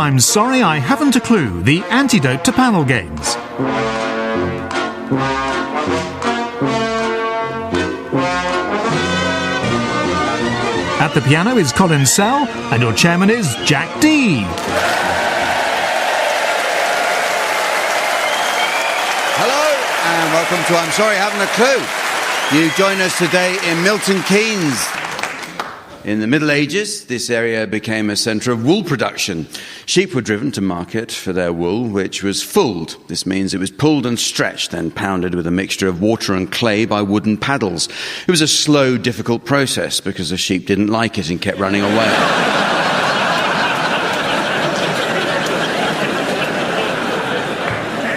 I'm sorry I haven't a clue, the antidote to panel games. At the piano is Colin Sell, and your chairman is Jack Dee. Hello, and welcome to I'm Sorry I Haven't a Clue. You join us today in Milton Keynes. In the Middle Ages, this area became a centre of wool production. Sheep were driven to market for their wool, which was fulled. This means it was pulled and stretched, then pounded with a mixture of water and clay by wooden paddles. It was a slow, difficult process because the sheep didn't like it and kept running away.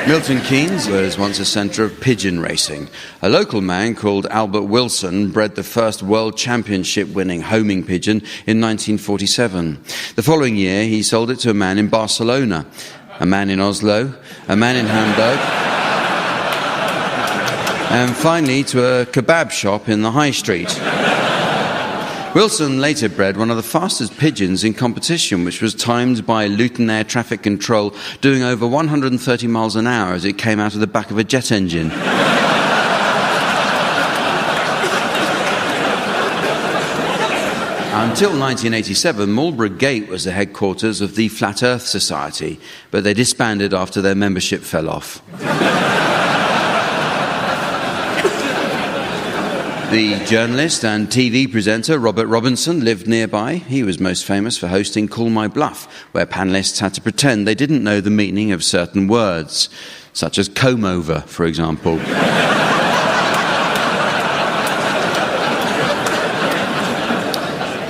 Milton Keynes was once a centre of pigeon racing. A local man called Albert Wilson bred the first world championship-winning homing pigeon in 1947. The following year, he sold it to a man in Barcelona, a man in Oslo, a man in Hamburg, and finally to a kebab shop in the High Street. Wilson later bred one of the fastest pigeons in competition, which was timed by Luton Air Traffic Control doing over 130 miles an hour as it came out of the back of a jet engine. Until 1987, Marlborough Gate was the headquarters of the Flat Earth Society, but they disbanded after their membership fell off. The journalist and TV presenter Robert Robinson lived nearby. He was most famous for hosting Call My Bluff, where panellists had to pretend they didn't know the meaning of certain words, such as comb over, for example.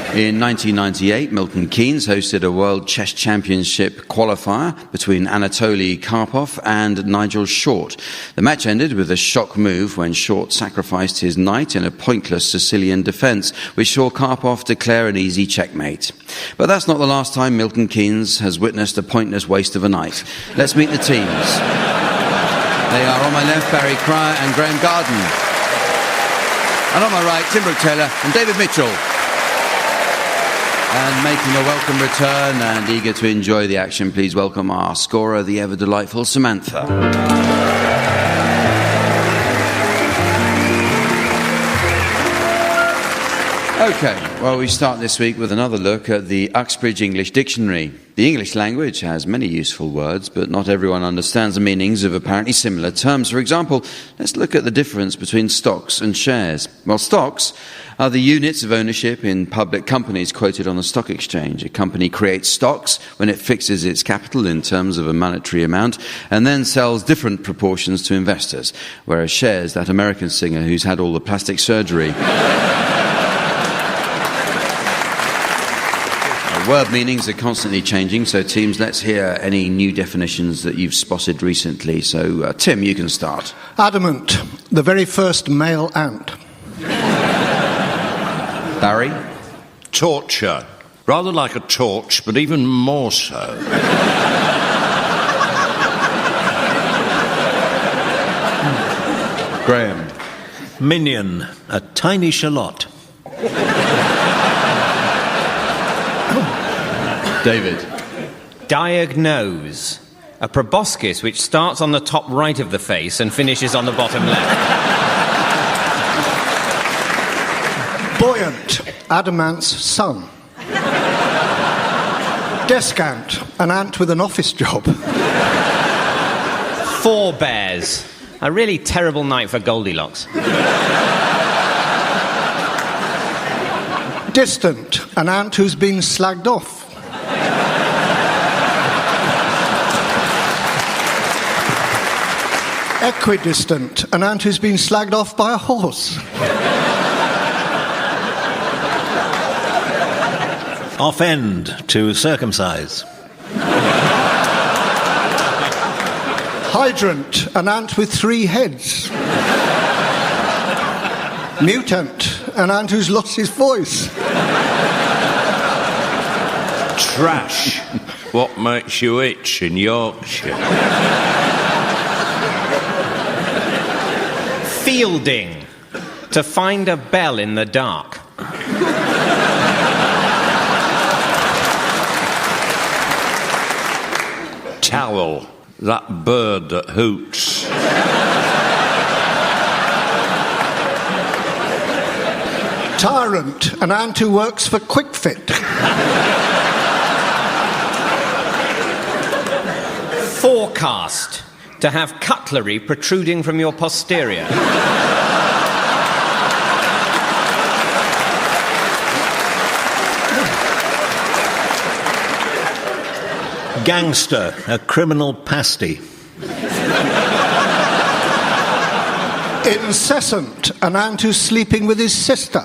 In 1998, Milton Keynes hosted a World Chess Championship qualifier between Anatoly Karpov and Nigel Short. The match ended with a shock move when Short sacrificed his knight in a pointless Sicilian defence, which saw Karpov declare an easy checkmate. But that's not the last time Milton Keynes has witnessed a pointless waste of a knight. Let's meet the teams. They are on my left, Barry Cryer and Graham Garden. And on my right, Tim Brooke-Taylor and David Mitchell. And making a welcome return and eager to enjoy the action, please welcome our scorer, the ever-delightful Samantha. OK, well, we start this week with another look at the Uxbridge English Dictionary. The English language has many useful words, but not everyone understands the meanings of apparently similar terms. For example, let's look at the difference between stocks and shares. Well, stocks are the units of ownership in public companies quoted on the stock exchange. A company creates stocks when it fixes its capital in terms of a monetary amount and then sells different proportions to investors, whereas shares, that American singer who's had all the plastic surgery. Word meanings are constantly changing, so teams, let's hear any new definitions that you've spotted recently. So, Tim, you can start. Adamant, the very first male ant. Barry? Torture. Rather like a torch, but even more so. Graham? Minion, a tiny shallot. David? Diagnose, a proboscis which starts on the top right of the face and finishes on the bottom left. Buoyant, Adamant's son. Descant, an ant with an office job. Forebears, a really terrible night for Goldilocks. Distant, an ant who's been slagged off. Equidistant, an ant who's been slagged off by a horse. Offend, to circumcise. Hydrant, an ant with 3 heads. Mutant, an ant who's lost his voice. Trash, what makes you itch in Yorkshire? Fielding, to find a bell in the dark. Towel. That bird that hoots. Tyrant, an ant who works for Quick Fit. Forecast. To have cutlery protruding from your posterior. Gangster, a criminal pasty. Incessant, an ant who's sleeping with his sister.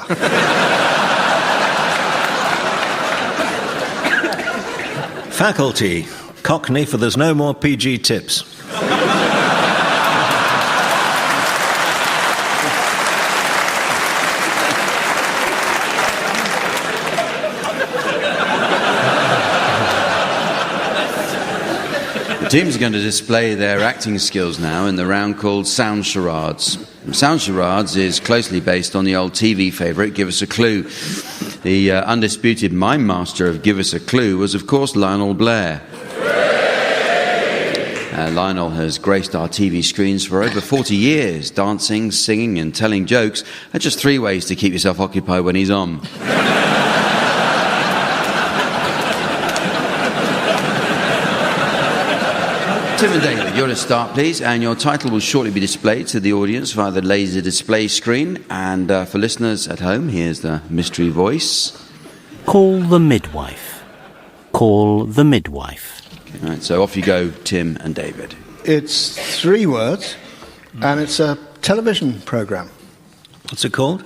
Faculty, Cockney for there's no more PG tips. The teams are going to display their acting skills now in the round called Sound Charades. Sound Charades is closely based on the old TV favourite Give Us a Clue. The undisputed mime master of Give Us a Clue was, of course, Lionel Blair. Lionel has graced our TV screens for over 40 years. Dancing, singing and telling jokes are just 3 ways to keep yourself occupied when he's on. Tim and David, you're to start, please, and your title will shortly be displayed to the audience via the laser display screen. And for listeners at home, here's the mystery voice. Call the midwife. Call the midwife. Okay, right, so off you go, Tim and David. It's 3 words, and it's a television programme. What's it called?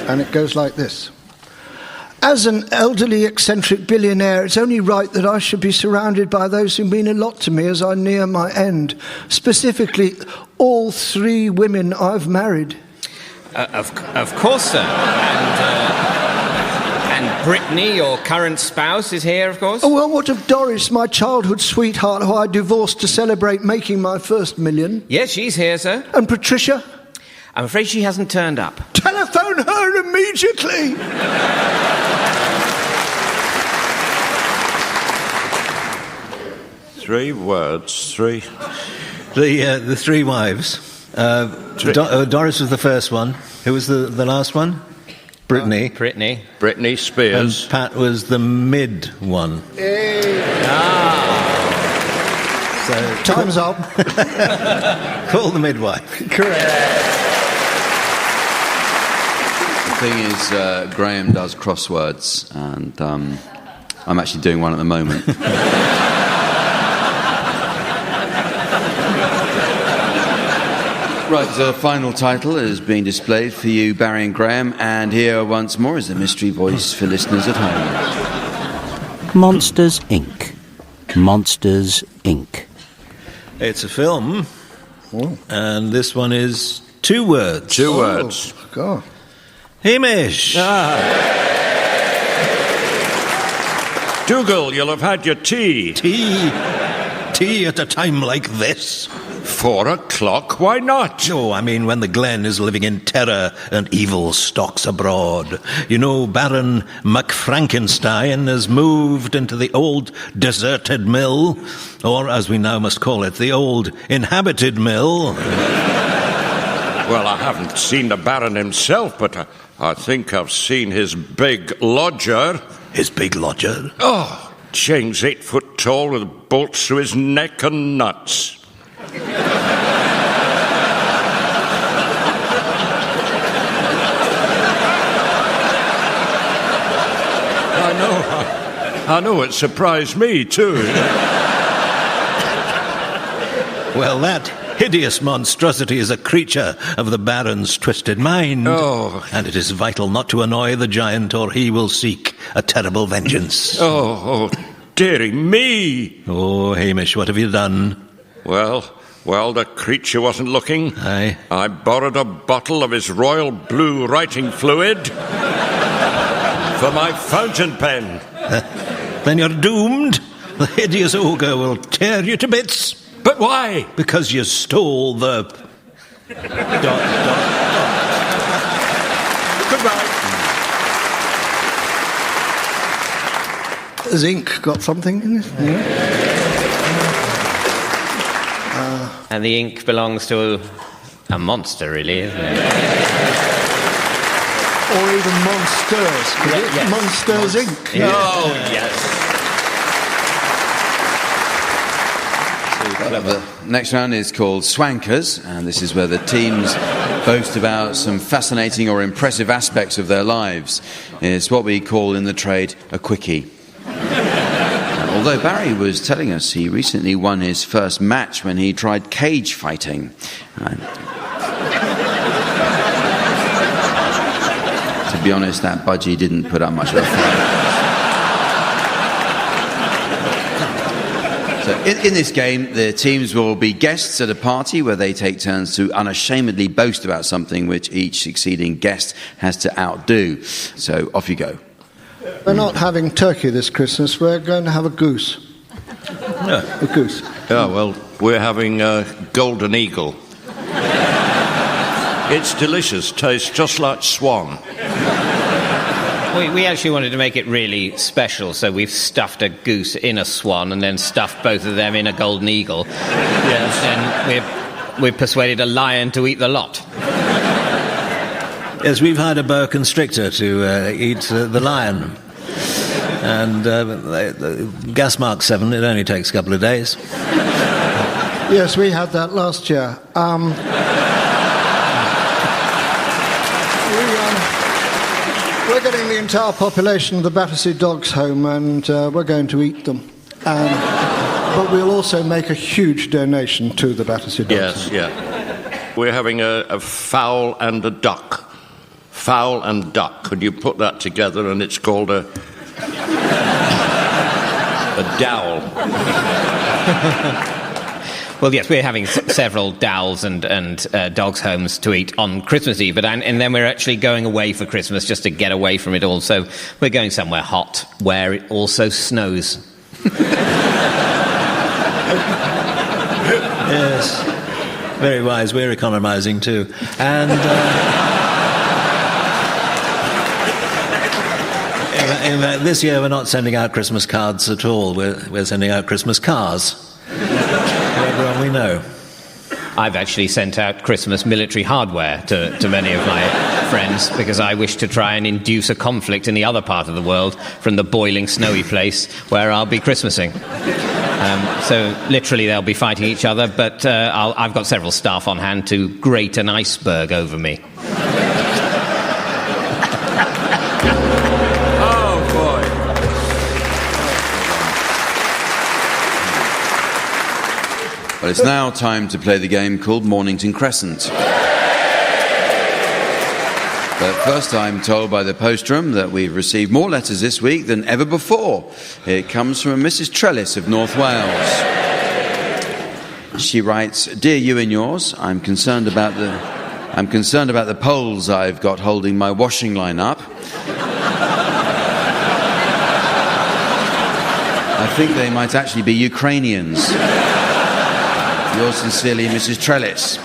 And it goes like this. As an elderly, eccentric billionaire, it's only right that I should be surrounded by those who mean a lot to me as I near my end. Specifically, all 3 women I've married. Of course, sir. And Brittany, your current spouse, is here, of course? Oh, well, what of Doris, my childhood sweetheart, who I divorced to celebrate making my first million? Yes, she's here, sir. And Patricia? I'm afraid she hasn't turned up. Telephone her immediately! 3 words, 3. The 3 wives. Doris was the first one. Who was the last one? Brittany. Brittany. Britney Spears. And Pat was the mid one. So Time's up. call the midwife. Correct. The thing is, Graham does crosswords, and I'm actually doing one at the moment. Right, so the final title is being displayed for you, Barry and Graham, and here once more is the mystery voice for listeners at home. Monsters, Inc. Monsters, Inc. It's a film, and this one is 2 words. 2 words. God. Hamish. Dougal, you'll have had your tea. Tea at a time like this. 4 o'clock? Why not? Oh, I mean when the Glen is living in terror and evil stalks abroad. You know, Baron McFrankenstein has moved into the old deserted mill, or as we now must call it, the old inhabited mill. Well, I haven't seen the Baron himself, but I think I've seen his big lodger. His big lodger? Oh, chains 8 foot tall with bolts to his neck and nuts. I know, it surprised me too. Well, that hideous monstrosity is a creature of the Baron's twisted mind. Oh. And it is vital not to annoy the giant, or he will seek a terrible vengeance. Oh, dearie me. Oh, Hamish, what have you done? Well, the creature wasn't looking. Aye. I borrowed a bottle of his royal blue writing fluid for my fountain pen. Then you're doomed. The hideous ogre will tear you to bits. But why? Because you stole the... Goodbye. Has ink got something in it? Yeah. And the ink belongs to a monster, really, isn't it? Or even monsters. Yes. Monsters Inc. Yeah. Oh, yes. The next round is called Swankers, and this is where the teams boast about some fascinating or impressive aspects of their lives. It's what we call in the trade a quickie. Although Barry was telling us he recently won his first match when he tried cage fighting. To be honest, that budgie didn't put up much of a fight. So in this game, the teams will be guests at a party where they take turns to unashamedly boast about something which each succeeding guest has to outdo. So off you go. We're not having turkey this Christmas. We're going to have a goose. A goose. Yeah, well, we're having a golden eagle. It's delicious. Tastes just like swan. We actually wanted to make it really special, so we've stuffed a goose in a swan and then stuffed both of them in a golden eagle. Yes. And we've persuaded a lion to eat the lot. Yes, we've hired a boa constrictor to eat the lion. And gas mark 7, it only takes a couple of days. Yes, we had that last year. We're getting the entire population of the Battersea Dogs home, and we're going to eat them. But we'll also make a huge donation to the Battersea Dogs home. Yes, yeah. We're having a fowl and a duck. Fowl and duck. Could you put that together and it's called a dowel. Well, yes, we're having several dowels and dogs' homes to eat on Christmas Eve, and then we're actually going away for Christmas just to get away from it all. So we're going somewhere hot where it also snows. Yes, very wise. We're economising too. And in fact, this year we're not sending out Christmas cards at all. We're sending out Christmas cars. Everyone we know. I've actually sent out Christmas military hardware to many of my friends because I wish to try and induce a conflict in the other part of the world from the boiling snowy place where I'll be Christmasing. So literally they'll be fighting each other, but I've got several staff on hand to grate an iceberg over me. Well, it's now time to play the game called Mornington Crescent. But first I'm told by the postrum that we've received more letters this week than ever before. It comes from Mrs. Trellis of North Wales. She writes, "Dear you and yours, I'm concerned about the poles I've got holding my washing line up. I think they might actually be Ukrainians. Yours sincerely, Mrs. Trellis."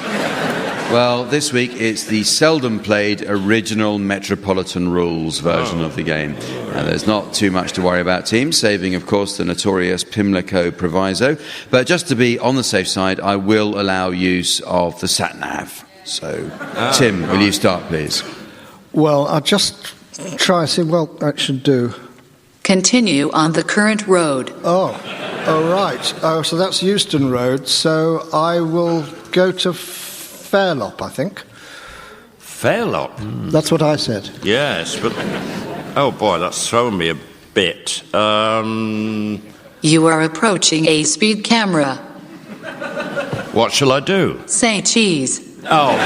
Well, this week it's the seldom played original Metropolitan Rules version of the game. Now, there's not too much to worry about, teams, saving, of course, the notorious Pimlico proviso. But just to be on the safe side, I will allow use of the sat-nav. So, Tim, will you start, please? Well, I'll just try and see what that should do. Continue on the current road. Oh, right. Oh, so that's Euston Road. So I will go to Fairlop, I think. Fairlop? That's what I said. Yes, but... Oh, boy, that's thrown me a bit. You are approaching a speed camera. What shall I do? Say cheese. Oh.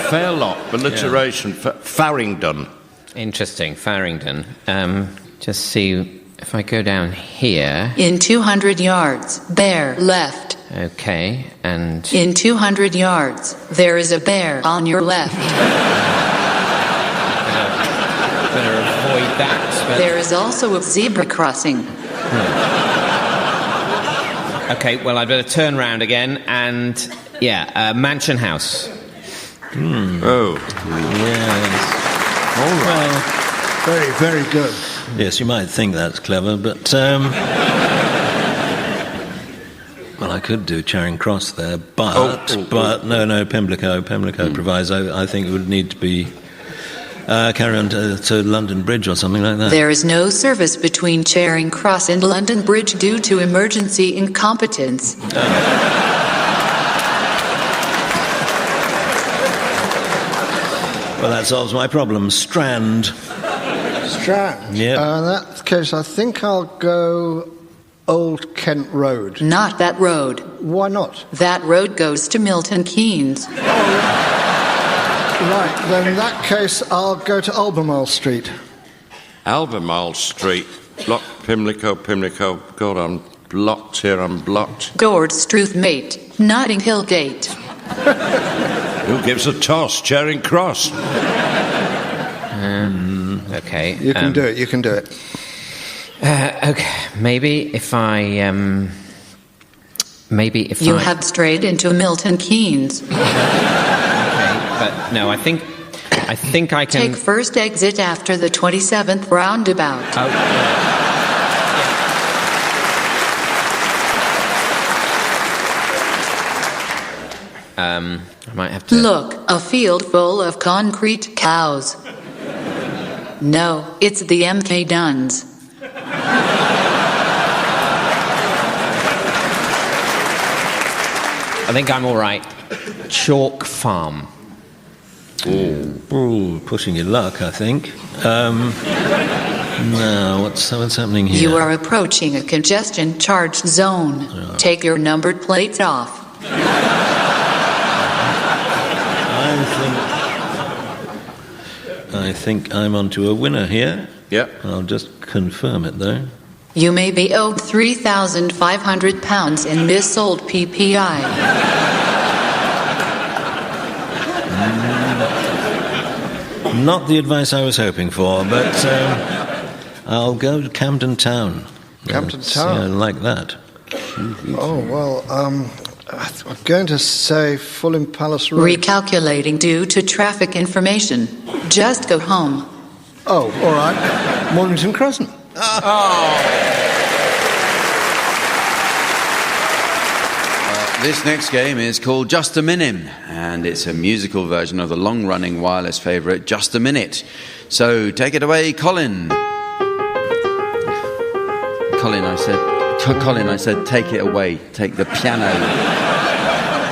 Fairlop, alliteration, Farringdon. Interesting, Farringdon. Just see if I go down here. In 200 yards, bear left. Okay, and... In 200 yards, there is a bear on your left. Better avoid that. But... There is also a zebra crossing. Okay, well, I'd better turn round again and, Mansion House. Oh. Yes. All right. Very, very good. Yes, you might think that's clever, but well, I could do Charing Cross there, but no, Pimlico proviso. I think it would need to be carry on to London Bridge or something like that. There is no service between Charing Cross and London Bridge due to emergency incompetence. Well, that solves my problem. Strand. Strand? Yeah. In that case, I think I'll go Old Kent Road. Not that road. Why not? That road goes to Milton Keynes. Right, then in that case, I'll go to Albemarle Street. Albemarle Street. Pimlico. God, I'm blocked here, I'm blocked. Dord Struth Mate. Notting Hill Gate. Who gives a toss? Charing Cross. Okay. You can do it. Okay. Maybe if I You have strayed into Milton Keynes. But no, I think I can... Take first exit after the 27th roundabout. Oh, I might have to... Look, a field full of concrete cows. No, it's the MK Duns. I think I'm all right. Chalk Farm. Ooh, pushing your luck, I think. Now, what's happening here? You are approaching a congestion-charged zone. Take your numbered plates off. I think I'm onto a winner here. Yep. I'll just confirm it, though. You may be owed £3,500 in missold PPI. Not the advice I was hoping for, but I'll go to Camden Town. Camden Town? Yeah, like that. Oh, well, I'm going to say Fulham Palace Road. Recalculating due to traffic information. Just go home. Oh, all right. Mornington Crescent. This next game is called Just a Minute, and it's a musical version of the long-running wireless favourite Just a Minute. So take it away, Colin. Colin, I said, take it away. Take the piano.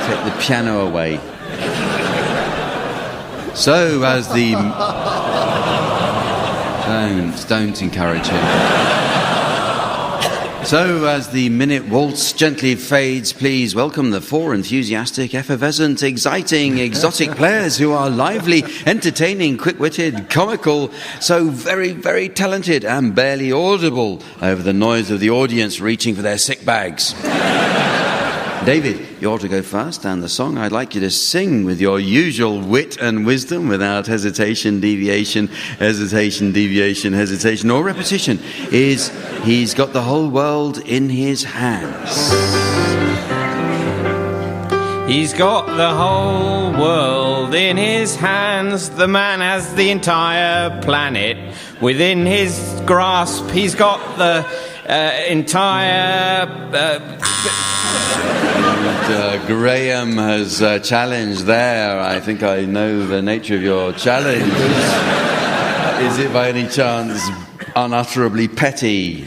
Take the piano away. So as the... Don't encourage him. So, as the minute waltz gently fades, please welcome the four enthusiastic, effervescent, exciting, exotic players who are lively, entertaining, quick-witted, comical, so very, very talented and barely audible over the noise of the audience reaching for their sick bags. David, you ought to go first, and the song I'd like you to sing with your usual wit and wisdom without hesitation, deviation, or repetition is He's Got the Whole World in His Hands. He's got the whole world in his hands. The man has the entire planet within his grasp. He's got the entire... Graham has challenged there. I think I know the nature of your challenge. Is it by any chance unutterably petty?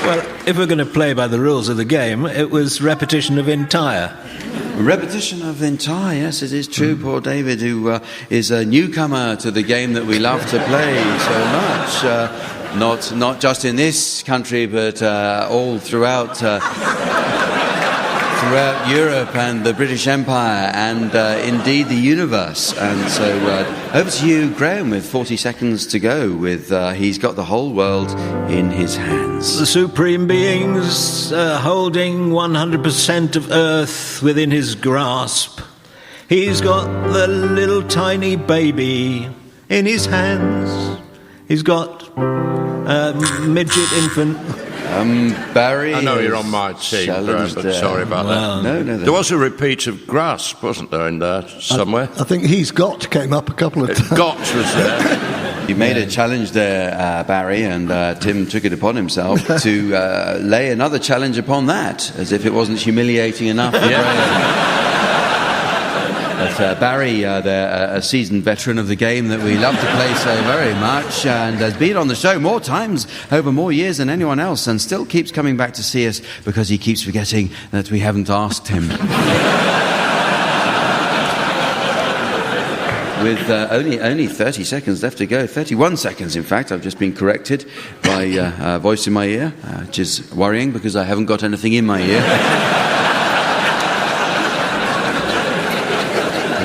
Well, if we're going to play by the rules of the game, it was repetition of entire. Repetition of entire, yes, it is true. Poor David, who is a newcomer to the game that we love to play so much. Not just in this country, but all throughout Europe and the British Empire and indeed the universe. And so over to you, Graham, with 40 seconds to go with He's Got the Whole World in His Hands. The supreme beings holding 100% of Earth within his grasp. He's got the little tiny baby in his hands. He's got a midget infant Barry. I know you're on my team, Graham, but sorry about that. No. There was a repeat of Grasp, wasn't there, in there somewhere? I think He's Got came up a couple of times. Got was there. You made a challenge there, Barry, and Tim took it upon himself to lay another challenge upon that, as if it wasn't humiliating enough. But Barry, a seasoned veteran of the game that we love to play so very much, and has been on the show more times over more years than anyone else, and still keeps coming back to see us because he keeps forgetting that we haven't asked him. With only 30 seconds left to go, 31 seconds in fact. I've just been corrected by a voice in my ear, which is worrying because I haven't got anything in my ear.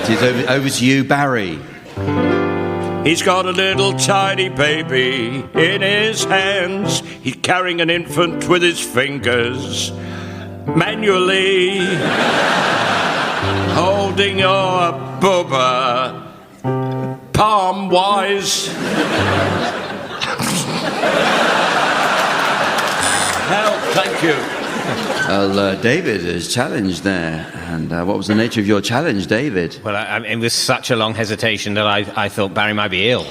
It is over to you, Barry. He's got a little tiny baby in his hands. He's carrying an infant with his fingers, manually holding your bubba, palm-wise. Help, thank you. Well, David is challenged there. And what was the nature of your challenge, David? Well, it was such a long hesitation that I thought Barry might be ill.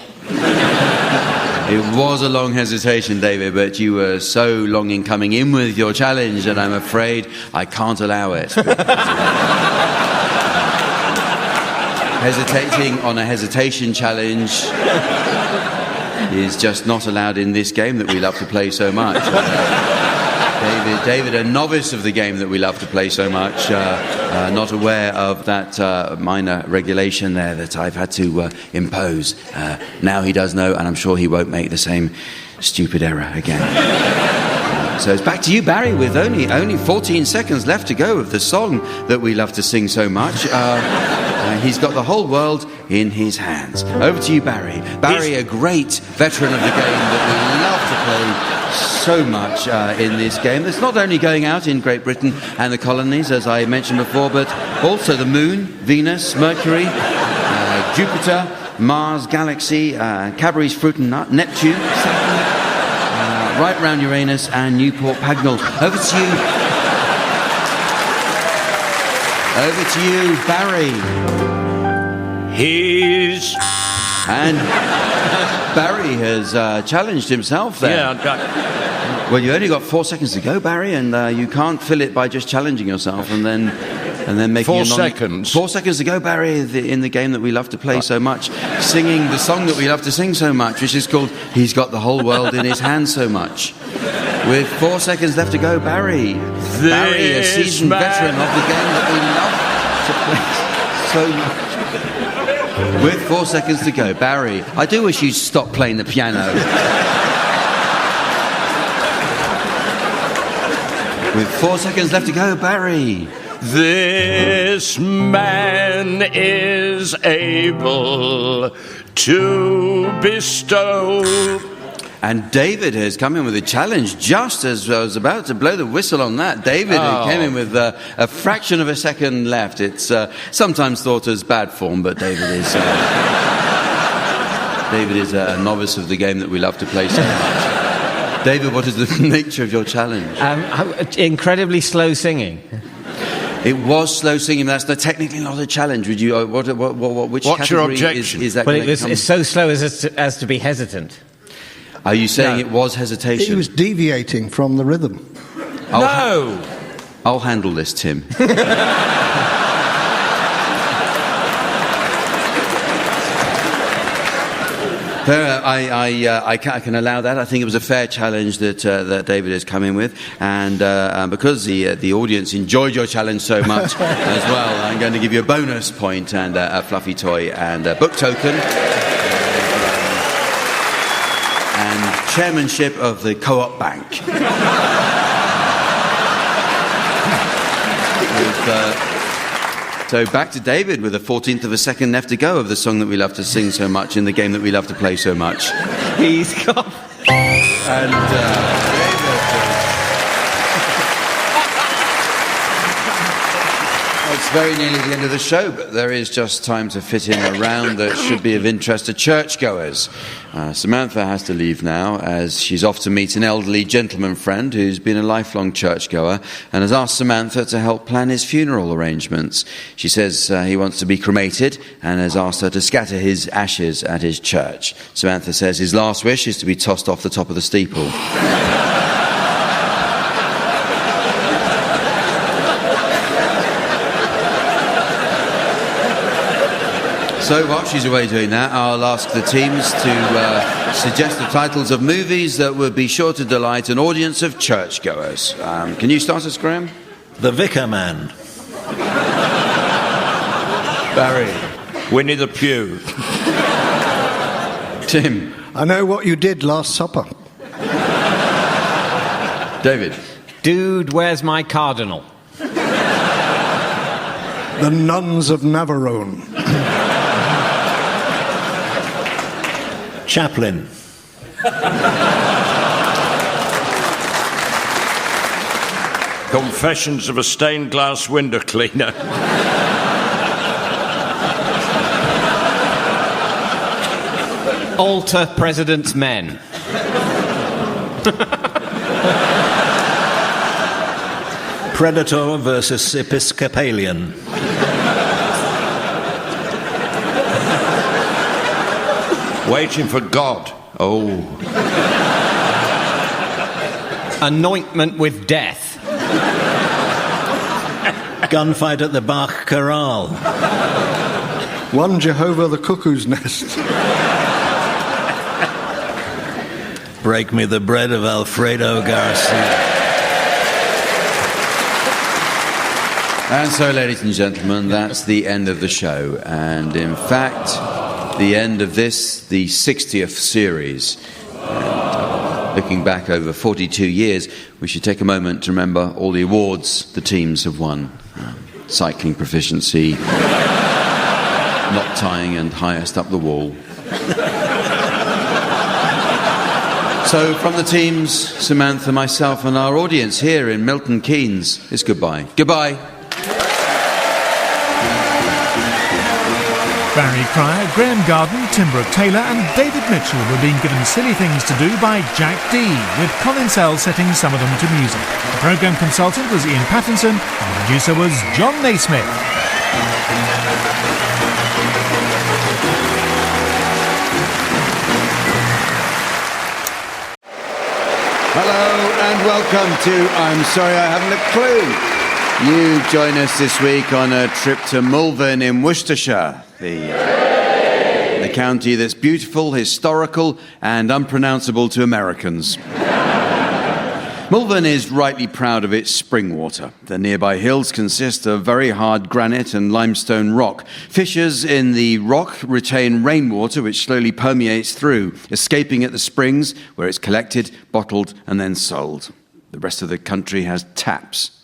It was a long hesitation, David, but you were so long in coming in with your challenge that I'm afraid I can't allow it. Hesitating on a hesitation challenge is just not allowed in this game that we love to play so much. David, a novice of the game that we love to play so much, not aware of that minor regulation there that I've had to impose. Now he does know, and I'm sure he won't make the same stupid error again. So it's back to you, Barry, with only 14 seconds left to go of the song that we love to sing so much. He's got the whole world in his hands. Over to you, Barry. Barry, a great veteran of the game that we love to play so much in this game. That's not only going out in Great Britain and the colonies, as I mentioned before, but also the Moon, Venus, Mercury, Jupiter, Mars, Galaxy, Cadbury's Fruit and Nut, Neptune, Saturn, right round Uranus and Newport Pagnell. Over to you, Barry. And Barry has challenged himself there. Yeah. Well, you only got 4 seconds to go, Barry, and you can't fill it by just challenging yourself and then making 4 seconds. 4 seconds to go, Barry, in the game that we love to play so much, singing the song that we love to sing so much, which is called "He's Got the Whole World in His Hands So Much." With 4 seconds left to go, Barry, a seasoned veteran of the game that we love to play so much. With 4 seconds to go, Barry, I do wish you'd stop playing the piano. With 4 seconds left to go, Barry. This man is able to bestow. And David has come in with a challenge just as I was about to blow the whistle on that. David came in with a fraction of a second left. It's sometimes thought as bad form, but David is a novice of the game that we love to play so much. David, what is the nature of your challenge? Incredibly slow singing. It was slow singing. That's technically not a challenge. Would you? Which What's category your objection? Is that? Well, it's so slow as to be hesitant. Are you saying it was hesitation? He was deviating from the rhythm. I'll handle this, Tim. I can allow that. I think it was a fair challenge that David has come in with, and because the audience enjoyed your challenge so much as well, I'm going to give you a bonus point and a fluffy toy and a book token. And chairmanship of the Co-op Bank. So back to David with a 14th of a second left to go of the song that we love to sing so much in the game that we love to play so much. He's got... And It's very nearly the end of the show, but there is just time to fit in a round that should be of interest to churchgoers. Samantha has to leave now, as she's off to meet an elderly gentleman friend who's been a lifelong churchgoer and has asked Samantha to help plan his funeral arrangements. She says he wants to be cremated and has asked her to scatter his ashes at his church. Samantha says his last wish is to be tossed off the top of the steeple. So while she's away doing that, I'll ask the teams to suggest the titles of movies that would be sure to delight an audience of churchgoers. Can you start us, Graham? The Vicar Man. Barry. Winnie the Pooh. Tim. I Know What You Did Last Supper. David. Dude, where's my cardinal? The Nuns of Navarone. Chaplin. Confessions of a Stained Glass Window Cleaner. Alter President's Men. Predator versus Episcopalian. Waiting for God. Oh. Anointment with Death. Gunfight at the Bach Chorale. One Jehovah the Cuckoo's Nest. Break Me the Bread of Alfredo Garcia. And so, ladies and gentlemen, that's the end of the show. And in fact, the end of this, the 60th series. And, looking back over 42 years, we should take a moment to remember all the awards the teams have won. Cycling proficiency, knot tying and highest up the wall. So from the teams, Samantha, myself and our audience here in Milton Keynes, it's goodbye. Goodbye. Barry Cryer, Graham Garden, Tim Brooke-Taylor and David Mitchell were being given silly things to do by Jack Dee, with Colin Sell setting some of them to music. The programme consultant was Ian Pattinson and the producer was John Naismith. Hello and welcome to I'm Sorry I Haven't a Clue. You join us this week on a trip to Malvern in Worcestershire, the county that's beautiful, historical and unpronounceable to Americans. Malvern is rightly proud of its spring water. The nearby hills consist of very hard granite and limestone rock. Fissures in the rock retain rainwater which slowly permeates through, escaping at the springs where it's collected, bottled and then sold. The rest of the country has taps.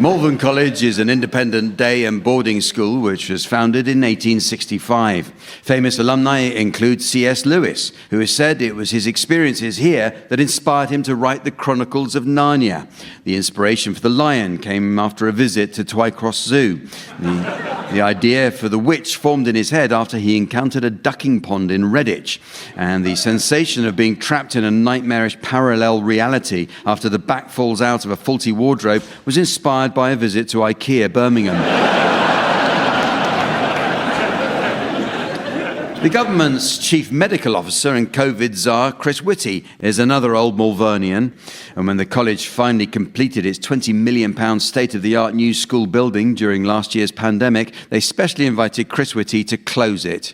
Malvern College is an independent day and boarding school which was founded in 1865. Famous alumni include C.S. Lewis, who has said it was his experiences here that inspired him to write the Chronicles of Narnia. The inspiration for the lion came after a visit to Twycross Zoo. The idea for the witch formed in his head after he encountered a ducking pond in Redditch. And the sensation of being trapped in a nightmarish parallel reality after the back falls out of a faulty wardrobe was inspired by a visit to IKEA Birmingham. The government's chief medical officer and COVID czar, Chris Whitty, is another old Malvernian. And when the college finally completed its £20 million state-of-the-art new school building during last year's pandemic, they specially invited Chris Whitty to close it.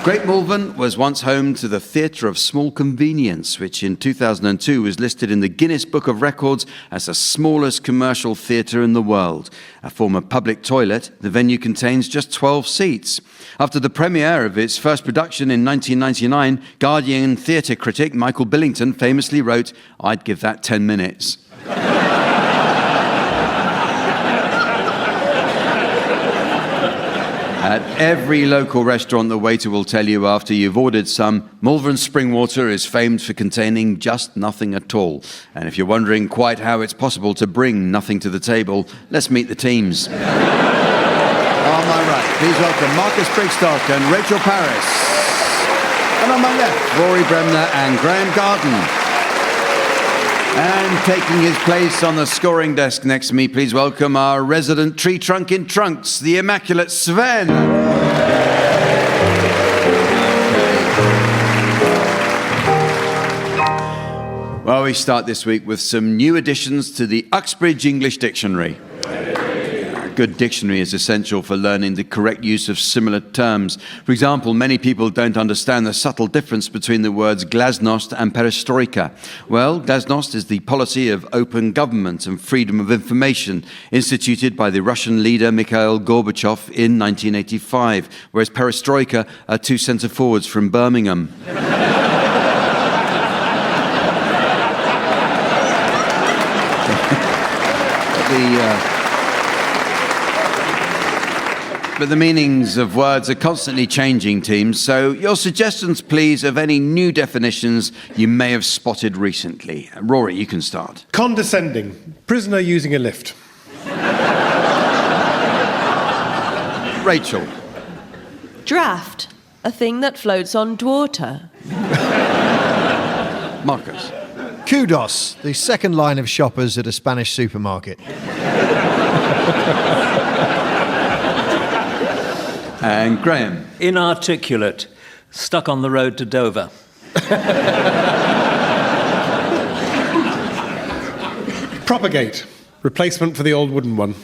Great Malvern was once home to the Theatre of Small Convenience, which in 2002 was listed in the Guinness Book of Records as the smallest commercial theatre in the world. A former public toilet, the venue contains just 12 seats. After the premiere of its first production in 1999, Guardian theatre critic Michael Billington famously wrote, "I'd give that 10 minutes." At every local restaurant, the waiter will tell you after you've ordered some, Malvern spring water is famed for containing just nothing at all. And if you're wondering quite how it's possible to bring nothing to the table, let's meet the teams. On my right, please welcome Marcus Brigstock and Rachel Paris. And on my left, Rory Bremner and Graham Garden. And taking his place on the scoring desk next to me, please welcome our resident tree trunk in trunks, the immaculate Sven. Well, we start this week with some new additions to the Uxbridge English Dictionary. A good dictionary is essential for learning the correct use of similar terms. For example, many people don't understand the subtle difference between the words glasnost and perestroika. Well, glasnost is the policy of open government and freedom of information instituted by the Russian leader Mikhail Gorbachev in 1985, whereas perestroika are two centre forwards from Birmingham. But the meanings of words are constantly changing, teams, so your suggestions, please, of any new definitions you may have spotted recently. Rory, you can start. Condescending. Prisoner using a lift. Rachel. Draft. A thing that floats on water. Marcus. Kudos. The second line of shoppers at a Spanish supermarket. And Graham. Inarticulate. Stuck on the road to Dover. Propagate. Replacement for the old wooden one.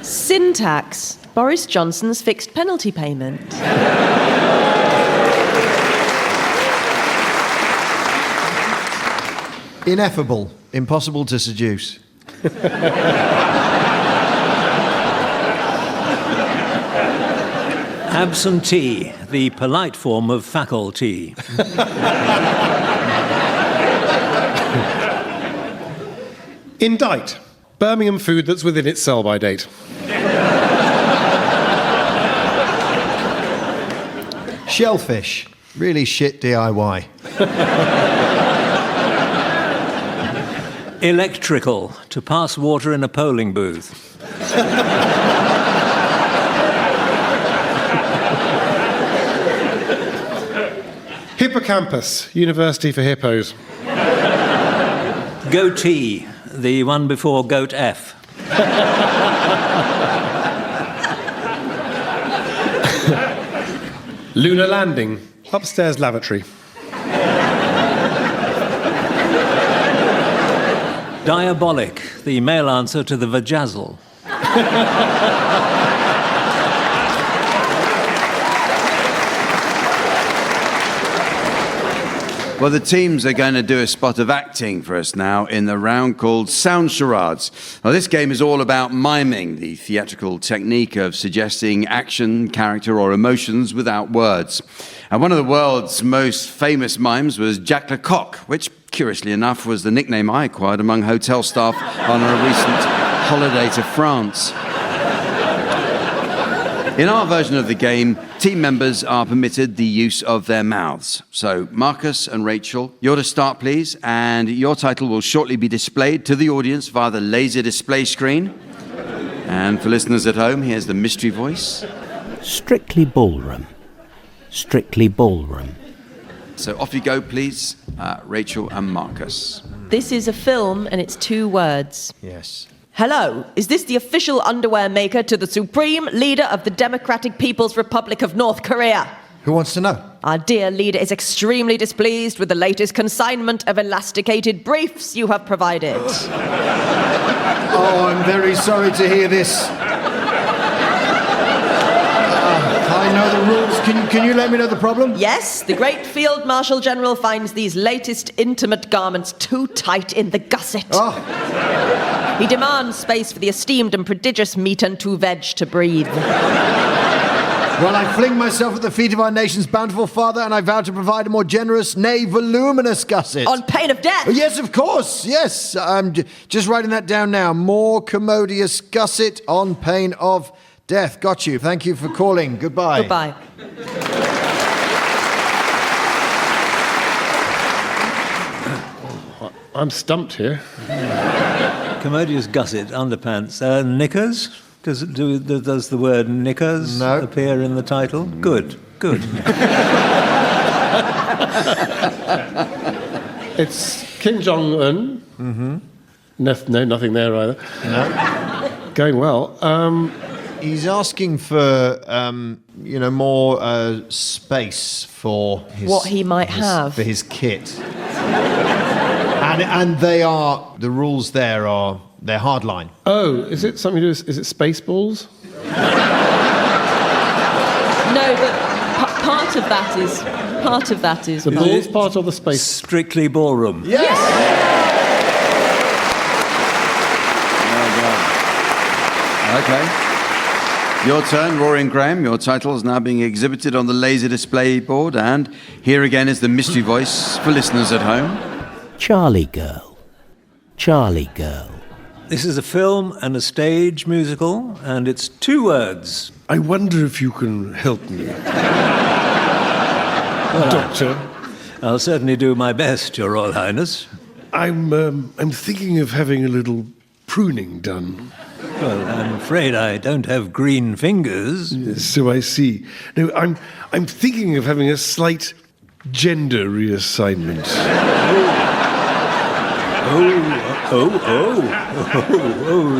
Syntax. Boris Johnson's fixed penalty payment. Ineffable. Impossible to seduce. Absentee, the polite form of faculty. Indict. Birmingham food that's within its sell-by date. Shellfish. Really shit DIY. Electrical, to pass water in a polling booth. Hippocampus. University for hippos. Goatee, the one before goat F. Lunar landing. Upstairs lavatory. Diabolic, the male answer to the vajazzle. Well, the teams are going to do a spot of acting for us now in the round called Sound Charades. Now, this game is all about miming, the theatrical technique of suggesting action, character, or emotions without words. And one of the world's most famous mimes was Jack Lecoq, which, curiously enough, was the nickname I acquired among hotel staff on a recent holiday to France. In our version of the game, team members are permitted the use of their mouths. So, Marcus and Rachel, you're to start, please, and your title will shortly be displayed to the audience via the laser display screen. And for listeners at home, here's the mystery voice. Strictly ballroom. Strictly ballroom. So off you go, please, Rachel and Marcus. This is a film and it's 2 words. Yes. Hello, is this the official underwear maker to the Supreme Leader of the Democratic People's Republic of North Korea? Who wants to know? Our dear leader is extremely displeased with the latest consignment of elasticated briefs you have provided. Oh, I'm very sorry to hear this. I know the rules. Can you let me know the problem? Yes, the great Field Marshal General finds these latest intimate garments too tight in the gusset. Oh. He demands space for the esteemed and prodigious meat and 2 veg to breathe. Well, I fling myself at the feet of our nation's bountiful father, and I vow to provide a more generous, nay, voluminous gusset. On pain of death? Oh, yes, of course, yes. I'm just writing that down now. More commodious gusset on pain of death. Got you. Thank you for calling. Goodbye. Goodbye. I'm stumped here. Commodious gusset, underpants. Knickers? Does the word knickers appear in the title? Good. It's Kim Jong-un. Mm-hmm. No, nothing there either. No. Going well. He's asking for, more space for what he might have. For his kit. And the rules there are, they're hardline. Oh, is it something to do with, is it Spaceballs? No, but part of that is... The balls part of the space? Strictly ballroom. Yes! Okay. Your turn, Rory and Graham. Your title is now being exhibited on the laser display board, and here again is the mystery voice for listeners at home. Charlie Girl. Charlie Girl. This is a film and a stage musical, and it's 2 words. I wonder if you can help me. Doctor. I'll certainly do my best, Your Royal Highness. I'm thinking of having a little pruning done. Well, I'm afraid I don't have green fingers. Yes, so I see. No, I'm thinking of having a slight gender reassignment.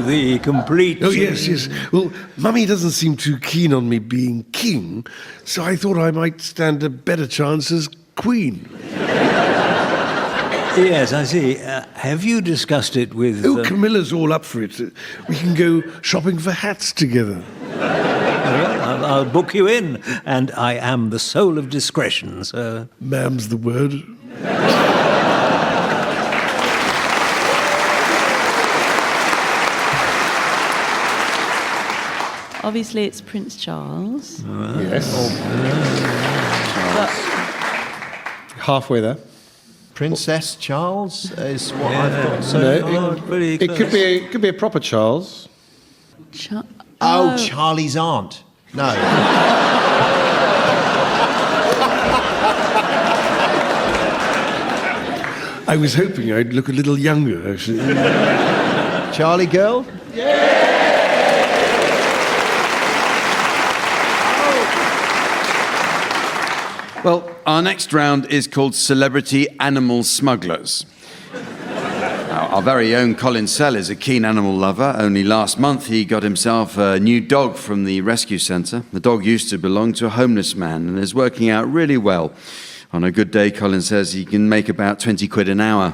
The complete... Oh, yes. Well, Mummy doesn't seem too keen on me being king, so I thought I might stand a better chance as queen. Yes, I see. Have you discussed it with... Oh, Camilla's all up for it. We can go shopping for hats together. I'll book you in, and I am the soul of discretion, sir. Ma'am's the word. Obviously, it's Prince Charles. Yes. Halfway there. Princess Charles is what I've got so far. It could be a proper Charles. Charlie's aunt. No. I was hoping I'd look a little younger, actually. Charlie girl? Well, our next round is called Celebrity Animal Smugglers. Now, our very own Colin Sell is a keen animal lover. Only last month he got himself a new dog from the rescue centre. The dog used to belong to a homeless man and is working out really well. On a good day, Colin says he can make about 20 quid an hour.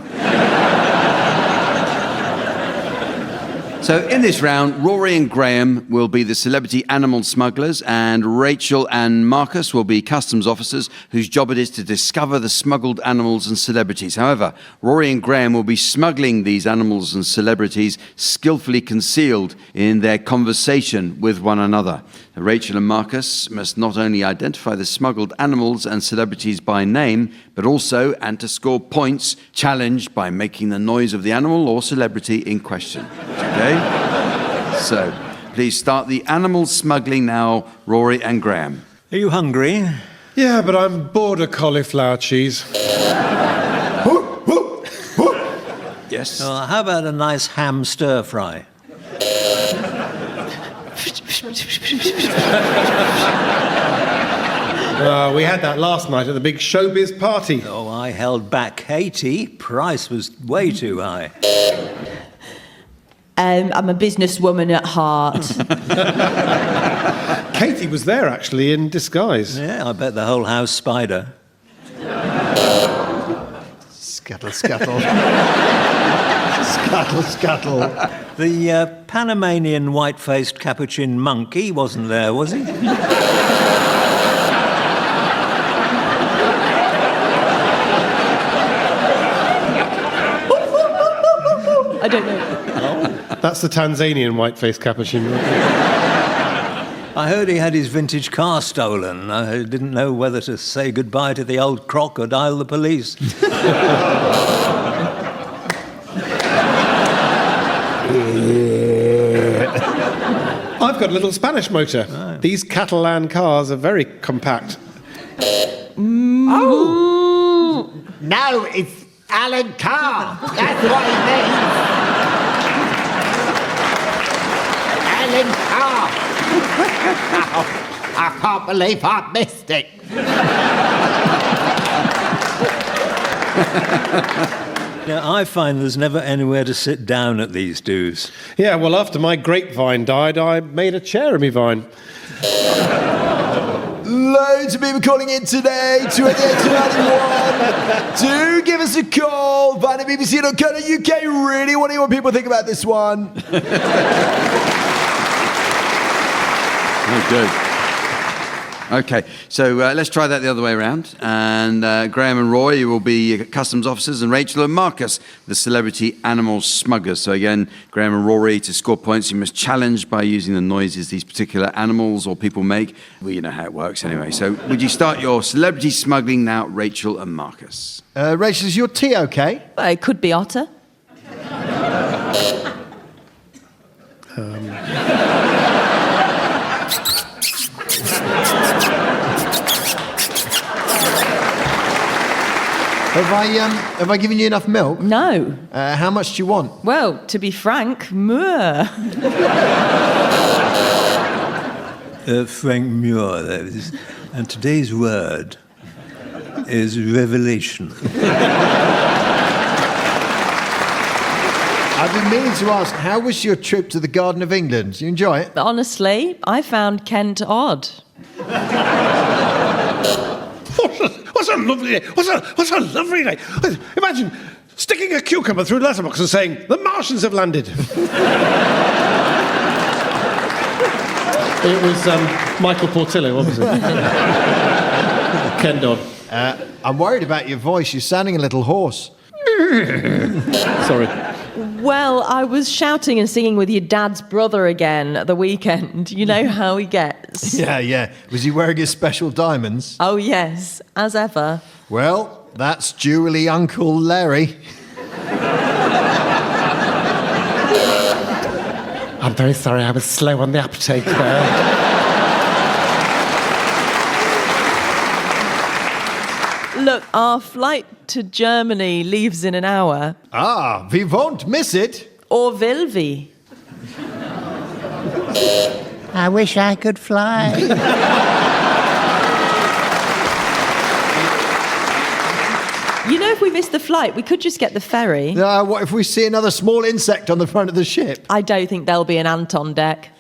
So in this round, Rory and Graham will be the celebrity animal smugglers, and Rachel and Marcus will be customs officers whose job it is to discover the smuggled animals and celebrities. However, Rory and Graham will be smuggling these animals and celebrities skillfully concealed in their conversation with one another. Rachel and Marcus must not only identify the smuggled animals and celebrities by name, but also, and to score points, challenged by making the noise of the animal or celebrity in question. Okay? So, please start the animal smuggling now, Rory and Graham. Are you hungry? Yeah, but I'm bored of cauliflower cheese. Yes. Well, how about a nice ham stir-fry? We had that last night at the big showbiz party. Oh, I held back Katie. Price was way too high. I'm a businesswoman at heart. Katie was there, actually, in disguise. Yeah, I bet the whole house spied her. Scuttle, scuttle. Scuttle, scuttle. The Panamanian white-faced capuchin monkey wasn't there, was he? I don't know. That's the Tanzanian white-faced capuchin. I heard he had his vintage car stolen. I didn't know whether to say goodbye to the old crock or dial the police. I've got a little Spanish motor. Oh. These Catalan cars are very compact. Oh! No, it's Alan Carr. That's what he means. Alan Carr. Oh, I can't believe I missed it. Now, I find there's never anywhere to sit down at these do's. Yeah, well, after my grapevine died, I made a chair of me vine. Loads of people calling in today, 2891. Do give us a call. Find at bbc.co.uk. Really want to hear what people think about this one. Oh, good. Okay, so let's try that the other way around. And Graham and Roy, you will be customs officers, and Rachel and Marcus, the celebrity animal smugglers. So again, Graham and Rory, to score points, you must challenge by using the noises these particular animals or people make. Well, you know how it works anyway. So would you start your celebrity smuggling now, Rachel and Marcus? Rachel, is your tea okay? Well, it could be otter. Have I given you enough milk? No. How much do you want? Well, to be frank, Muir. Frank Muir, that is. And today's word is revelation. I've been meaning to ask, how was your trip to the Garden of England? Did you enjoy it? Honestly, I found Kent odd. What's a lovely day? What's a lovely day? Imagine sticking a cucumber through a letterbox and saying, the Martians have landed. It was Michael Portillo, wasn't it? Ken Dodd. I'm worried about your voice. You're sounding a little hoarse. Sorry. Well, I was shouting and singing with your dad's brother again at the weekend. You know how he gets. Yeah. Was he wearing his special diamonds? Oh, yes, as ever. Well, that's duly Uncle Larry. I'm very sorry, I was slow on the uptake there. Look, our flight to Germany leaves in an hour. Ah, we won't miss it. Or will we? I wish I could fly. You know, if we miss the flight, we could just get the ferry. What if we see another small insect on the front of the ship? I don't think there'll be an ant on deck.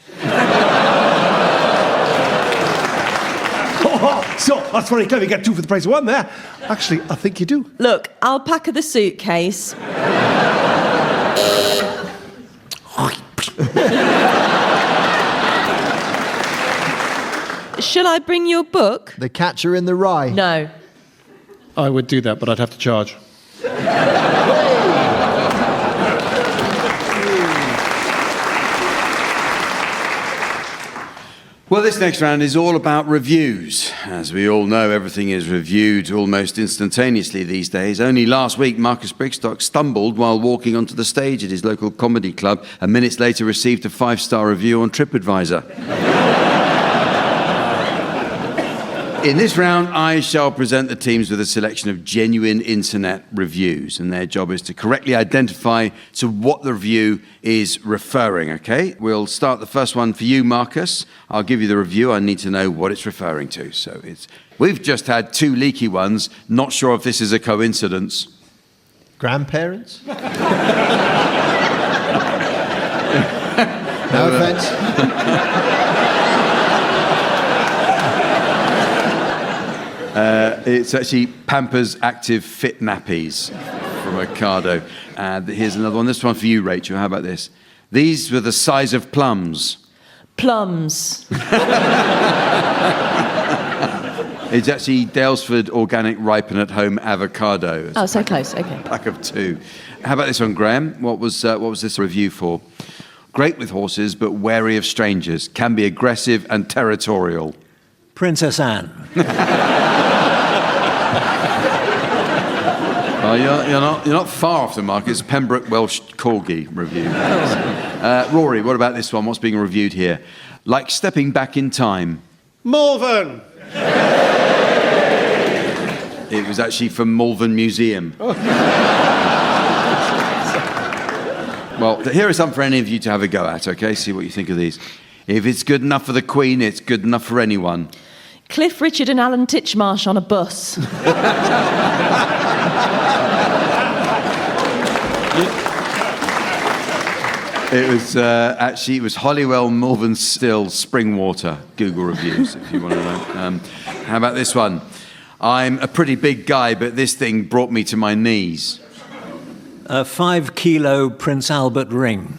So, that's very clever. You get 2 for the price of 1 there. Actually, I think you do. Look, I'll pack her the suitcase. Shall I bring your book? The Catcher in the Rye. No. I would do that, but I'd have to charge. Well, this next round is all about reviews. As we all know, everything is reviewed almost instantaneously these days. Only last week, Marcus Brigstock stumbled while walking onto the stage at his local comedy club, and minutes later received a 5-star review on TripAdvisor. In this round, I shall present the teams with a selection of genuine internet reviews, and their job is to correctly identify to what the review is referring, okay? We'll start the first one for you, Marcus. I'll give you the review. I need to know what it's referring to. So we've just had 2 leaky ones. Not sure if this is a coincidence. Grandparents? No offence. It's actually Pampers Active Fit Nappies from Ocado. Here's another one. This one for you, Rachel. How about this? These were the size of plums. Plums. It's actually Dalesford Organic Ripen at Home Avocado. Oh, so close. Okay. Pack of 2. How about this one, Graham? What was this review for? great with horses but wary of strangers, can be aggressive and territorial. Princess Anne. You're not far off the mark. It's Pembroke Welsh Corgi review. Rory, what about this one? What's being reviewed here? Like stepping back in time. Malvern! It was actually from Malvern Museum. Well, here are some for any of you to have a go at, okay? See what you think of these. If it's good enough for the Queen, it's good enough for anyone. Cliff Richard and Alan Titchmarsh on a bus. It was it was Hollywell Malvern Still Springwater. Google reviews if you want to know. How about this one? I'm a pretty big guy, but this thing brought me to my knees. A 5-kilo Prince Albert ring.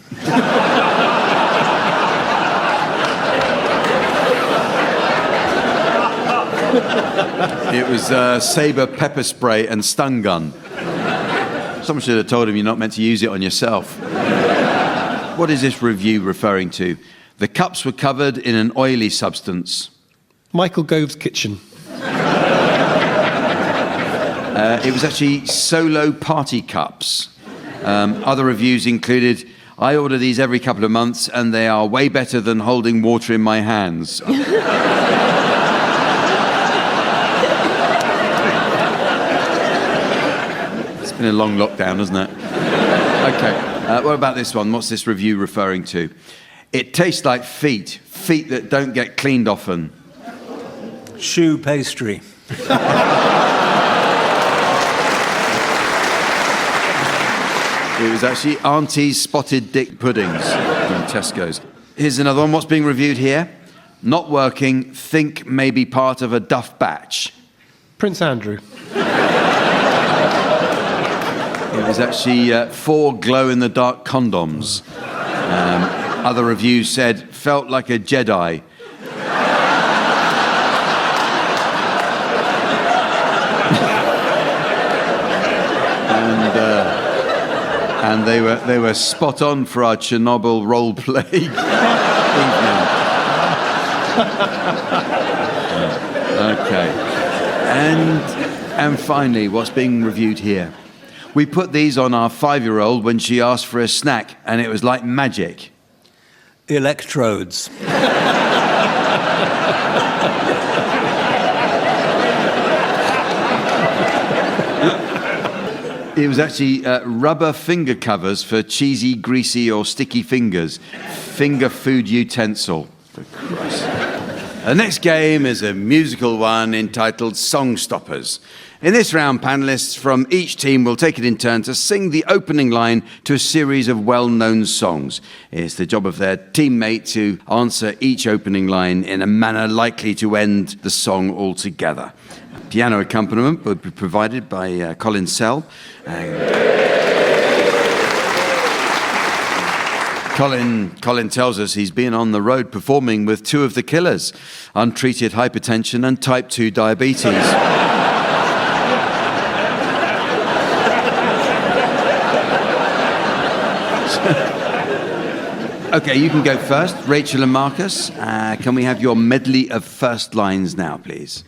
It was saber pepper spray and stun gun. Someone should have told him you're not meant to use it on yourself. What is this review referring to? The cups were covered in an oily substance. Michael Gove's kitchen. It was actually solo party cups. Other reviews included, I order these every couple of months and they are way better than holding water in my hands. It's been a long lockdown, hasn't it? Okay, what about this one? What's this review referring to? It tastes like feet that don't get cleaned often. Shoe pastry. It was actually Auntie's spotted dick puddings from Tesco's. Here's another one. What's being reviewed here? Not working, think may be part of a duff batch. Prince Andrew. It was actually 4 glow-in-the-dark condoms. Other reviews said, felt like a Jedi. And they were spot on for our Chernobyl role play evening. Okay. And finally, what's being reviewed here? We put these on our 5-year-old when she asked for a snack, and it was like magic. Electrodes. It was actually rubber finger covers for cheesy, greasy or sticky fingers. Finger food utensil. For Christ. The next game is a musical one entitled Song Stoppers. In this round, panellists from each team will take it in turn to sing the opening line to a series of well-known songs. It's the job of their teammate to answer each opening line in a manner likely to end the song altogether. Piano accompaniment will be provided by Colin Sell. Colin tells us he's been on the road performing with 2 of the Killers, untreated hypertension and type 2 diabetes. Okay, you can go first. Rachel and Marcus, can we have your medley of first lines now, please?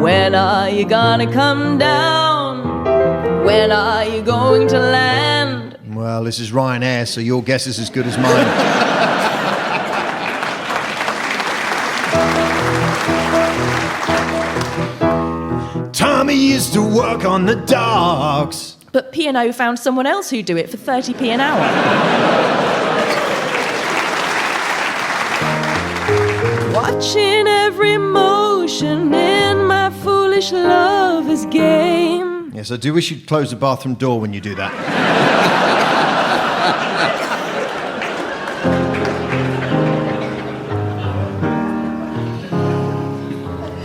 When are you gonna come down? When are you going to land? Well, this is Ryanair, so your guess is as good as mine. Tommy used to work on the docks. But P&O found someone else who'd do it for 30p an hour. Watching every motion in my foolish lover's game. Yes, I do wish you'd close the bathroom door when you do that.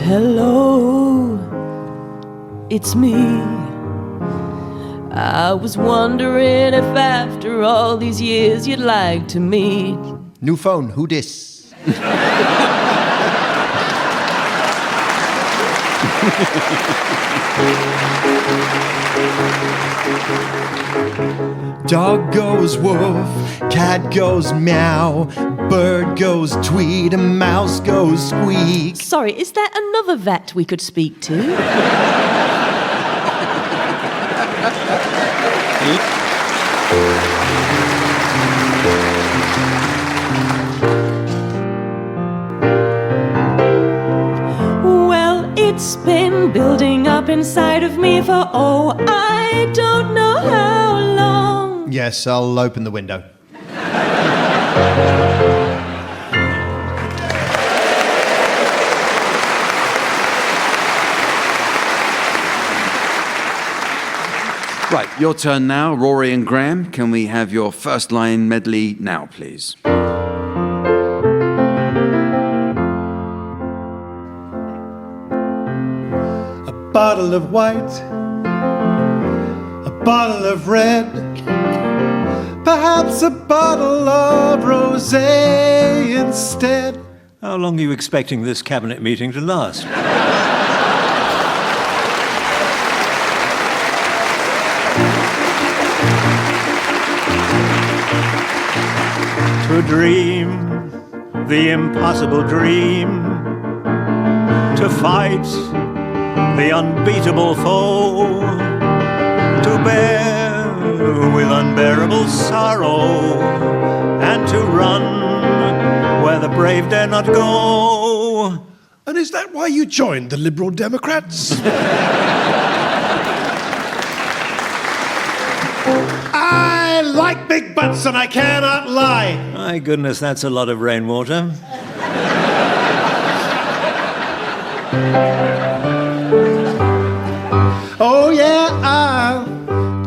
Hello, it's me. I was wondering if after all these years you'd like to meet. New phone, who dis? Dog goes woof, cat goes meow, bird goes tweet, a mouse goes squeak. Sorry, is there another vet we could speak to? Well, it's been building up inside of me for, I don't know how long. Yes, I'll open the window. Right, your turn now, Rory and Graham. Can we have your first line medley now, please? A bottle of white, a bottle of red, perhaps a bottle of rosé instead. How long are you expecting this cabinet meeting to last? To dream the impossible dream, to fight the unbeatable foe, to bear with unbearable sorrow, and to run where the brave dare not go. And is that why you joined the Liberal Democrats? I like big butts and I cannot lie. My goodness, that's a lot of rainwater. Oh yeah, I'll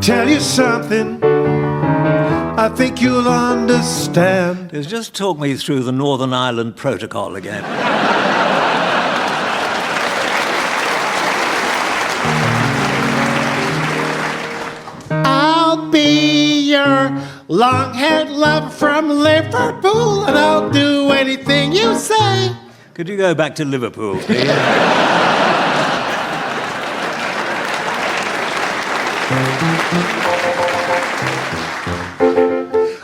tell you something I think you'll understand. Just talk me through the Northern Ireland Protocol again. I'll be your long-haired lover from Liverpool, and I'll do anything you say. Could you go back to Liverpool, please?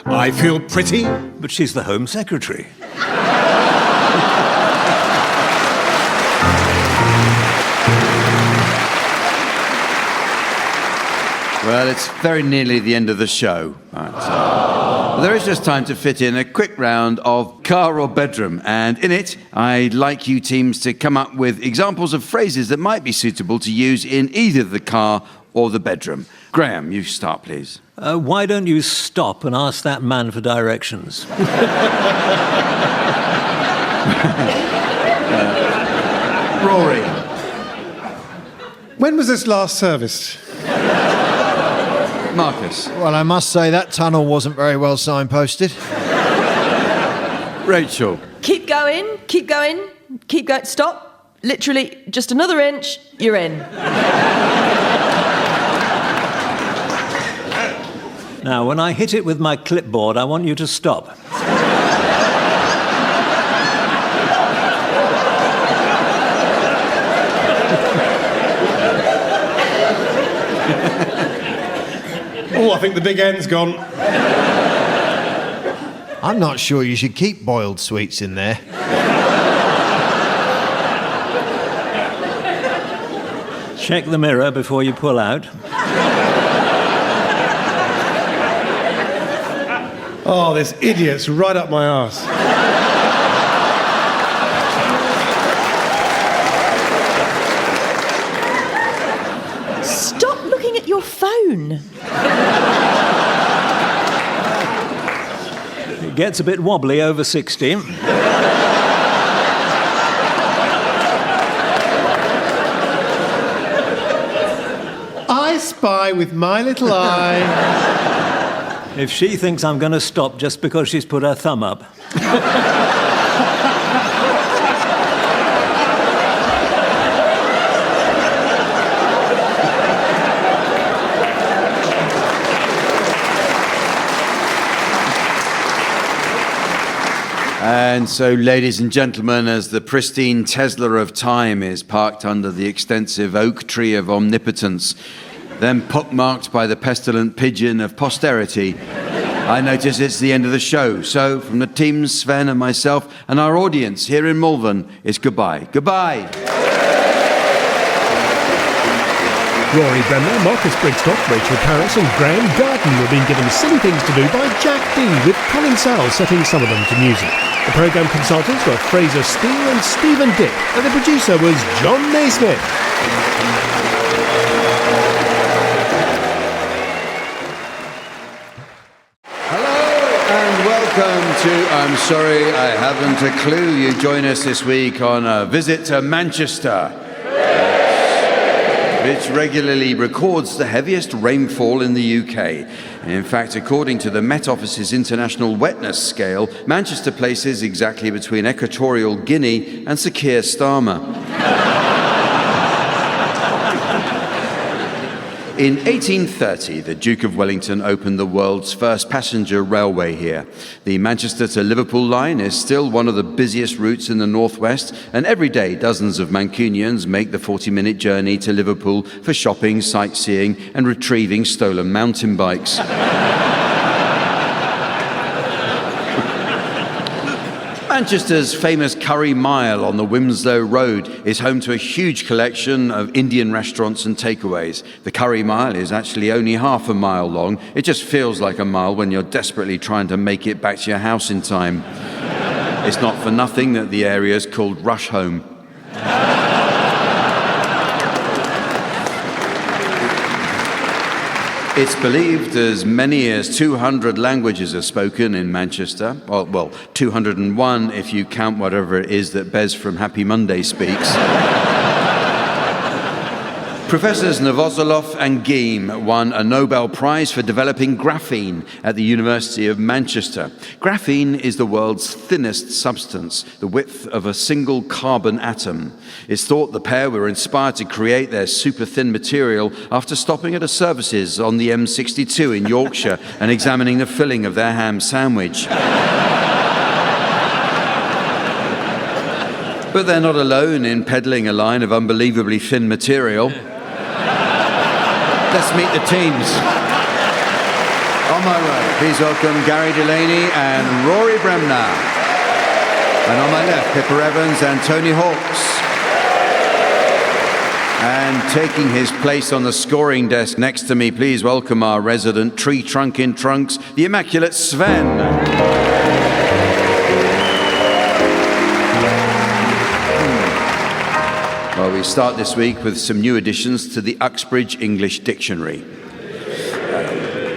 I feel pretty. But she's the Home Secretary. Well, it's very nearly the end of the show. Right. There is just time to fit in a quick round of car or bedroom, and in it, I'd like you teams to come up with examples of phrases that might be suitable to use in either the car or the bedroom. Graham, you start, please. Why don't you stop and ask that man for directions? Rory. When was this last serviced? Marcus. Well, I must say that tunnel wasn't very well signposted. Rachel. Keep going, keep going, keep going. Stop. Literally, just another inch, you're in. Now, when I hit it with my clipboard, I want you to stop. Oh, I think the big end's gone. I'm not sure you should keep boiled sweets in there. Check the mirror before you pull out. Oh, this idiot's right up my arse. Stop looking at your phone. It gets a bit wobbly over 60. I spy with my little eye. If she thinks I'm going to stop just because she's put her thumb up. And so, ladies and gentlemen, as the pristine Tesla of time is parked under the extensive oak tree of omnipotence, then pockmarked by the pestilent pigeon of posterity, I notice it's the end of the show. So, from the team, Sven and myself, and our audience here in Malvern, it's goodbye. Goodbye! Rory Bremner, Marcus Brigstock, Rachel Paris and Graham Garden were being given silly things to do by Jack Dee, with Colin Sell setting some of them to music. The programme consultants were Fraser Steele and Stephen Dick, and the producer was John Naismith. Welcome to I'm Sorry I Haven't a Clue. You join us this week on a visit to Manchester, which regularly records the heaviest rainfall in the UK. In fact, according to the Met Office's International Wetness Scale, Manchester places exactly between Equatorial Guinea and Sir Keir Starmer. In 1830, the Duke of Wellington opened the world's first passenger railway here. The Manchester to Liverpool line is still one of the busiest routes in the northwest, and every day dozens of Mancunians make the 40-minute journey to Liverpool for shopping, sightseeing, and retrieving stolen mountain bikes. Manchester's famous Curry Mile on the Winslow Road is home to a huge collection of Indian restaurants and takeaways. The Curry Mile is actually only half a mile long. It just feels like a mile when you're desperately trying to make it back to your house in time. It's not for nothing that the area is called Rush Home. It's believed as many as 200 languages are spoken in Manchester. Well, 201 if you count whatever it is that Bez from Happy Monday speaks. Professors Novozolov and Geim won a Nobel Prize for developing graphene at the University of Manchester. Graphene is the world's thinnest substance, the width of a single carbon atom. It's thought the pair were inspired to create their super-thin material after stopping at a Services on the M62 in Yorkshire and examining the filling of their ham sandwich. But they're not alone in peddling a line of unbelievably thin material. Let's meet the teams. On my right, please welcome Gary Delaney and Rory Bremner. And on my left, Pippa Evans and Tony Hawks. And taking his place on the scoring desk next to me, please welcome our resident tree trunk in trunks, the immaculate Sven. Well, we start this week with some new additions to the Uxbridge English Dictionary.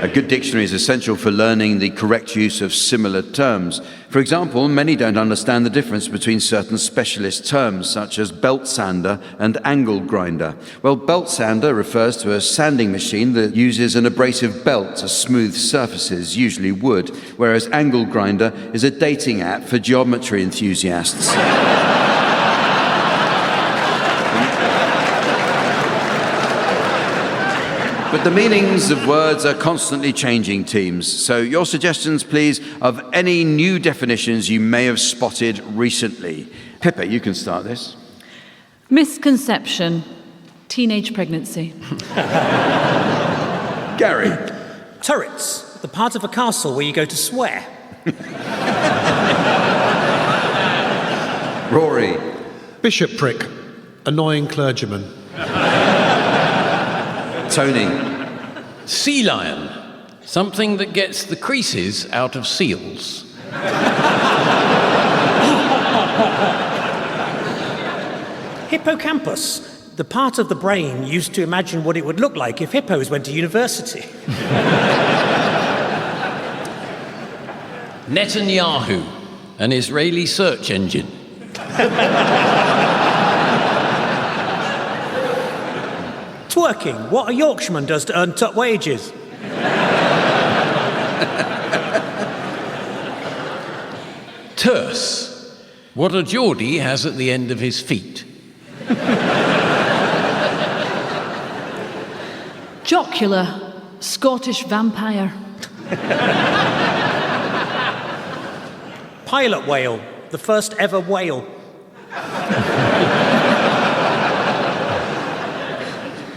A good dictionary is essential for learning the correct use of similar terms. For example, many don't understand the difference between certain specialist terms, such as belt sander and angle grinder. Well, belt sander refers to a sanding machine that uses an abrasive belt to smooth surfaces, usually wood, whereas angle grinder is a dating app for geometry enthusiasts. But the meanings of words are constantly changing, teams. So your suggestions, please, of any new definitions you may have spotted recently. Pippa, you can start this. Misconception. Teenage pregnancy. Gary. Turrets. The part of a castle where you go to swear. Rory. Bishopric. Annoying clergyman. Tony. Sea lion. Something that gets the creases out of seals. Hippocampus. The part of the brain used to imagine what it would look like if hippos went to university. Netanyahu. An Israeli search engine. Twerking. What a Yorkshireman does to earn top wages. Terse. What a Geordie has at the end of his feet. Jocular. Scottish vampire. Pilot whale. The first ever whale.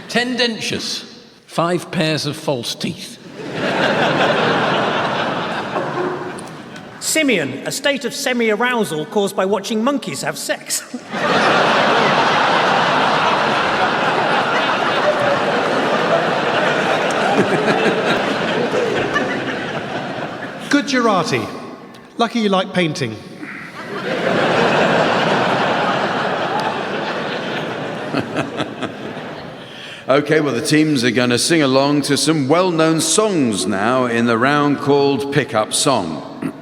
Tendentious. 5 pairs of false teeth. Simeon, a state of semi-arousal caused by watching monkeys have sex. Gujarati. Lucky you like painting. Okay, well, the teams are going to sing along to some well-known songs now in the round called Pick-Up Song.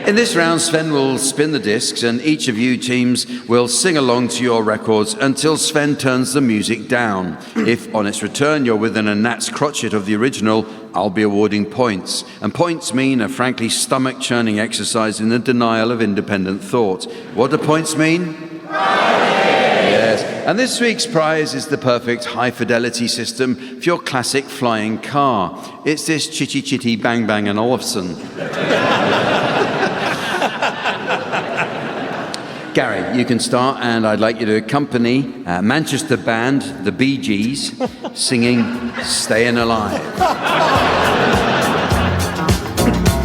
In this round, Sven will spin the discs, and each of you teams will sing along to your records until Sven turns the music down. If, on its return, you're within a gnat's crotchet of the original, I'll be awarding points. And points mean a frankly stomach-churning exercise in the denial of independent thought. What do points mean? Yes. And this week's prize is the perfect high-fidelity system for your classic flying car. It's this Chitty Chitty Bang Bang and Olufsen. Gary, you can start, and I'd like you to accompany Manchester band, the Bee Gees, singing Stayin' Alive.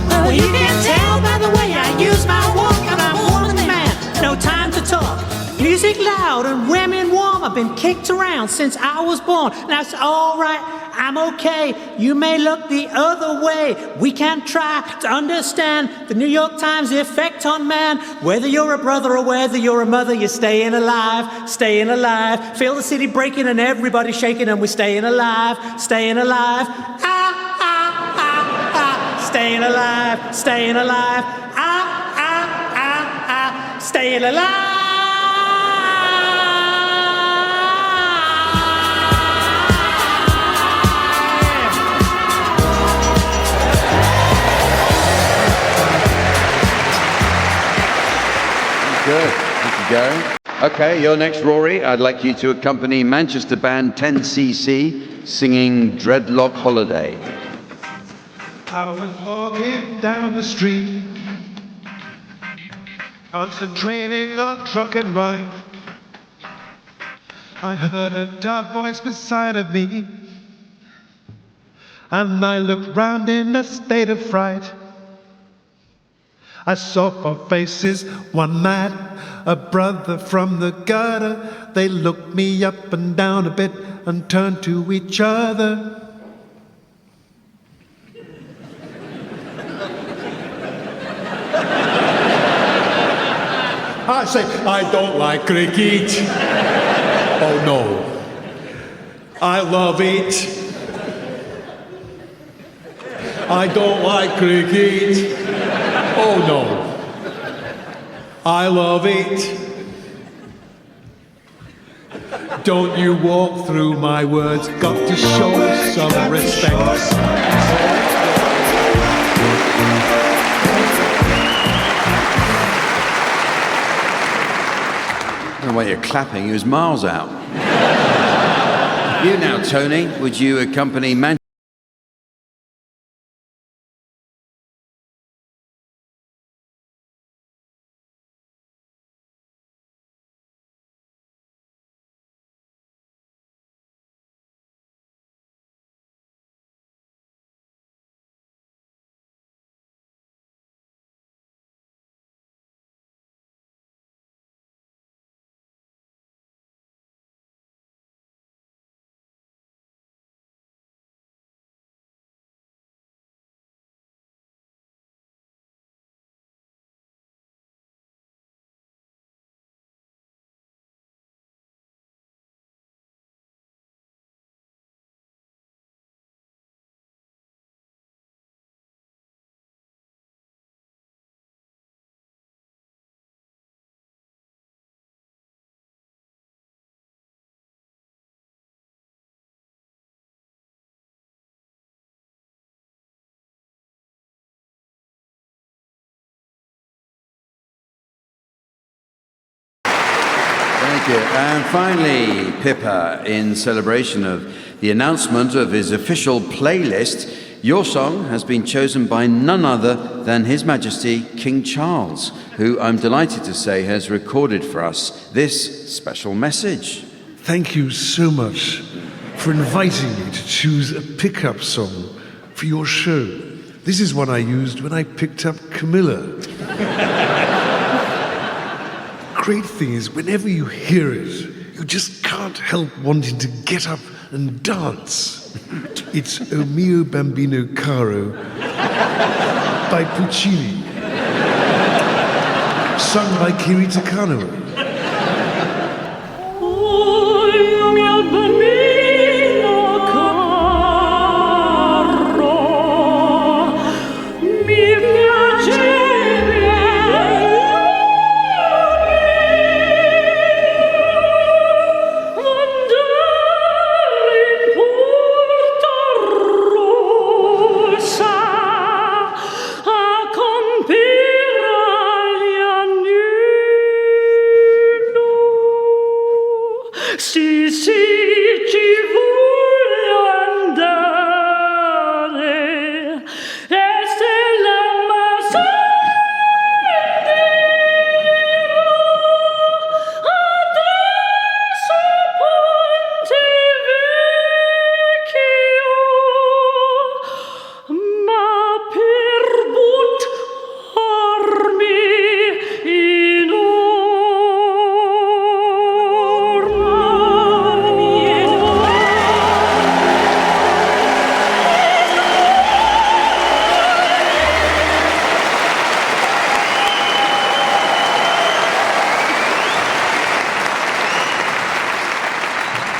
Well, you can tell by the way I use my walk, and I'm a woman's man, no time to talk. Music loud and women warm, I've been kicked around since I was born. That's all right, I'm okay. You may look the other way. We can try to understand the New York Times effect on man. Whether you're a brother or whether you're a mother, you're staying alive, staying alive. Feel the city breaking and everybody shaking, and we're staying alive, staying alive. Ah, ah, ah, ah. Staying alive, staying alive. Ah, ah, ah, ah. Staying alive. Good. Thank you, Gary. Okay, you're next, Rory. I'd like you to accompany Manchester band 10cc singing Dreadlock Holiday. I was walking down the street, concentrating on trucking right. I heard a dark voice beside of me, and I looked round in a state of fright. I saw 4 faces, one man, a brother from the gutter. They looked me up and down a bit and turned to each other. I say, I don't like cricket. Oh no, I love it. I don't like cricket. Oh no, I love it. Don't you walk through my words, got to show some respect. The way you're clapping, he was miles out. You now, Tony, would you accompany Manchester? Thank you. And finally, Pippa, in celebration of the announcement of his official playlist, your song has been chosen by none other than His Majesty King Charles, who I'm delighted to say has recorded for us this special message. Thank you so much. for inviting me to choose a pickup song for your show. This is one I used when I picked up Camilla. Great thing is, whenever you hear it, you just can't help wanting to get up and dance. It's O Mio Bambino Caro by Puccini, sung by Kiri Takano.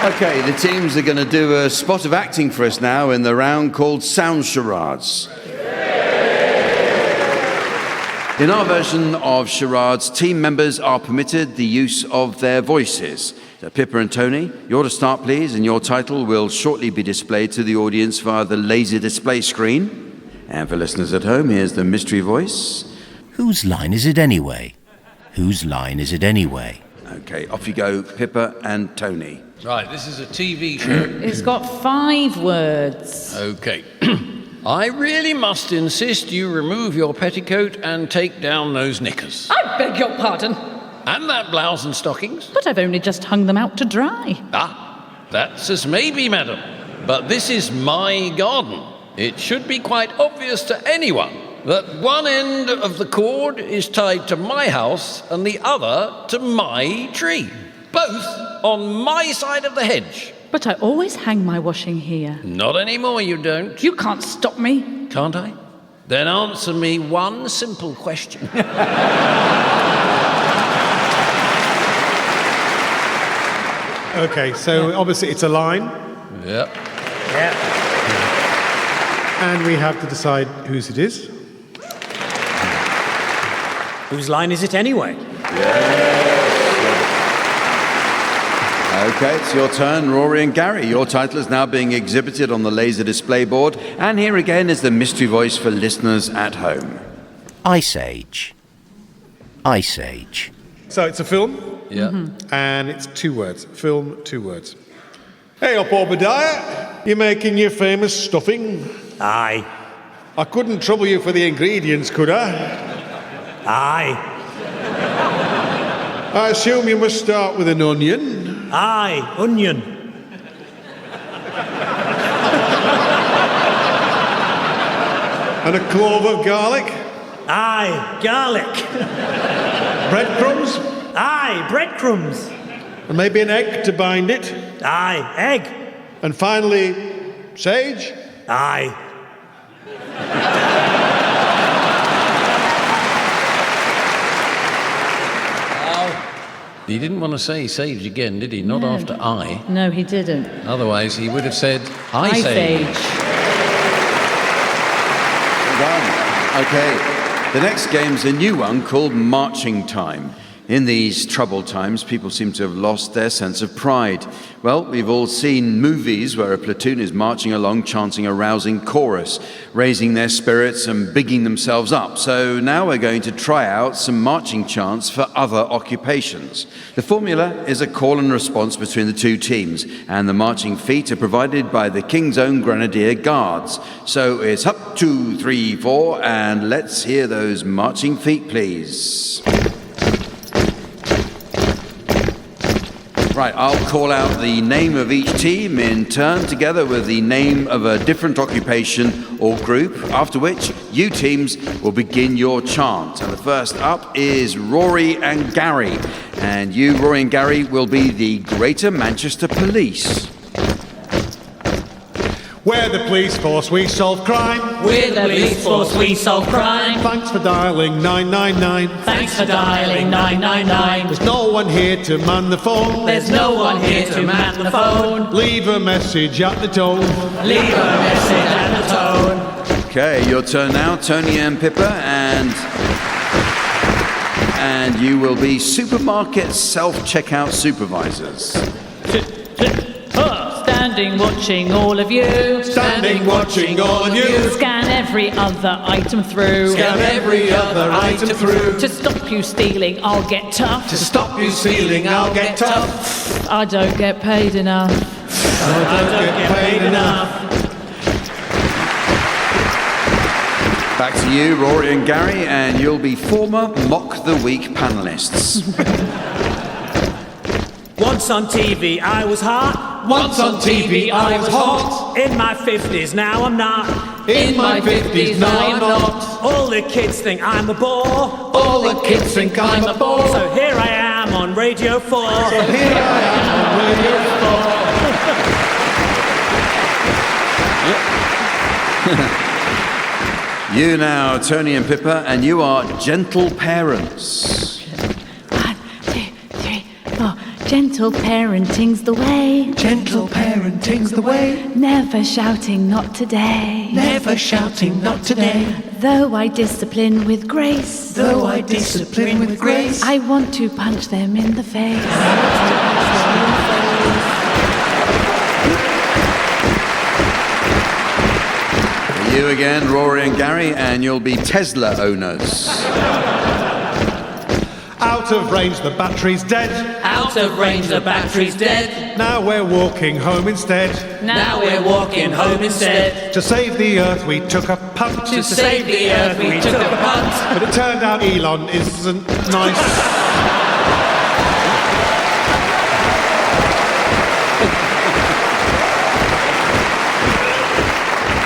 Okay, the teams are going to do a spot of acting for us now in the round called Sound Charades. In our version of charades, team members are permitted the use of their voices. So Pippa and Tony, you're to start, please, and your title will shortly be displayed to the audience via the laser display screen. And for listeners at home, here's the mystery voice. Whose line is it anyway? Whose line is it anyway? Okay, off you go, Pippa and Tony. Right, this is a TV show. It's got 5 words. Okay. I really must insist you remove your petticoat and take down those knickers. I beg your pardon. And that blouse and stockings. But I've only just hung them out to dry. Ah, that's as may be, madam. But this is my garden. It should be quite obvious to anyone that one end of the cord is tied to my house and the other to my tree. Both on my side of the hedge. But I always hang my washing here. Not anymore, you don't. You can't stop me. Can't I? Then answer me one simple question. Okay, so obviously it's a line. Yep. Yeah. And we have to decide whose it is. Whose line is it anyway? Okay, it's your turn, Rory and Gary. Your title is now being exhibited on the laser display board. And here again is the mystery voice for listeners at home. Ice Age. Ice Age. So it's a film. Yeah. And it's 2 words. Film, 2 words. Hey up, Obadiah. You're making your famous stuffing? Aye. I couldn't trouble you for the ingredients, could I? Aye. I assume you must start with an onion. Aye, onion. And a clove of garlic. Aye, garlic. Breadcrumbs. Aye, breadcrumbs. And maybe an egg to bind it. Aye, egg. And finally, sage. Aye. He didn't want to say sage again, did he? Not No. after I. No, he didn't. Otherwise, he would have said, I Ice sage. Age. Well done. Okay, the next game's a new one called Marching Time. In these troubled times, people seem to have lost their sense of pride. Well, we've all seen movies where a platoon is marching along, chanting a rousing chorus, raising their spirits and bigging themselves up. So now we're going to try out some marching chants for other occupations. The formula is a call and response between the 2 teams, and the marching feet are provided by the King's Own Grenadier Guards. So it's up, 2, 3, 4, and let's hear those marching feet, please. Right, I'll call out the name of each team in turn, together with the name of a different occupation or group, after which you teams will begin your chant. And the first up is Rory and Gary. And you, Rory and Gary, will be the Greater Manchester Police. We're the police force, we solve crime. We're the police force, we solve crime. Thanks for dialing 999. Thanks for dialing 999. There's no one here to man the phone. There's no one here to man the phone. Leave a message at the tone. Leave a message at the tone. Okay, your turn now, Tony and Pippa, and you will be supermarket self-checkout supervisors. Standing watching all of you. Standing watching all of you. Scan every other item through. Scan every other item through. To stop you stealing, I'll get tough. To stop you stealing, I'll get tough. I don't get paid enough. I don't get paid enough. Back to you, Rory and Gary, and you'll be former Mock the Week panellists. Once on TV, I was hot. Once on TV, I was hot. In my 50s, now I'm not. In my 50s, now I'm not. All the kids think I'm a bore. All the kids think I'm a bore. So here I am on Radio 4. So here I am on Radio 4. You now, Tony and Pippa, and you are gentle parents. 1, 2, 3, 4. Gentle parenting's the way. Gentle parenting's the way. Never shouting, not today. Never shouting, not today. Though I discipline with grace. Though I discipline with grace. I want to punch them in the face. You again, Rory and Gary, and you'll be Tesla owners. Out of range, the battery's dead. Out of range, the battery's dead. Now we're walking home instead. Now we're walking home instead. To save the earth, we took a punt. To save the earth, we took a punt. But it turned out Elon isn't nice.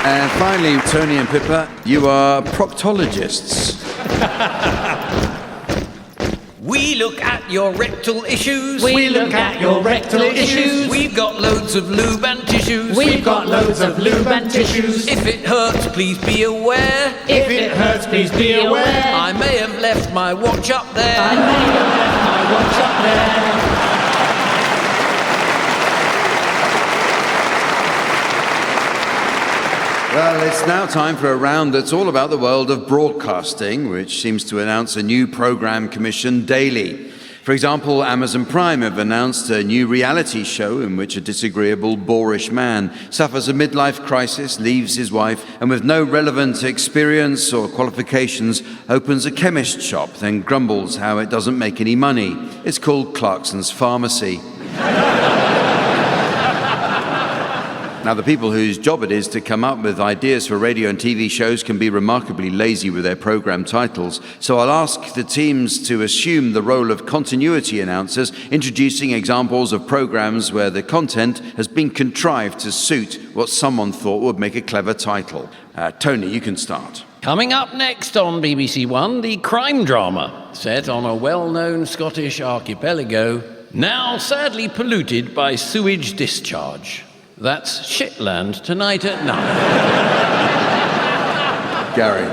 And finally, Tony and Pippa, you are proctologists. We look at your rectal issues. We look at your rectal issues. We've got loads of lube and tissues. We've got loads of lube and tissues. If it hurts, please be aware. If it hurts, please be aware. I may have left my watch up there. I may have left my watch up there. Well, it's now time for a round that's all about the world of broadcasting, which seems to announce a new programme commission daily. For example, Amazon Prime have announced a new reality show in which a disagreeable, boorish man suffers a midlife crisis, leaves his wife, and with no relevant experience or qualifications, opens a chemist shop, then grumbles how it doesn't make any money. It's called Clarkson's Pharmacy. Now, the people whose job it is to come up with ideas for radio and TV shows can be remarkably lazy with their programme titles, so I'll ask the teams to assume the role of continuity announcers, introducing examples of programmes where the content has been contrived to suit what someone thought would make a clever title. Tony, you can start. Coming up next on BBC One, the crime drama set on a well-known Scottish archipelago, now sadly polluted by sewage discharge. That's Shitland tonight at 9. Gary.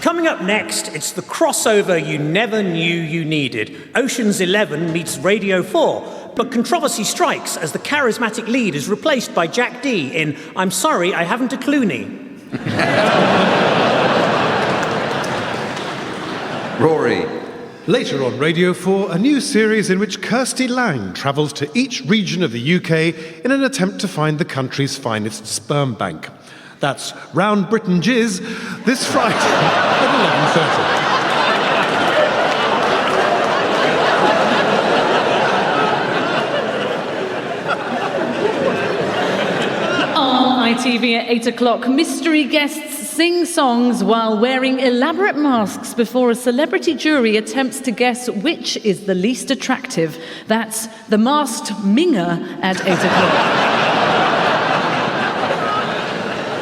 Coming up next, it's the crossover you never knew you needed. Ocean's 11 meets Radio 4. But controversy strikes as the charismatic lead is replaced by Jack Dee in I'm Sorry, I Haven't a Clooney. Rory. Later on Radio 4, a new series in which Kirsty Lang travels to each region of the UK in an attempt to find the country's finest sperm bank. That's Round Britain Jizz, this Friday at 11:30. On ITV at 8 o'clock, mystery guests sing songs while wearing elaborate masks before a celebrity jury attempts to guess which is the least attractive. That's The Masked Minger at 8 o'clock.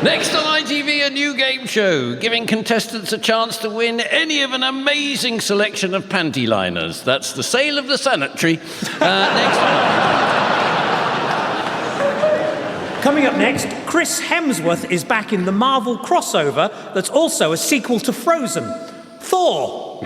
Next on ITV, a new game show, giving contestants a chance to win any of an amazing selection of panty liners. That's the sale of the sanitary. Coming up next, Chris Hemsworth is back in the Marvel crossover that's also a sequel to Frozen. Thor.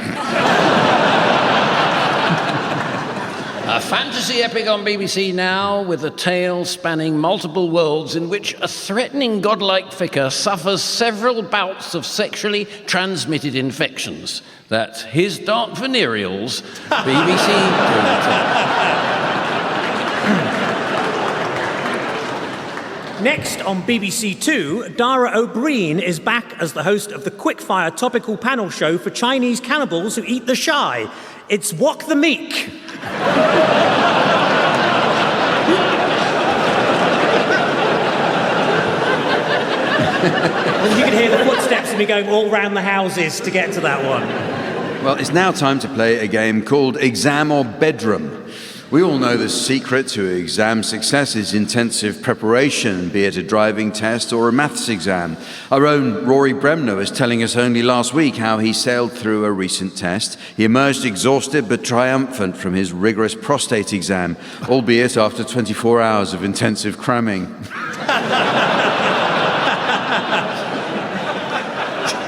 A fantasy epic on BBC Now with a tale spanning multiple worlds in which a threatening godlike figure suffers several bouts of sexually transmitted infections. That's His Dark Venereals, BBC. Next on BBC Two, Dara O'Brien is back as the host of the quickfire topical panel show for Chinese cannibals who eat the shy. It's Wok the Meek. And you can hear the footsteps of me going all round the houses to get to that one. Well, it's now time to play a game called Exam or Bedroom. We all know the secret to exam success is intensive preparation, be it a driving test or a maths exam. Our own Rory Bremner was telling us only last week how he sailed through a recent test. He emerged exhausted but triumphant from his rigorous prostate exam, albeit after 24 hours of intensive cramming.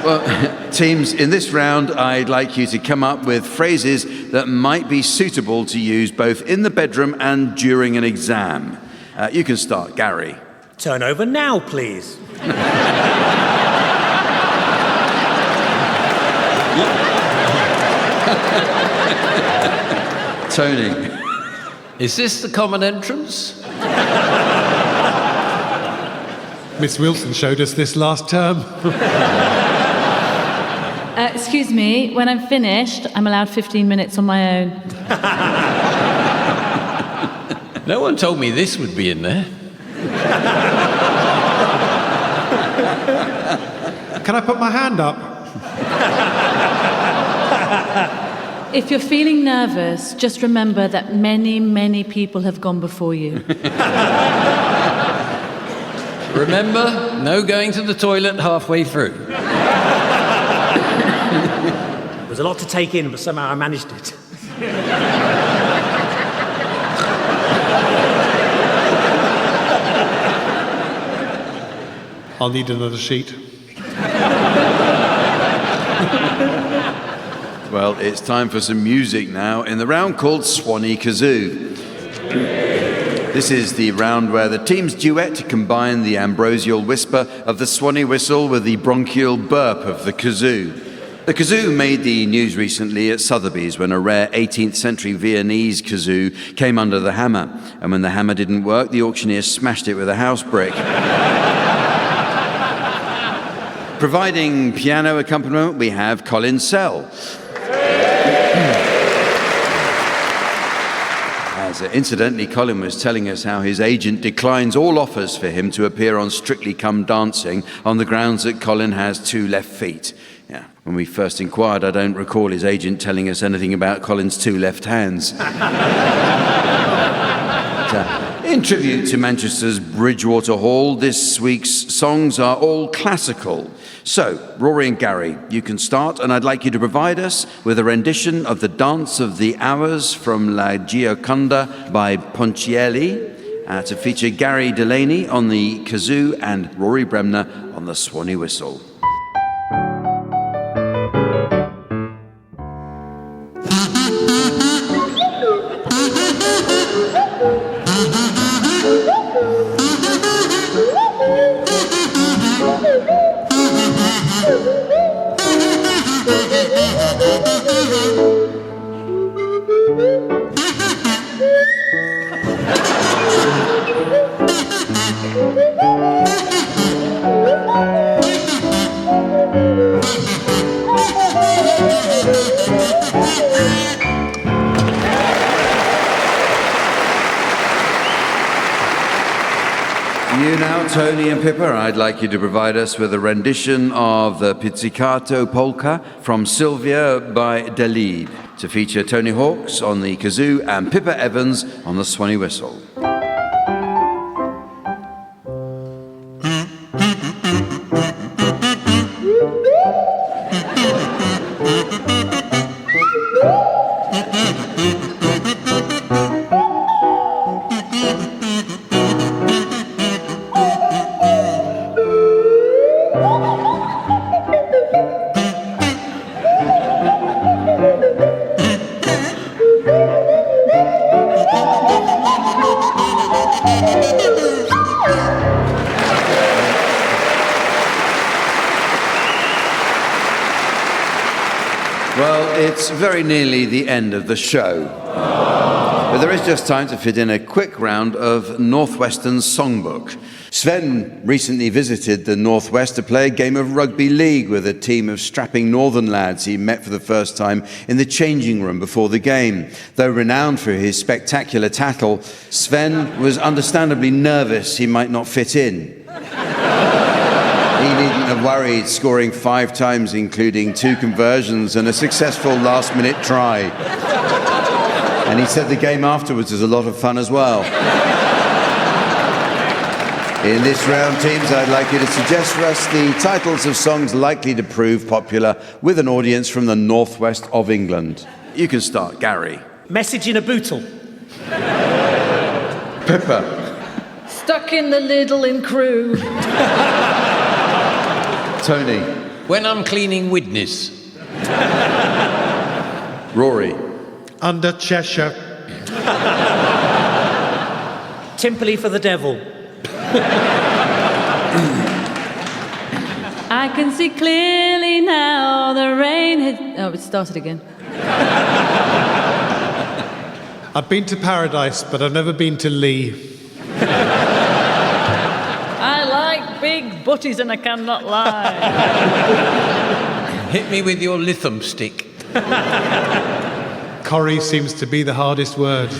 Well, teams, in this round, I'd like you to come up with phrases that might be suitable to use both in the bedroom and during an exam. You can start, Gary. Turn over now, please. Tony. Is this the common entrance? Miss Wilson showed us this last term. Excuse me, when I'm finished, I'm allowed 15 minutes on my own. No one told me this would be in there. Can I put my hand up? If you're feeling nervous, just remember that many, many people have gone before you. Remember, no going to the toilet halfway through. It was a lot to take in, but somehow I managed it. I'll need another sheet. Well, it's time for some music now in the round called Swanee Kazoo. This is the round where the team's duet combine the ambrosial whisper of the Swanee whistle with the bronchial burp of the kazoo. The kazoo made the news recently at Sotheby's when a rare 18th century Viennese kazoo came under the hammer. And when the hammer didn't work, the auctioneer smashed it with a house brick. Providing piano accompaniment, we have Colin Sell. As incidentally, Colin was telling us how his agent declines all offers for him to appear on Strictly Come Dancing on the grounds that Colin has 2 left feet. Yeah. When we first inquired, I don't recall his agent telling us anything about Colin's 2 left hands. In tribute to Manchester's Bridgewater Hall, this week's songs are all classical. So, Rory and Gary, you can start, and I'd like you to provide us with a rendition of the Dance of the Hours from La Gioconda by Ponchielli, to feature Gary Delaney on the kazoo and Rory Bremner on the Swanee whistle. now, Tony and Pippa, I'd like you to provide us with a rendition of the Pizzicato Polka from Sylvia by Delibes, to feature Tony Hawks on the kazoo and Pippa Evans on the Swanee whistle. It's very nearly the end of the show. But there is just time to fit in a quick round of Northwestern's songbook. Sven recently visited the Northwest to play a game of rugby league with a team of strapping northern lads he met for the first time in the changing room before the game. Though renowned for his spectacular tattle, Sven was understandably nervous he might not fit in. He needn't have worried, scoring 5 times, including 2 conversions and a successful last-minute try. And he said the game afterwards was a lot of fun as well. In this round, teams, I'd like you to suggest for us the titles of songs likely to prove popular with an audience from the northwest of England. You can start, Gary. Message in a Bootle. Pippa. Stuck in the Lidl in Crewe. Tony. When I'm cleaning witness. Rory. Under Cheshire. Timperley for the devil. I can see clearly now the rain had... Oh, it started again. I've been to Paradise, but I've never been to Lee. I like big butties and I cannot lie. Hit me with your lithium stick. Corrie seems to be the hardest word.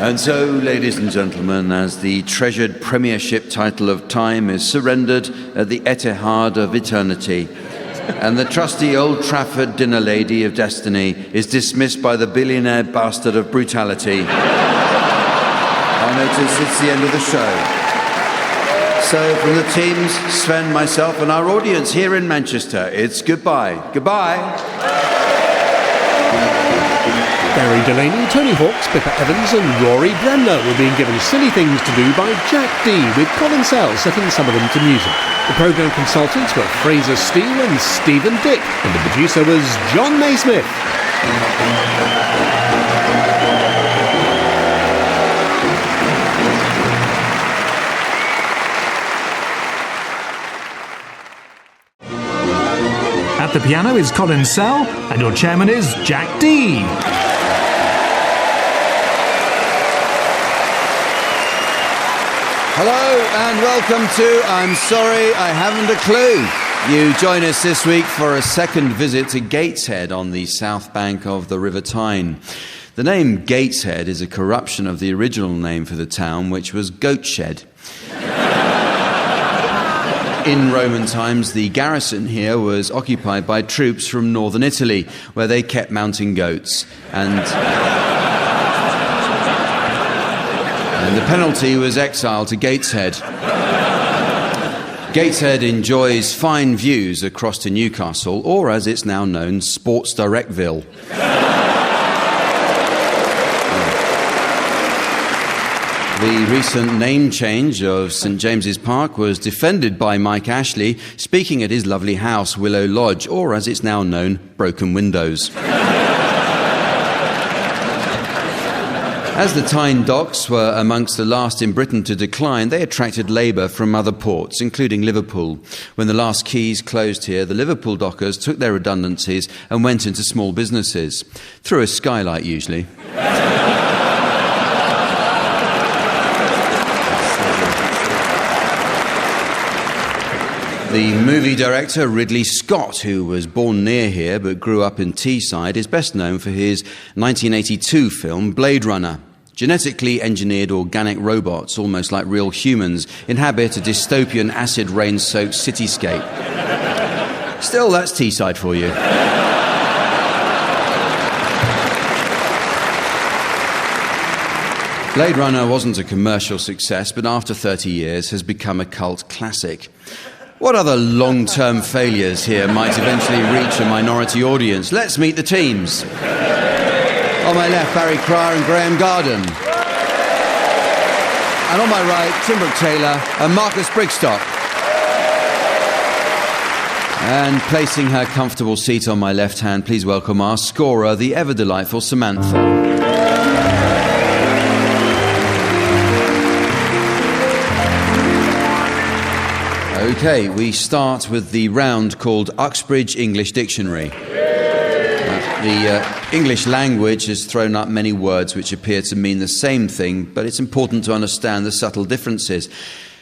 And so, ladies and gentlemen, as the treasured premiership title of time is surrendered at the Etihad of eternity, and the trusty Old Trafford dinner lady of destiny is dismissed by the billionaire bastard of brutality, I notice it's the end of the show. So, from the teams, Sven, myself, and our audience here in Manchester, it's goodbye. Goodbye. Barry Delaney, Tony Hawks, Pippa Evans and Rory Bremner were being given silly things to do by Jack Dee, with Colin Sell setting some of them to music. The programme consultants were Fraser Steele and Stephen Dick, and the producer was John Naismith. At the piano is Colin Sell, and your chairman is Jack Dee. Hello and welcome to I'm Sorry I Haven't a Clue. You join us this week for a second visit to Gateshead on the south bank of the River Tyne. The name Gateshead is a corruption of the original name for the town, which was Goatshed. In Roman times, the garrison here was occupied by troops from northern Italy, where they kept mounting goats. And the penalty was exile to Gateshead. Gateshead enjoys fine views across to Newcastle, or as it's now known, Sports Directville. The recent name change of St James's Park was defended by Mike Ashley, speaking at his lovely house, Willow Lodge, or as it's now known, Broken Windows. As the Tyne docks were amongst the last in Britain to decline, they attracted labour from other ports, including Liverpool. When the last quays closed here, the Liverpool dockers took their redundancies and went into small businesses. Through a skylight, usually. The movie director Ridley Scott, who was born near here but grew up in Teesside, is best known for his 1982 film Blade Runner. Genetically engineered organic robots, almost like real humans, inhabit a dystopian acid rain-soaked cityscape. Still, that's Teesside for you. Blade Runner wasn't a commercial success, but after 30 years has become a cult classic. What other long-term failures here might eventually reach a minority audience? Let's meet the teams. On my left, Barry Cryer and Graham Garden. And on my right, Tim Brooke-Taylor and Marcus Brigstock. And placing her comfortable seat on my left hand, please welcome our scorer, the ever-delightful Samantha. Okay, we start with the round called Uxbridge English Dictionary. The English language has thrown up many words which appear to mean the same thing, but it's important to understand the subtle differences.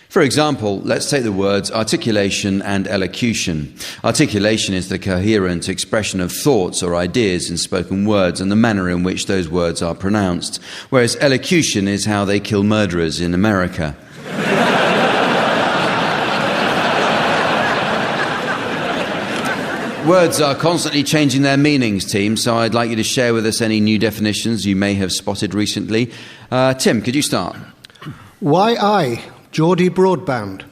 For example, let's take the words articulation and elocution. Articulation is the coherent expression of thoughts or ideas in spoken words and the manner in which those words are pronounced, whereas elocution is how they kill murderers in America. Words are constantly changing their meanings, team, so I'd like you to share with us any new definitions you may have spotted recently. Tim, could you start? Why I, Geordie Broadband.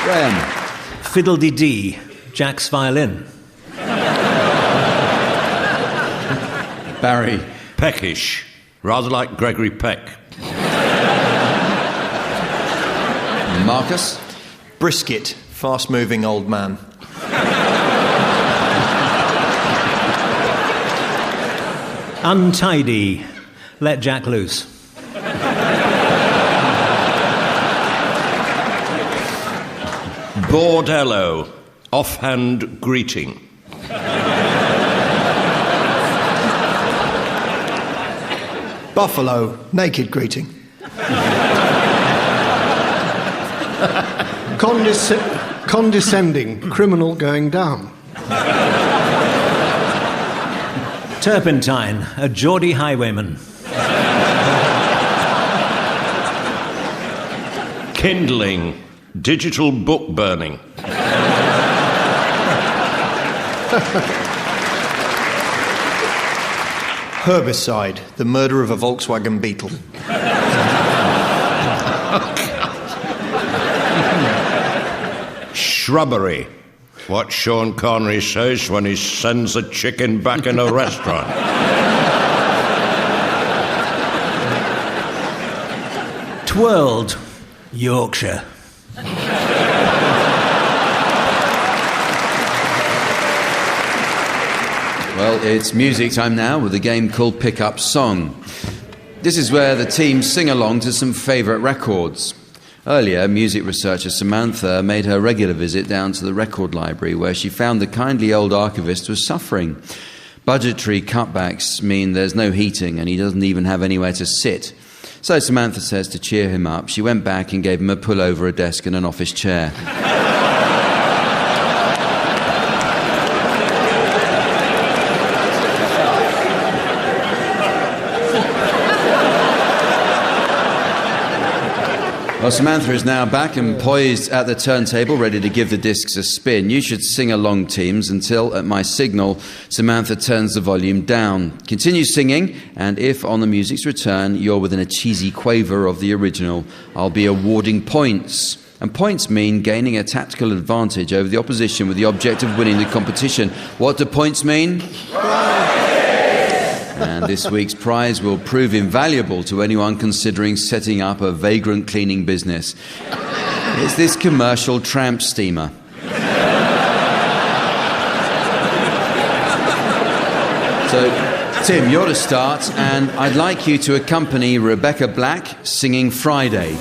Graham. Fiddle-dee-dee, Jack's violin. Barry. Peckish, rather like Gregory Peck. Marcus. Brisket, fast-moving old man. Untidy, let Jack loose. Bordello, offhand greeting. Buffalo, naked greeting. Condescending, criminal going down. Turpentine, a Geordie highwayman. Kindling, digital book burning. Herbicide, the murder of a Volkswagen Beetle. Shrubbery, what Sean Connery says when he sends a chicken back in a restaurant. Twirled, Yorkshire. Well, it's music time now with a game called Pick Up Song. This is where the teams sing along to some favourite records. Earlier, music researcher Samantha made her regular visit down to the record library where she found the kindly old archivist was suffering. Budgetary cutbacks mean there's no heating and he doesn't even have anywhere to sit. So Samantha says to cheer him up, she went back and gave him a pull over a desk and an office chair. Well, Samantha is now back and poised at the turntable, ready to give the discs a spin. You should sing along, teams, until, at my signal, Samantha turns the volume down. Continue singing, and if, on the music's return, you're within a cheesy quaver of the original, I'll be awarding points. And points mean gaining a tactical advantage over the opposition with the object of winning the competition. What do points mean? And this week's prize will prove invaluable to anyone considering setting up a vagrant cleaning business. It's this commercial tramp steamer. So, Tim, you're to start, and I'd like you to accompany Rebecca Black singing Friday.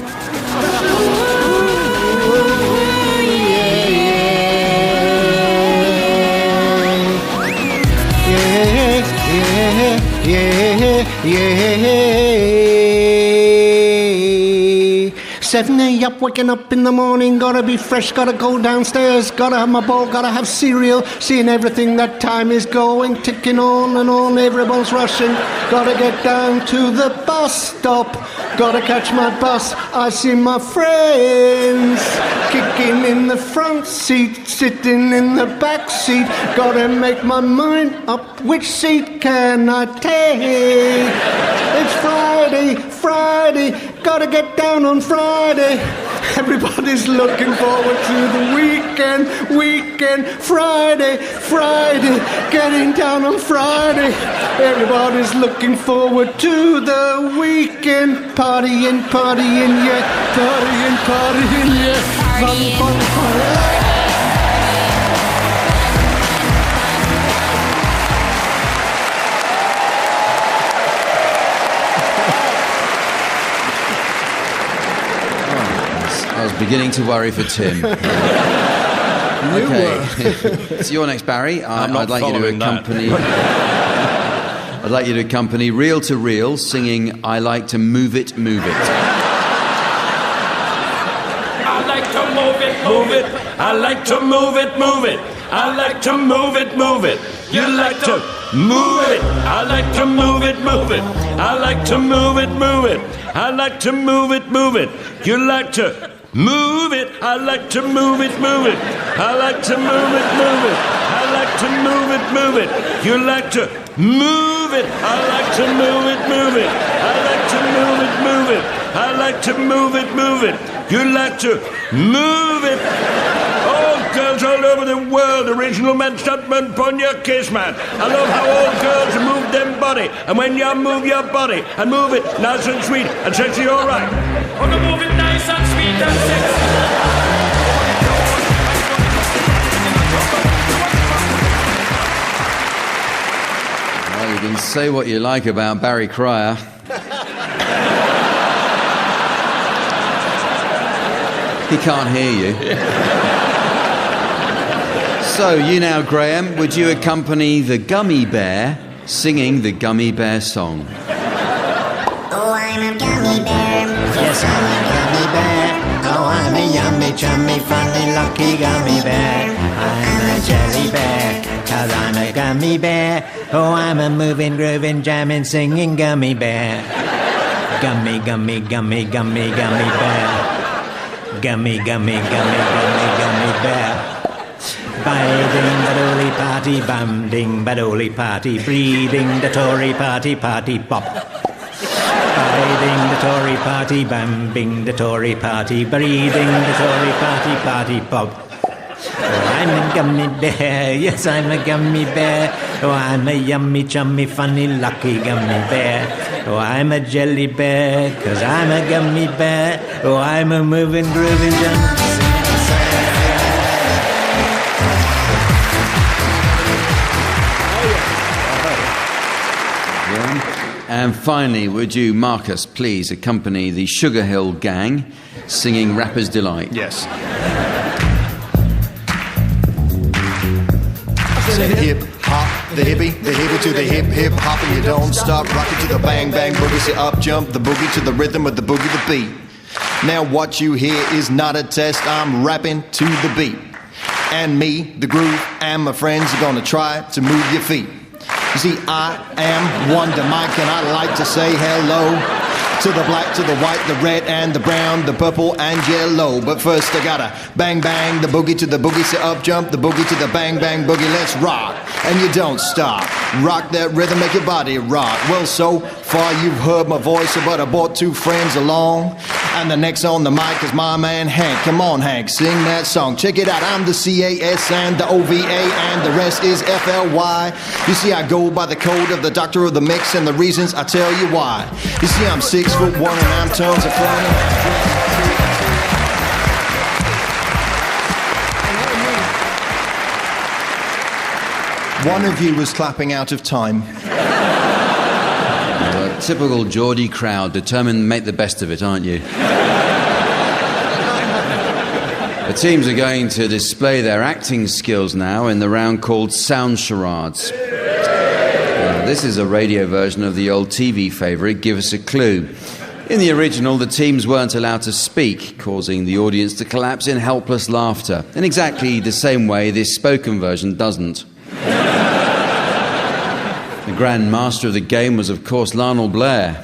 7 up, waking up in the morning, gotta be fresh, gotta go downstairs, gotta have my bowl, gotta have cereal, seeing everything that time is going, ticking on and on, everyone's rushing, gotta get down to the bus stop, gotta catch my bus, I see my friends, kicking in the front seat, sitting in the back seat, gotta make my mind up, which seat can I take? It's Friday, gotta get down on Friday. Everybody's looking forward to the weekend, Friday, getting down on Friday. Everybody's looking forward to the weekend, partying, yeah, partying, yeah, fun. I was beginning to worry for Tim. Okay, so you're next, Barry. I'd like you to accompany. I'd like you to accompany reel to reel, singing "I Like to Move It, Move It." I like to move it, move it. I like to move it, move it. I like to move it, move it. You like to move it. I like to move it, move it. I like to move it, move it. I like to move it, move it. You like to move it. I like to move it, move it. I like to move it, move it. I like to move it, move it. You like to move it. I like to move it, move it. I like to move it, move it. I like to move it, move it. You like to move it. All girls all over the world, original man, stuntman, pon your kiss, man. I love how all girls move them body. And when you move your body and move it nice and sweet and sexy, all right. Want to move it nice and sweet and sexy. Well, you can say what you like about Barry Cryer. He can't hear you. So, you now, Graham, would you accompany the Gummy Bear singing the Gummy Bear song? Oh, I'm a gummy bear. Yes, I'm a gummy bear. Oh, I'm a yummy, chummy, funny, lucky gummy bear. I'm a jelly bear, 'cause I'm a gummy bear. Oh, I'm a moving, grooving, jamming, singing gummy bear. Gummy, gummy, gummy, gummy, gummy bear. Gummy, gummy, gummy, gummy, gummy bear. Biding the dolly party, bum ding badoli party, breeding the Tory party, party pop. Biding the Tory party, bum bing the Tory party, breeding the Tory party, party pop. Oh, I'm a gummy bear, yes, I'm a gummy bear. Oh, I'm a yummy, chummy, funny, lucky gummy bear. Oh, I'm a jelly bear, 'cause I'm a gummy bear. Oh, I'm a moving, grooving, jumping. And finally, would you, Marcus, please accompany the Sugar Hill Gang singing Rapper's Delight? Yes. Say hip hop, the hippie to the hip hip hop, and you don't stop. Rock it to the bang bang boogie, say up jump the boogie to the rhythm of the boogie the beat. Now what you hear is not a test. I'm rapping to the beat, and me, the groove, and my friends are gonna try to move your feet. You see, I am Wonder Mike, and I like to say hello to the black, to the white, the red, and the brown, the purple, and yellow. But first I gotta bang, bang, the boogie to the boogie, say up, jump, the boogie to the bang, bang, boogie. Let's rock, and you don't stop. Rock that rhythm, make your body rock. Well, so far you've heard my voice, but I brought two friends along. And the next on the mic is my man Hank. Come on, Hank, sing that song. Check it out, I'm the C-A-S and the O-V-A, and the rest is F-L-Y. You see, I go by the code of the doctor of the mix, and the reasons I tell you why. You see, I'm 6'1" and I'm tons of fun. One of you was clapping out of time. A typical Geordie crowd, determined to make the best of it, aren't you? The teams are going to display their acting skills now in the round called Sound Charades. This is a radio version of the old TV favourite, Give Us a Clue. In the original, the teams weren't allowed to speak, causing the audience to collapse in helpless laughter, in exactly the same way this spoken version doesn't. The Grand Master of the game was, of course, Lionel Blair.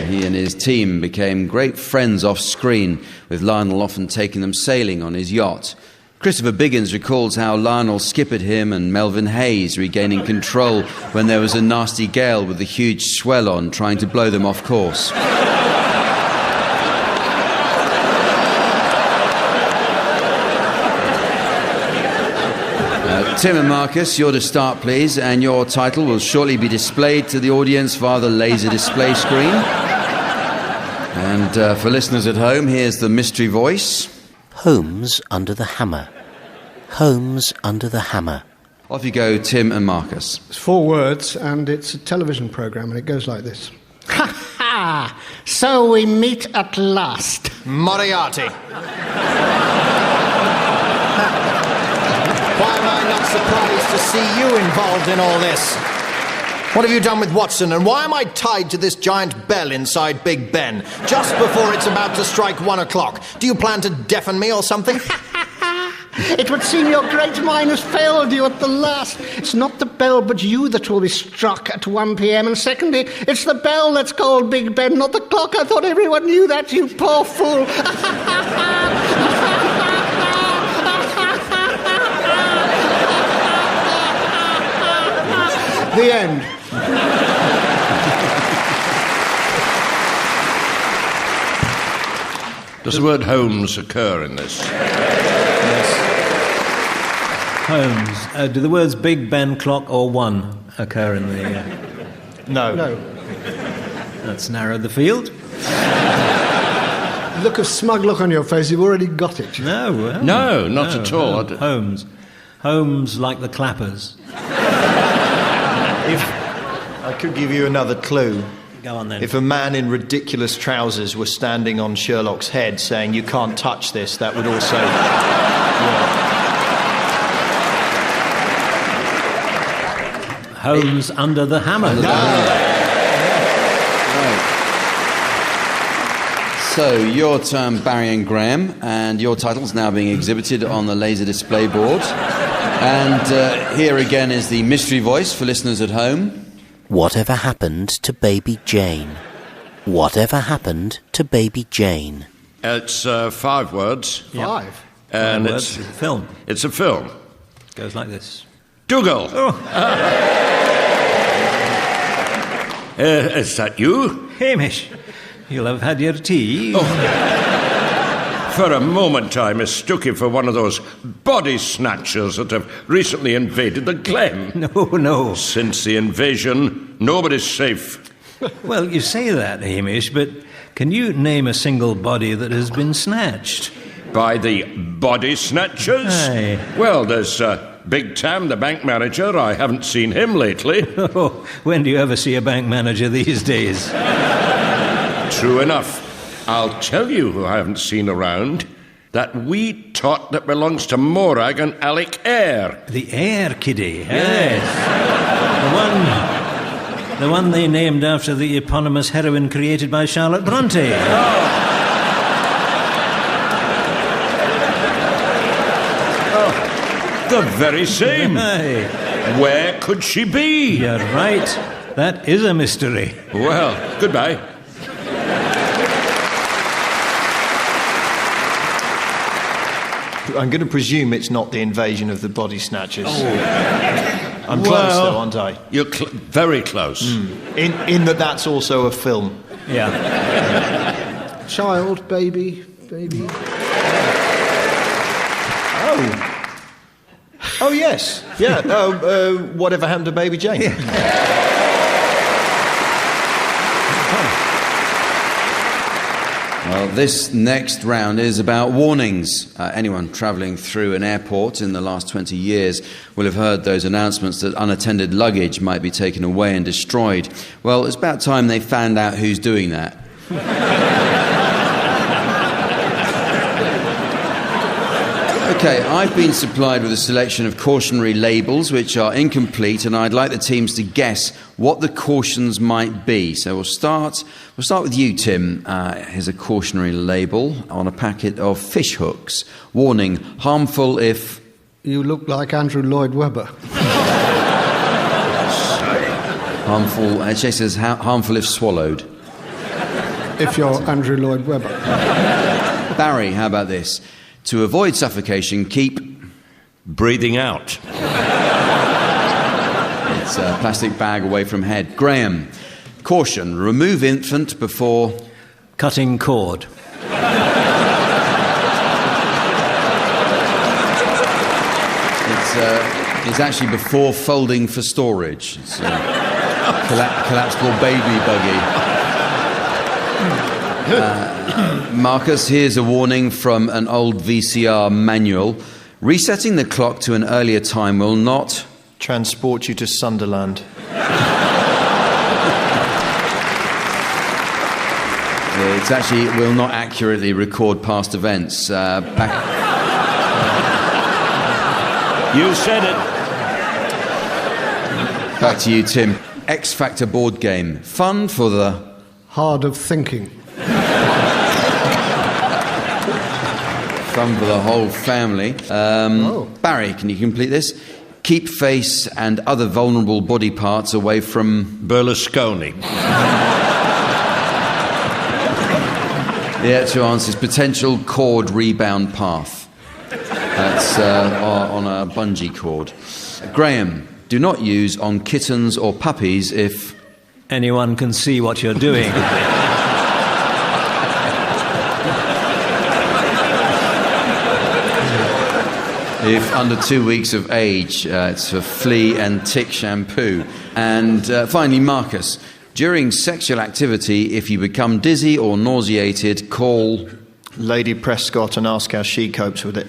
He and his team became great friends off-screen, with Lionel often taking them sailing on his yacht. Christopher Biggins recalls how Lionel skippered him and Melvin Hayes regaining control when there was a nasty gale with a huge swell on, trying to blow them off course. Tim and Marcus, you're to start, please, and your title will shortly be displayed to the audience via the laser display screen. And for listeners at home, here's the mystery voice. Holmes under the hammer. Holmes under the hammer. Off you go, Tim and Marcus. It's 4 words, and it's a television programme, and it goes like this. Ha ha! So we meet at last. Moriarty. Why am I not surprised to see you involved in all this? What have you done with Watson, and why am I tied to this giant bell inside Big Ben, just before it's about to strike 1 o'clock? Do you plan to deafen me or something? It would seem your great mind has failed you at the last. It's not the bell, but you that will be struck at 1 p.m. And secondly, it's the bell that's called Big Ben, not the clock. I thought everyone knew that, you poor fool. The end. Does the word Holmes occur in this? Holmes. Do the words Big Ben, clock, or 1 occur in the... No. That's narrowed the field. Look, a smug look on your face, you've already got it. No, not at all. Holmes. Holmes like the clappers. If I could give you another clue. Go on then. If a man in ridiculous trousers were standing on Sherlock's head saying, "You can't touch this," that would also work. Holmes under the hammer. So, your turn, Barry and Graham, and your title's now being exhibited on the laser display board. And here again is the mystery voice for listeners at home. Whatever happened to Baby Jane? Whatever happened to Baby Jane? It's 5 words. 5? And it's a film. It's a film. It goes like this. Dougal. Oh. Is that you? Hamish, you'll have had your tea. Oh. For a moment I mistook you for one of those body snatchers that have recently invaded the Glen. No. Since the invasion, nobody's safe. Well, you say that, Hamish, but can you name a single body that has been snatched? By the body snatchers? Aye. Well, there's Big Tam, the bank manager. I haven't seen him lately. Oh, when do you ever see a bank manager these days? True enough. I'll tell you who I haven't seen around. That wee tot that belongs to Morag and Alec Eyre. The Eyre kiddie, yes. The one they named after the eponymous heroine created by Charlotte Bronte. The very same. Aye. Where could she be? You're right. That is a mystery. Well, goodbye. I'm going to presume it's not the invasion of the body snatchers. Oh. I'm close, though, aren't I? You're very close. In that that's also a film. Yeah. Child, baby. Oh, yes. Yeah. Whatever happened to Baby Jane? Yeah. Well, this next round is about warnings. Anyone travelling through an airport in the last 20 years will have heard those announcements that unattended luggage might be taken away and destroyed. Well, it's about time they found out who's doing that. OK, I've been supplied with a selection of cautionary labels which are incomplete, and I'd like the teams to guess what the cautions might be. So we'll start with you, Tim. Here's a cautionary label on a packet of fish hooks. Warning, harmful if... You look like Andrew Lloyd Webber. Harmful, it says harmful if swallowed. If you're Andrew Lloyd Webber. Barry, how about this? To avoid suffocation, keep... breathing out. It's a plastic bag away from head. Graham, caution, remove infant before... cutting cord. It's actually before folding for storage. It's collapsible baby buggy. Marcus, here's a warning from an old VCR manual. Resetting the clock to an earlier time will not... transport you to Sunderland. It's actually, it will not accurately record past events. You said it. Back to you, Tim. X Factor board game. Fun for the... hard of thinking. Fun for the whole family. Barry, can you complete this? Keep face and other vulnerable body parts away from... Berlusconi. The actual answer is potential cord rebound path. That's on a bungee cord. Graham, do not use on kittens or puppies if... anyone can see what you're doing. If under 2 weeks of age, it's for flea and tick shampoo. And finally, Marcus, during sexual activity, if you become dizzy or nauseated, call... Lady Prescott and ask how she copes with it.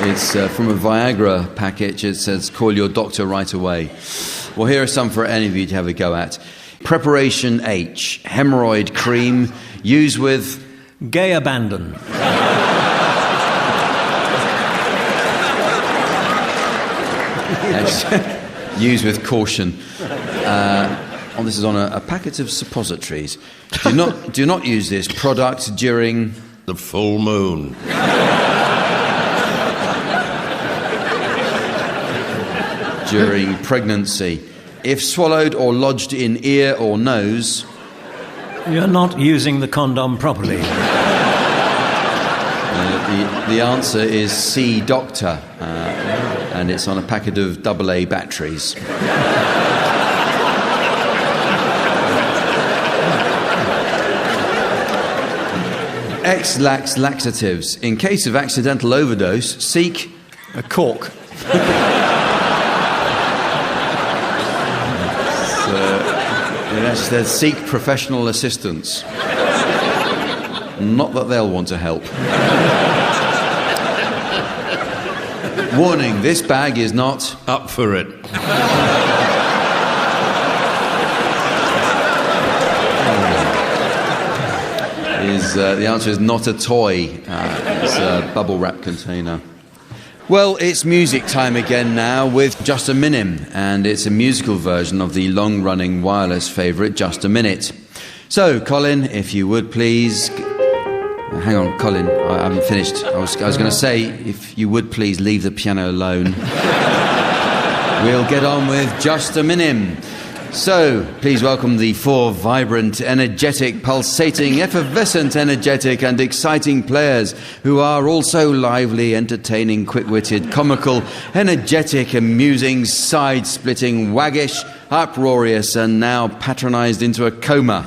It's from a Viagra package. It says, call your doctor right away. Well, here are some for any of you to have a go at. Preparation H, hemorrhoid cream, use with... gay abandon. Use with caution. This is on a packet of suppositories. Do not use this product during... the full moon. During pregnancy. If swallowed or lodged in ear or nose... You're not using the condom properly. The answer is see doctor, and it's on a packet of AA batteries. X-lax laxatives. In case of accidental overdose, seek... a cork. It actually says seek professional assistance. Not that they'll want to help. Warning, this bag is not... up for it. The answer is not a toy. It's a bubble wrap container. Well, it's music time again now with Just a Minim, and it's a musical version of the long-running wireless favourite Just a Minute. So, Colin, if you would please... Hang on, Colin, I haven't finished. I was going to say, if you would please leave the piano alone. We'll get on with Just a Minim. So, please welcome the four vibrant, energetic, pulsating, effervescent, energetic and exciting players who are also lively, entertaining, quick-witted, comical, energetic, amusing, side-splitting, waggish, uproarious and now patronised into a coma.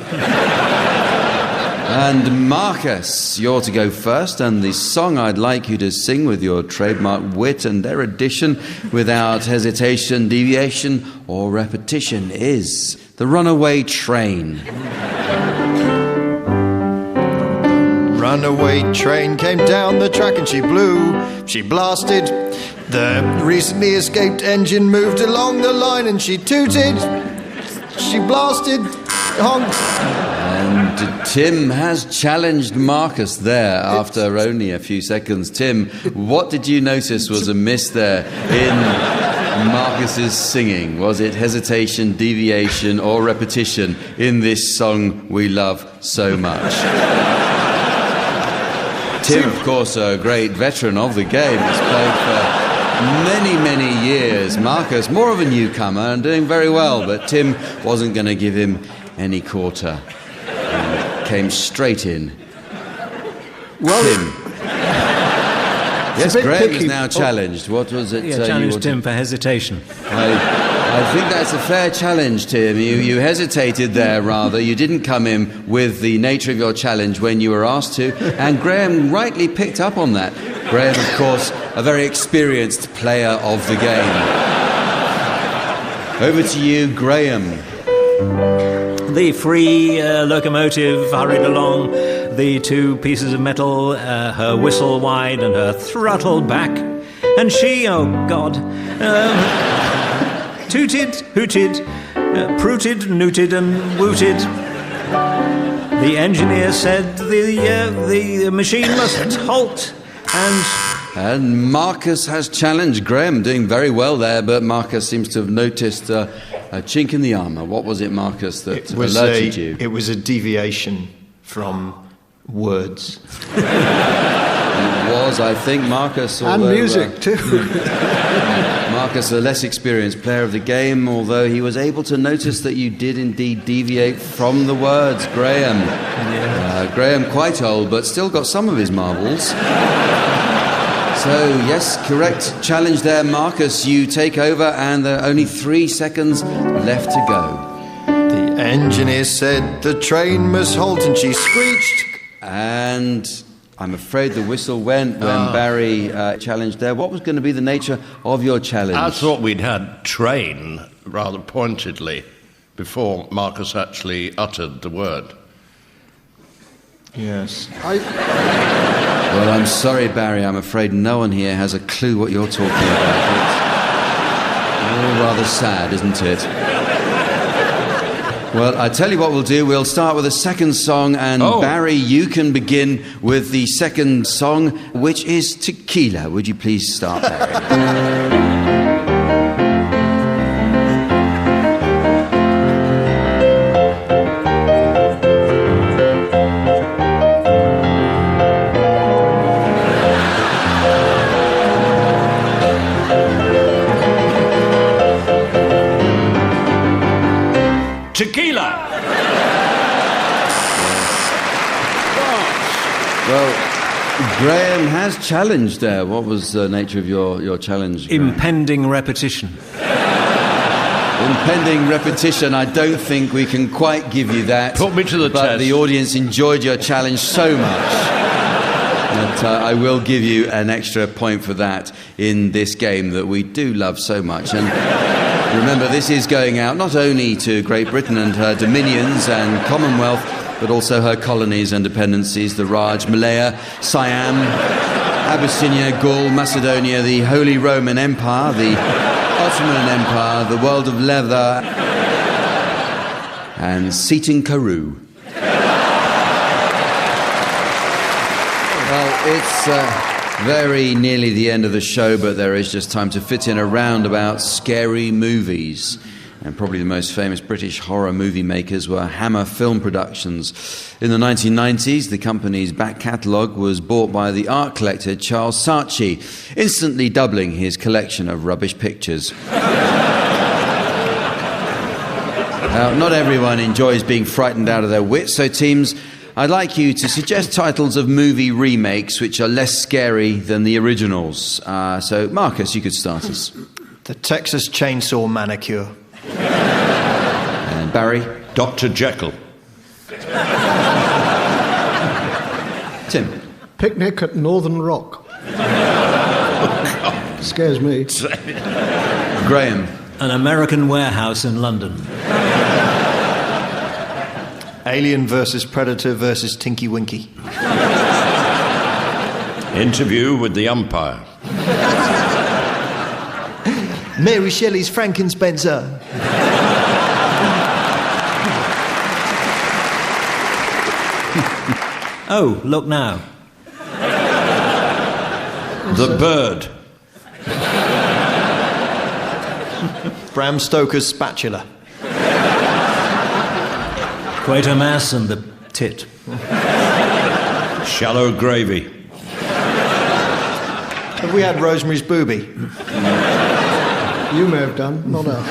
And Marcus, you're to go first, and the song I'd like you to sing with your trademark wit and erudition without hesitation, deviation or repetition is The Runaway Train. Runaway train came down the track and she blew, she blasted. The recently escaped engine moved along the line and she tooted, she blasted. Honks. And Tim has challenged Marcus there after only a few seconds. Tim, what did you notice was amiss there in Marcus's singing? Was it hesitation, deviation, or repetition in this song we love so much? Tim, of course, a great veteran of the game, has played for many, many years. Marcus, more of a newcomer and doing very well, but Tim wasn't going to give him any quarter. And came straight in. Well, Tim. Yes, Graham is now challenged. What was it? Yeah, challenged Tim for hesitation. I think that's a fair challenge, Tim. You hesitated there, rather. You didn't come in with the nature of your challenge when you were asked to, and Graham rightly picked up on that. Graham, of course, a very experienced player of the game. Over to you, Graham. The free locomotive hurried along, the two pieces of metal, her whistle wide and her throttle back, and she, oh God, tooted, hooted, prooted, nooted and wooted. The engineer said the machine must halt, and Marcus has challenged Graham, doing very well there, but Marcus seems to have noticed a chink in the armour. What was it, Marcus, that alerted you? It was a deviation from words. It was, I think, Marcus. And music, too. Marcus, a less experienced player of the game, although he was able to notice that you did indeed deviate from the words, Graham. Graham, quite old, but still got some of his marbles. So, yes, correct challenge there, Marcus. You take over, and there are only 3 seconds left to go. The engineer said the train must halt, and she screeched. And I'm afraid the whistle went when Barry challenged there. What was going to be the nature of your challenge? I thought we'd had train rather pointedly before Marcus actually uttered the word. Yes. Well, I'm sorry, Barry. I'm afraid no one here has a clue what you're talking about. It's all rather sad, isn't it? Well, I tell you what we'll do. We'll start with a second song, and Barry, you can begin with the second song, which is Tequila. Would you please start, Barry? Tequila! Well, Graham has challenged there. What was the nature of your challenge, Graham? Impending repetition. Impending repetition. I don't think we can quite give you that. Put me to the test. But the audience enjoyed your challenge so much that I will give you an extra point for that in this game that we do love so much. And remember, this is going out not only to Great Britain and her dominions and Commonwealth, but also her colonies and dependencies, the Raj, Malaya, Siam, Abyssinia, Gaul, Macedonia, the Holy Roman Empire, the Ottoman Empire, the world of leather, and Seaton Karoo. Well, it's very nearly the end of the show, but there is just time to fit in a round about scary movies. And probably the most famous British horror movie makers were Hammer Film Productions. In the 1990s, the company's back catalogue was bought by the art collector Charles Saatchi, instantly doubling his collection of rubbish pictures. Not everyone enjoys being frightened out of their wits, so teams, I'd like you to suggest titles of movie remakes which are less scary than the originals. So, Marcus, you could start us. The Texas Chainsaw Manicure. And Barry? Dr. Jekyll. Tim? Picnic at Northern Rock. Scares me. Graham? An American Warehouse in London. Alien versus Predator versus Tinky Winky. Interview with the umpire. Mary Shelley's Franken Spencer. Oh, look now. The bird. Bram Stoker's spatula. Quatermass and the tit. Shallow gravy. Have we had Rosemary's Booby? You may have done, not us.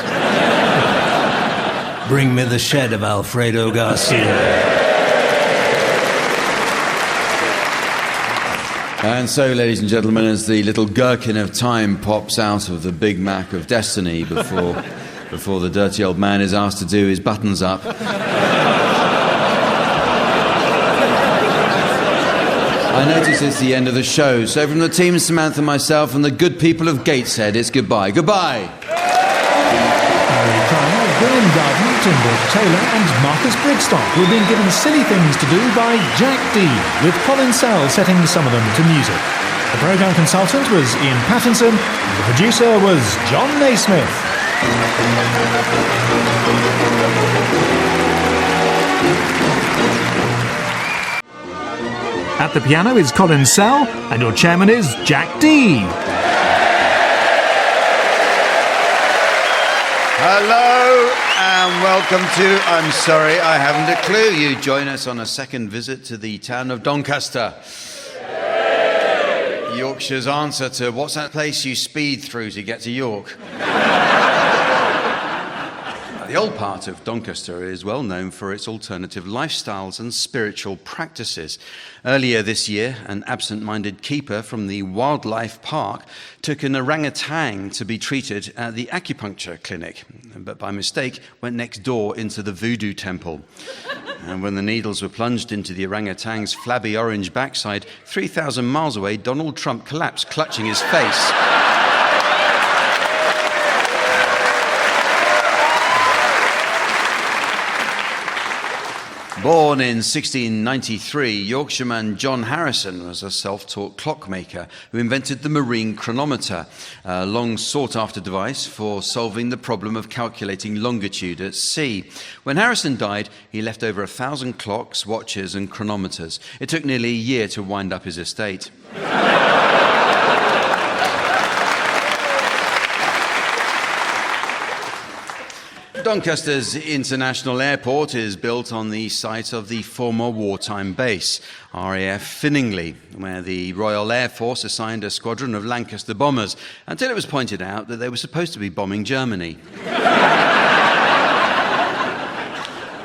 Bring me the shed of Alfredo Garcia. And so, ladies and gentlemen, as the little gherkin of time pops out of the Big Mac of destiny before the dirty old man is asked to do his buttons up, I notice it's the end of the show. So from the team, Samantha, myself, and the good people of Gateshead, it's goodbye. Goodbye! Graham Garden, Tim Brooke-Taylor and Marcus Brigstock were being given silly things to do by Jack Dee, with Colin Sell setting some of them to music. The programme consultant was Ian Pattinson, and the producer was John Naismith. At the piano is Colin Sell, and your chairman is Jack Dee. Hello and welcome to I'm Sorry, I Haven't a Clue. You join us on a second visit to the town of Doncaster. Yorkshire's answer to what's that place you speed through to get to York? The old part of Doncaster is well known for its alternative lifestyles and spiritual practices. Earlier this year, an absent-minded keeper from the wildlife park took an orangutan to be treated at the acupuncture clinic, but by mistake went next door into the voodoo temple. And when the needles were plunged into the orangutan's flabby orange backside, 3,000 miles away, Donald Trump collapsed, clutching his face. Born in 1693, Yorkshireman John Harrison was a self-taught clockmaker who invented the marine chronometer, a long sought-after device for solving the problem of calculating longitude at sea. When Harrison died, he left over 1,000 clocks, watches and chronometers. It took nearly a year to wind up his estate. Doncaster's International Airport is built on the site of the former wartime base, RAF Finningley, where the Royal Air Force assigned a squadron of Lancaster bombers, until it was pointed out that they were supposed to be bombing Germany.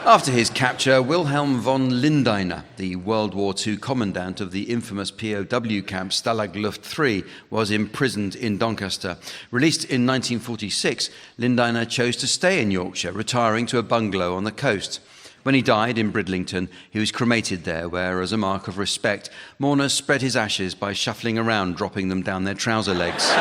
After his capture, Wilhelm von Lindeiner, the World War II commandant of the infamous POW camp Stalag Luft III, was imprisoned in Doncaster. Released in 1946, Lindeiner chose to stay in Yorkshire, retiring to a bungalow on the coast. When he died in Bridlington, he was cremated there, where, as a mark of respect, mourners spread his ashes by shuffling around, dropping them down their trouser legs.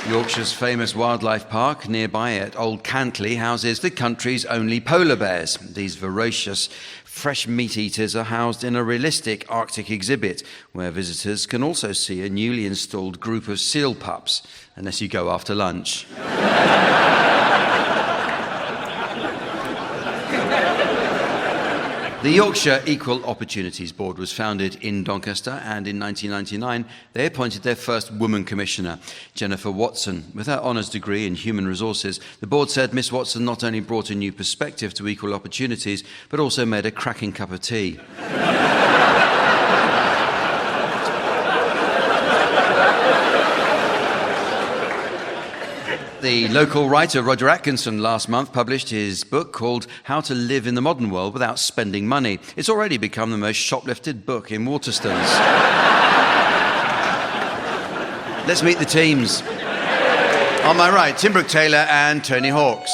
Yorkshire's famous wildlife park nearby at Old Cantley houses the country's only polar bears. These voracious, fresh meat eaters are housed in a realistic Arctic exhibit, where visitors can also see a newly installed group of seal pups, unless you go after lunch. The Yorkshire Equal Opportunities Board was founded in Doncaster, and in 1999 they appointed their first woman commissioner, Jennifer Watson. With her honours degree in human resources, the board said Miss Watson not only brought a new perspective to equal opportunities, but also made a cracking cup of tea. The local writer Roger Atkinson last month published his book called How to Live in the Modern World Without Spending Money. It's already become the most shoplifted book in Waterstones. Let's meet the teams. On my right, Tim Brooke-Taylor and Tony Hawks.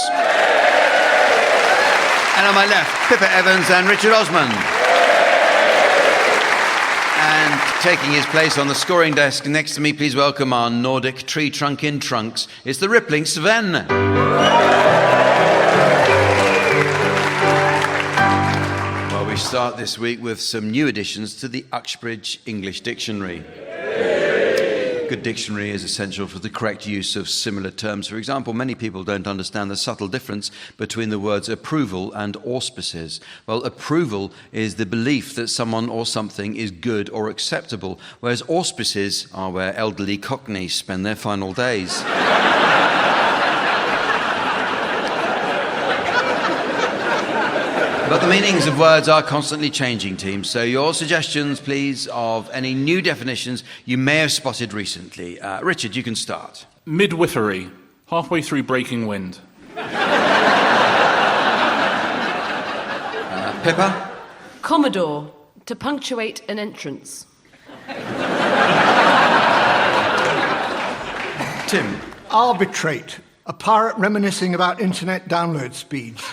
And on my left, Pippa Evans and Richard Osman. And taking his place on the scoring desk next to me, please welcome our Nordic tree trunk in trunks. It's the rippling Sven. Well, we start this week with some new additions to the Uxbridge English Dictionary. good dictionary is essential for the correct use of similar terms. For example, many people don't understand the subtle difference between the words approval and auspices. Well, approval is the belief that someone or something is good or acceptable, whereas auspices are where elderly cockneys spend their final days. But the meanings of words are constantly changing, team. So your suggestions, please, of any new definitions you may have spotted recently. Richard, you can start. Midwifery, halfway through breaking wind. Pippa? Commodore, to punctuate an entrance. Tim? Arbitrate, a pirate reminiscing about internet download speeds.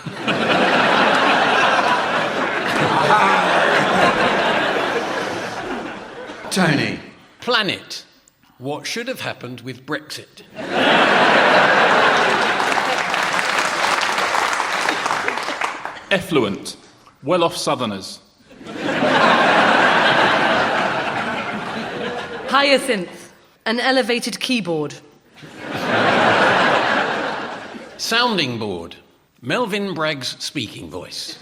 Tony? Planet, what should have happened with Brexit. Effluent, well-off southerners. Hyacinth, an elevated keyboard. Sounding board, Melvin Bragg's speaking voice.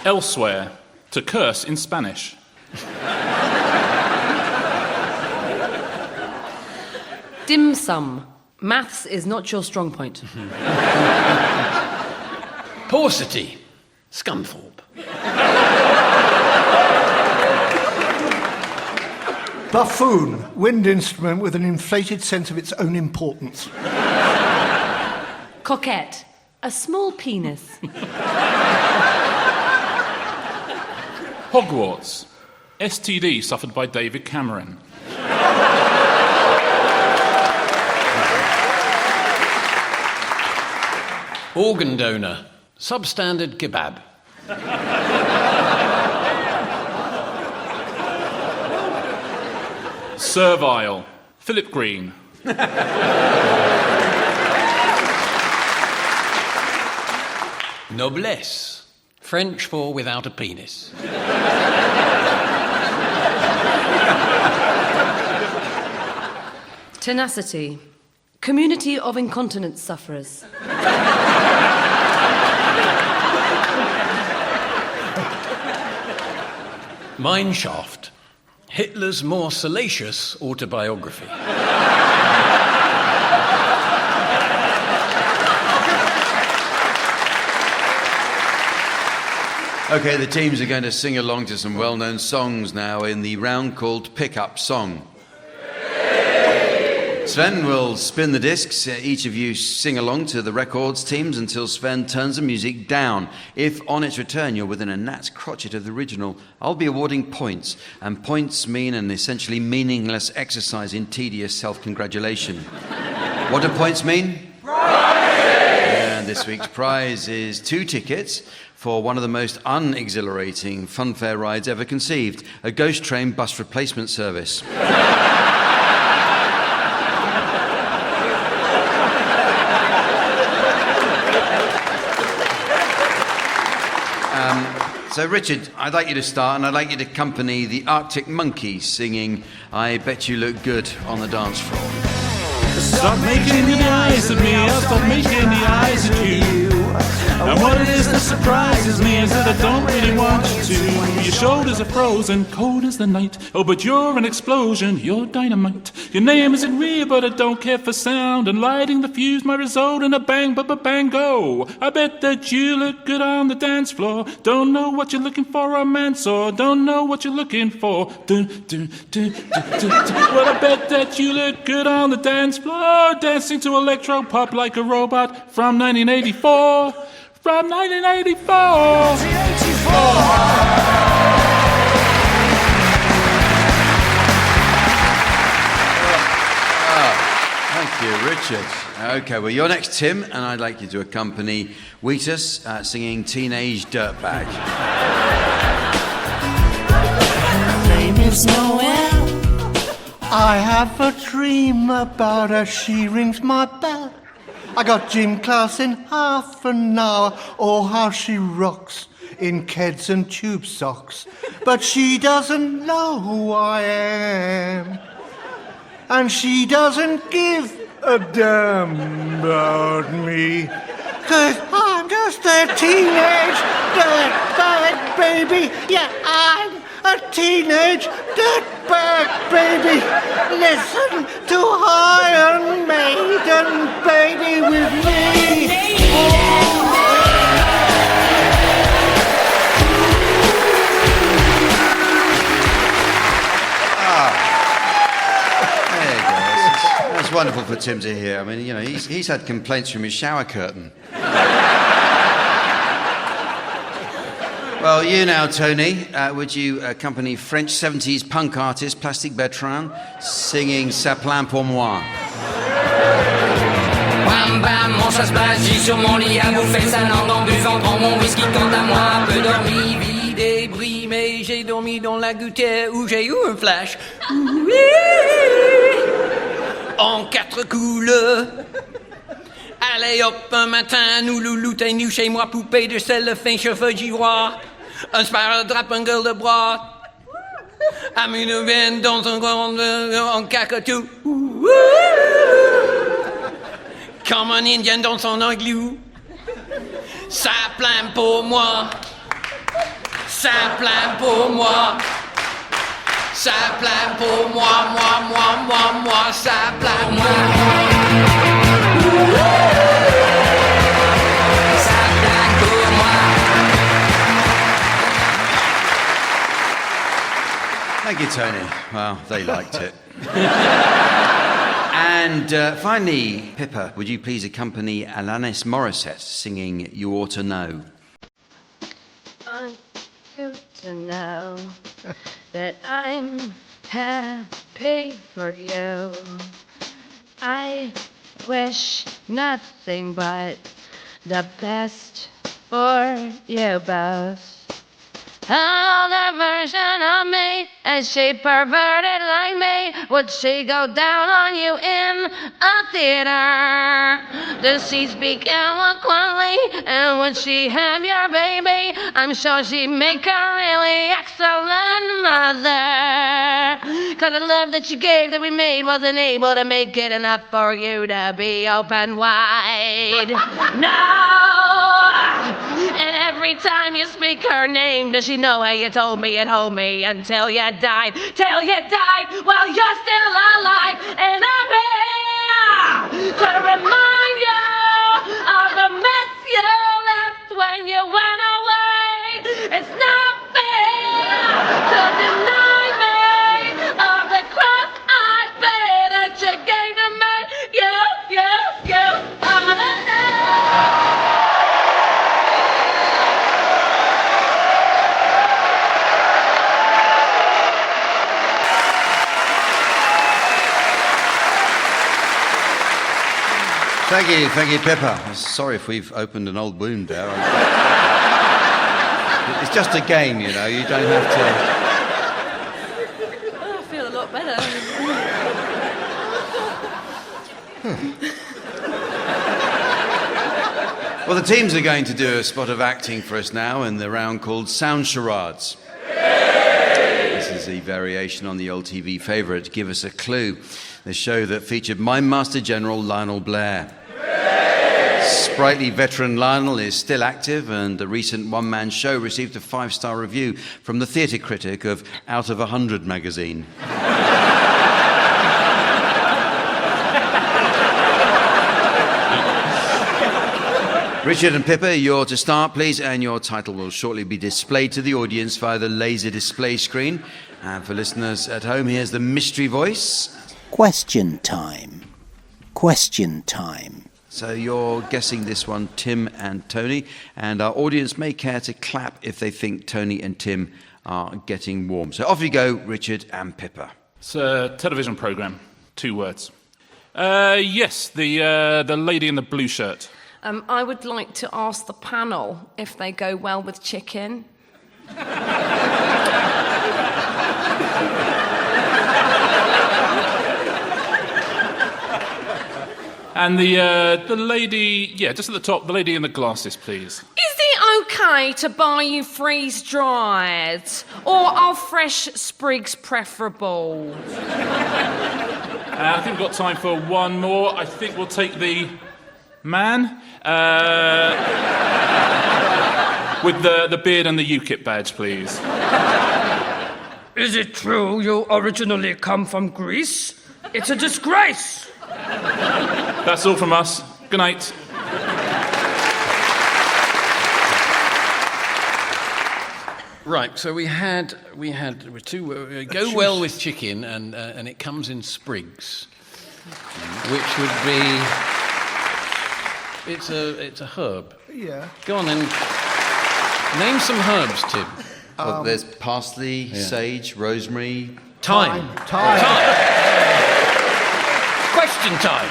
Elsewhere, to curse in Spanish. Dim sum, maths is not your strong point. Paucity, Scunthorpe. Buffoon, wind instrument with an inflated sense of its own importance. Coquette, a small penis. Hogwarts, STD suffered by David Cameron. Organ donor, substandard kebab. Servile, Philip Green. Noblesse, French for without a penis. Tenacity, community of incontinence sufferers. Mineshaft, Hitler's more salacious autobiography. Okay, the teams are going to sing along to some well-known songs now in the round called Pick-Up Song. Sven will spin the discs. Each of you sing along to the records teams until Sven turns the music down. If on its return you're within a gnat's crotchet of the original, I'll be awarding points. And points mean an essentially meaningless exercise in tedious self-congratulation. What do points mean? And this week's prize is 2 tickets for one of the most unexhilarating funfair rides ever conceived, a ghost train bus replacement service. So, Richard, I'd like you to start, and I'd like you to accompany the Arctic Monkeys singing I Bet You Look Good on the Dance Floor. Stop making the eyes at me, I'll stop making the eyes at you. And what it is that surprises me is that I don't really want you to. Your shoulders are frozen, cold as the night. Oh, but you're an explosion, you're dynamite. Your name isn't real, but I don't care for sound. And lighting the fuse might result in a bang, bang, go. I bet that you look good on the dance floor. Don't know what you're looking for, a man saw. Don't know what you're looking for. Well, I bet that you look good on the dance floor. Dancing to electro pop like a robot from 1984. From 1984. Thank you, Richard. Okay, well, you're next, Tim, and I'd like you to accompany Wheatus singing Teenage Dirtbag. My name is Noel. I have a dream about her. She rings my bell. I got gym class in half an hour. Oh, how she rocks. in keds and tube socks. But she doesn't know who I am. And she doesn't give a damn about me. 'Cause I'm just a teenage dirtbag baby. Yeah, I'm a teenage dirtbag baby. Listen to Iron Maiden, baby, with me. There you go. It's wonderful for Tim to hear. I mean, you know, he's had complaints from his shower curtain. Well, you now, Tony, would you accompany French 70s punk artist Plastic Bertrand singing Ça plaint pour moi? Bam bam, mon chasse passe, j'ai sur mon lit à bouffer sa langue en buvant grand mon whisky. Quant à moi, peu dormi, vide et brimé, j'ai dormi dans la gouttière où j'ai eu un flash. Oui, en 4 couleurs. Allez hop, un matin, nous loulou, t'es nu chez moi, poupée de cellophane, cheveux d'ivoire. Un sparadrap, un gueule de bois. Ami de veine dans un grand en cacatou. Comme un indien dans son igloo. Ça plaint pour moi. Ça plaint pour moi. Ça plaint pour moi, moi, ça plaint pour moi. Ça plaint pour moi. Thank you, Tony. Well, they liked it. And finally, Pippa, would you please accompany Alanis Morissette singing You Ought to Know? I ought to know that I'm happy for you. I wish nothing but the best for you both. Another version of me, is she perverted like me? Would she go down on you in a theater? Does she speak eloquently? And would she have your baby? I'm sure she'd make a really excellent mother. 'Cause the love that you gave that we made wasn't able to make it enough for you to be open wide. No! And every time you speak her name, does she know how you told me and hold me until you died? Till you died while you're still alive. And I'm here to remind you of the mess you left when you went away. It's not fair to deny me of the cross I bear that you gave to me. You. Thank you, Pippa. Sorry if we've opened an old wound there. It's just a game, you know, you don't have to... Oh, I feel a lot better. Well, the teams are going to do a spot of acting for us now in the round called Sound Charades. This is a variation on the old TV favourite, Give Us a Clue, the show that featured Mine Master General Lionel Blair. Sprightly veteran Lionel is still active, and the recent one-man show received a 5-star review from the theatre critic of Out of 100 magazine. Richard and Pippa, you're to start, please, and your title will shortly be displayed to the audience via the laser display screen. And for listeners at home, here's the mystery voice. Question time. Question time. So you're guessing this one, Tim and Tony, and our audience may care to clap if they think Tony and Tim are getting warm. So off you go, Richard and Pippa. It's a television programme. 2 words. Yes, the lady in the blue shirt. I would like to ask the panel if they go well with chicken. And the lady, yeah, just at the top, the lady in the glasses, please. Is the okay to buy you freeze-dried? Or are fresh sprigs preferable? I think we've got time for one more. I think we'll take the man with the beard and the UKIP badge, please. Is it true you originally come from Greece? It's a disgrace! That's all from us. Good night. Right, so we had two go well with chicken, and it comes in sprigs, which would be it's a herb. Yeah. Go on then. Name some herbs, Tim. Well, there's parsley, sage, rosemary. Time. Question time.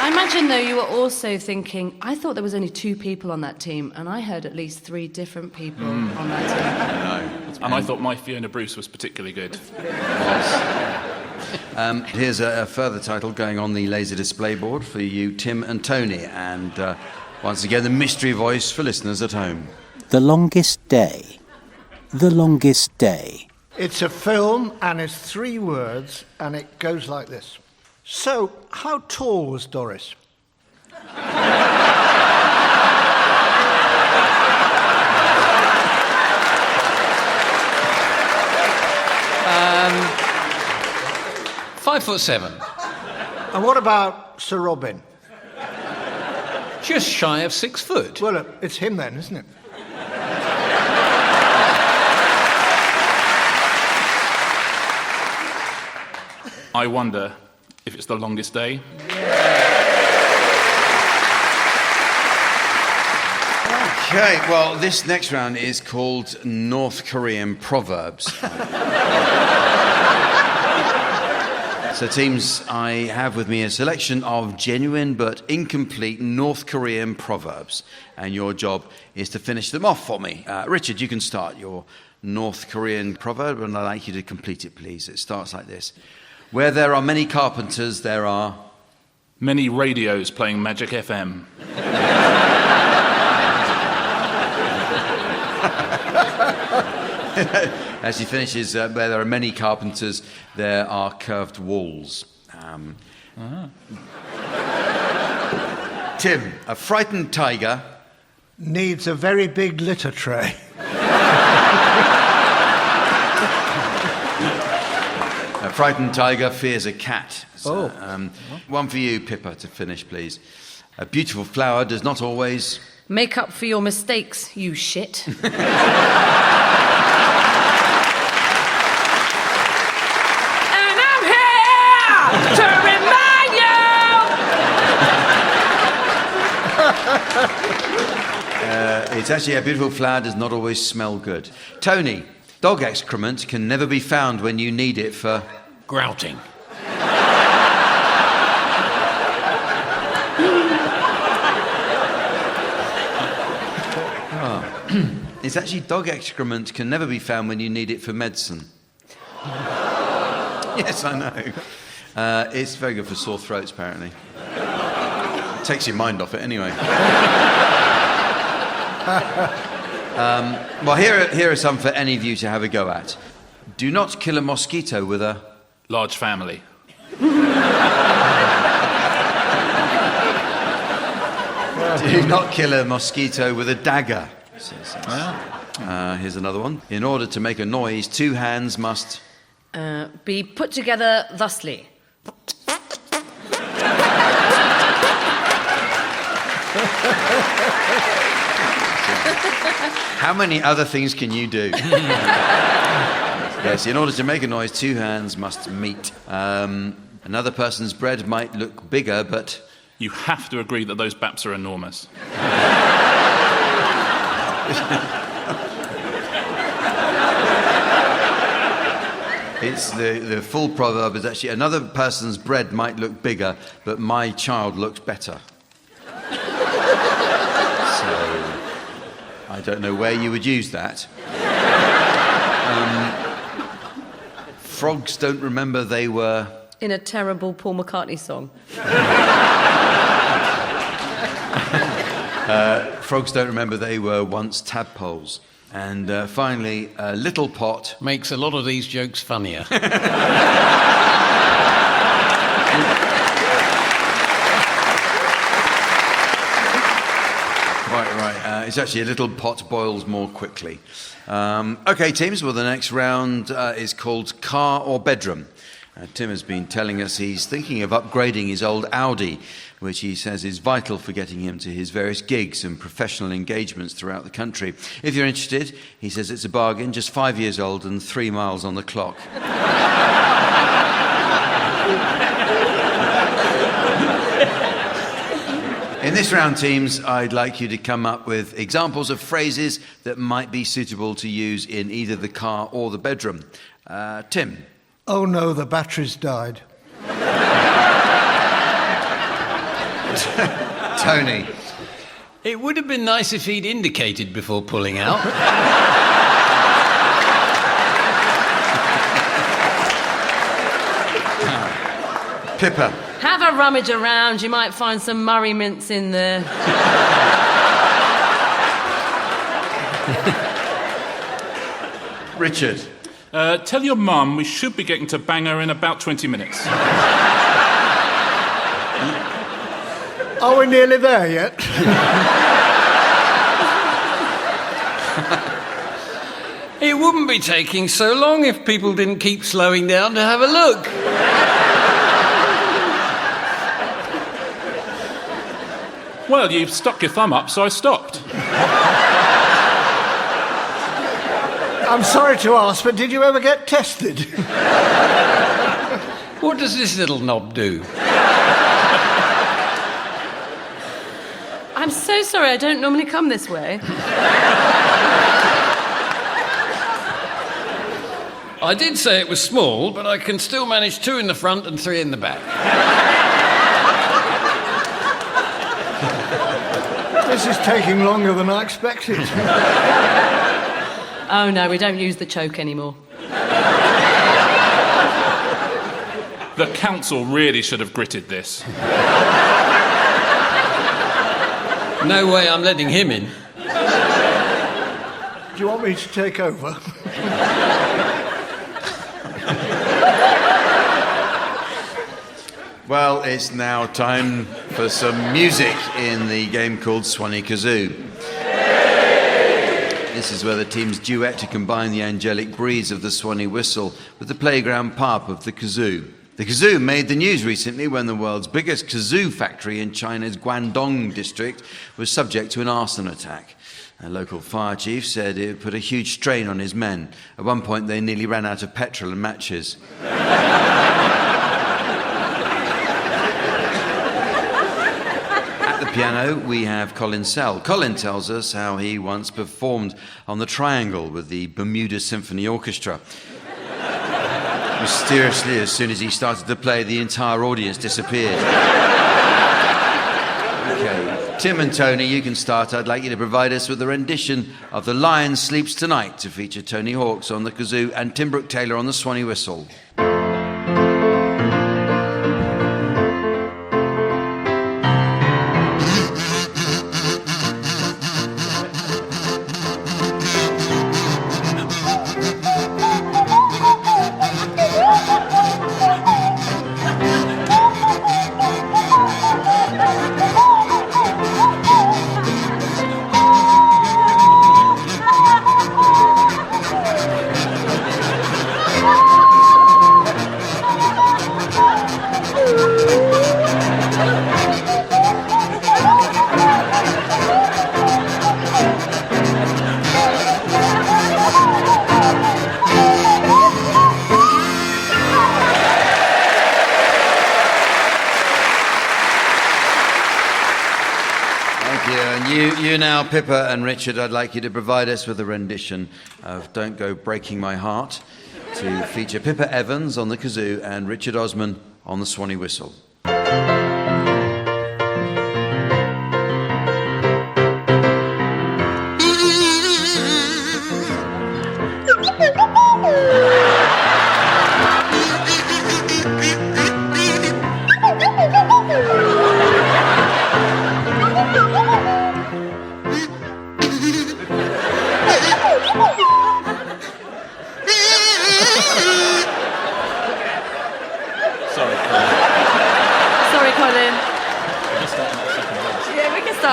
I imagine, though, you were also thinking, I thought there was only 2 people on that team, and I heard at least 3 different people on that team. And I thought my Fiona Bruce was particularly good. Here's a further title going on the laser display board for you, Tim and Tony. And once again, the mystery voice for listeners at home. The Longest Day. The Longest Day. It's a film, and it's 3 words, and it goes like this. So, how tall was Doris? 5'7". And what about Sir Robin? Just shy of 6 foot. Well, it's him then, isn't it? I wonder if it's The Longest Day. Okay, well, this next round is called North Korean Proverbs. So, teams, I have with me a selection of genuine but incomplete North Korean proverbs, and your job is to finish them off for me. Richard, you can start your North Korean proverb, and I'd like you to complete it, please. It starts like this. Where there are many carpenters, there are... many radios playing Magic FM. As he finishes, where there are many carpenters, there are curved walls. Tim, a frightened tiger... needs a very big litter tray. A frightened tiger fears a cat. So, one for you, Pippa, to finish, please. A beautiful flower does not always... make up for your mistakes, you shit. To remind you! It's actually a beautiful flower does not always smell good. Tony, dog excrement can never be found when you need it for... grouting. It's actually dog excrement can never be found when you need it for medicine. Yes, I know. It's very good for sore throats, apparently. Takes your mind off it, anyway. Well, here are some for any of you to have a go at. Do not kill a mosquito with a... large family. Do not kill a mosquito with a dagger. Here's another one. In order to make a noise, 2 hands must... be put together thusly. How many other things can you do? Yes, in order to make a noise, 2 hands must meet. Another person's bread might look bigger, but... you have to agree that those baps are enormous. It's the full proverb is actually another person's bread might look bigger, but my child looks better. So I don't know where you would use that. Frogs don't remember they were... in a terrible Paul McCartney song. Frogs don't remember they were once tadpoles. And finally, Little Pot. Makes a lot of these jokes funnier. Right. It's actually a little pot boils more quickly. Okay, teams, well, the next round is called Car or Bedroom. Tim has been telling us he's thinking of upgrading his old Audi, which he says is vital for getting him to his various gigs and professional engagements throughout the country. If you're interested, he says it's a bargain, just 5 years old and 3 miles on the clock. In this round, teams, I'd like you to come up with examples of phrases that might be suitable to use in either the car or the bedroom. Tim. Oh no, the battery's died. Tony. It would have been nice if he'd indicated before pulling out. Pippa. Have a rummage around, you might find some Murray mints in there. Richard. Tell your mum we should be getting to bang her in about 20 minutes. Are we nearly there yet? It wouldn't be taking so long if people didn't keep slowing down to have a look. Well, you stuck your thumb up, so I stopped. I'm sorry to ask, but did you ever get tested? What does this little knob do? I'm so sorry, I don't normally come this way. I did say it was small, but I can still manage 2 in the front and 3 in the back. This is taking longer than I expected. Oh no, we don't use the choke anymore. The council really should have gritted this. No way I'm letting him in. Do you want me to take over? Well, it's now time for some music in the game called Swanee Kazoo. This is where the teams duet to combine the angelic breeze of the Swanee whistle with the playground pop of the kazoo. The kazoo made the news recently when the world's biggest kazoo factory in China's Guangdong district was subject to an arson attack. A local fire chief said it put a huge strain on his men. At one point, they nearly ran out of petrol and matches. Piano, we have Colin Sell. Colin tells us how he once performed on the Triangle with the Bermuda Symphony Orchestra. Mysteriously, as soon as he started to play, the entire audience disappeared. Okay, Tim and Tony, you can start. I'd like you to provide us with a rendition of The Lion Sleeps Tonight to feature Tony Hawks on the kazoo and Tim Brooke-Taylor on the Swanee whistle. You now, Pippa and Richard, I'd like you to provide us with a rendition of Don't Go Breaking My Heart to feature Pippa Evans on the kazoo and Richard Osman on the Swanee whistle.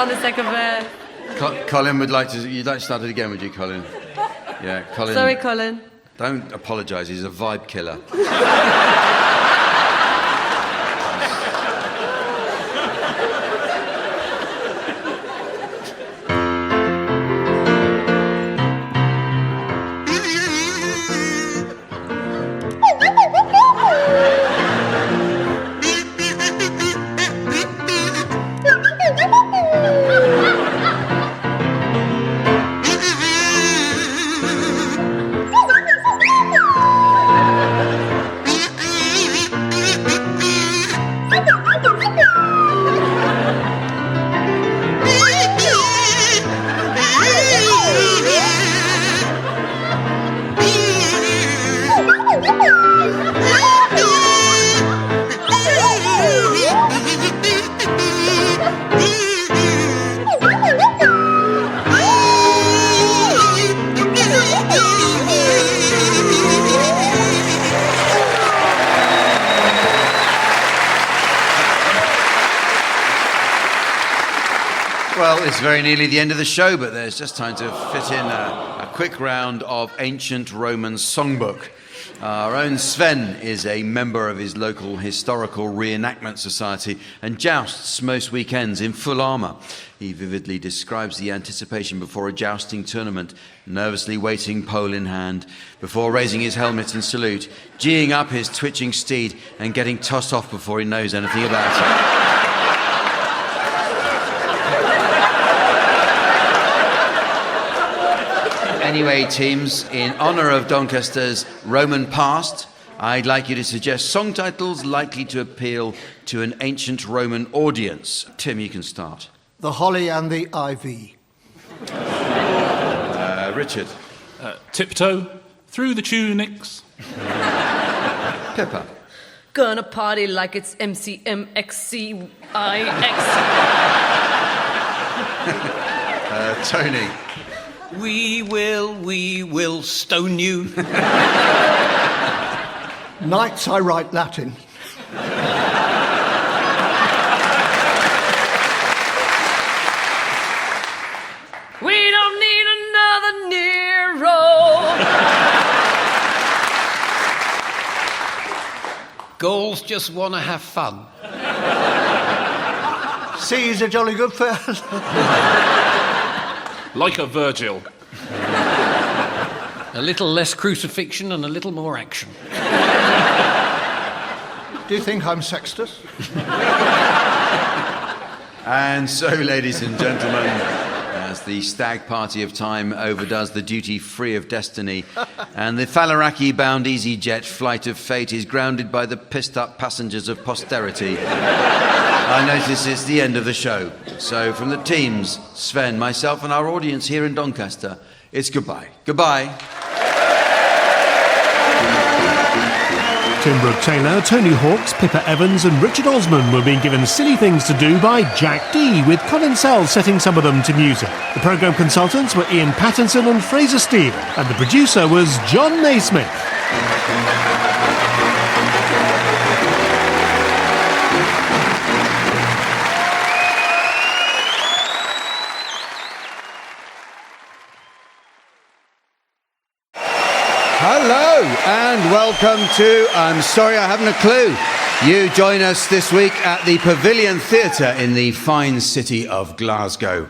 on the second verse. Colin would like to... You'd like to start it again, would you, Colin? Yeah, Colin... Sorry, Colin. Don't apologise, he's a vibe killer. Well, it's very nearly the end of the show, but there's just time to fit in a quick round of ancient Roman songbook. Our own Sven is a member of his local historical reenactment society and jousts most weekends in full armour. He vividly describes the anticipation before a jousting tournament, nervously waiting pole in hand, before raising his helmet and salute, geeing up his twitching steed and getting tossed off before he knows anything about it. Anyway, teams, in honour of Doncaster's Roman past, I'd like you to suggest song titles likely to appeal to an ancient Roman audience. Tim, you can start. The Holly and the Ivy. Richard. Tiptoe, Through the Tunics. Pippa. Gonna party like it's MCMXCIX. Tony. We will stone you. Nights I write Latin. We don't need another Nero. Gauls just want to have fun. C's a jolly good fellow. Like a Virgil. A little less crucifixion and a little more action. Do you think I'm Sextus? And so, ladies and gentlemen, as the stag party of time overdoes the duty free of destiny, and the Falaraki-bound EasyJet flight of fate is grounded by the pissed-up passengers of posterity, I notice it's the end of the show. So from the teams, Sven, myself and our audience here in Doncaster, it's goodbye. Goodbye. Tim Brooke Taylor, Tony Hawks, Pippa Evans and Richard Osman were being given silly things to do by Jack Dee, with Colin Sell setting some of them to music. The programme consultants were Ian Pattinson and Fraser Steele, and the producer was John Naismith. Hello and welcome to I'm Sorry I Haven't a Clue. You join us this week at the Pavilion Theatre in the fine city of Glasgow.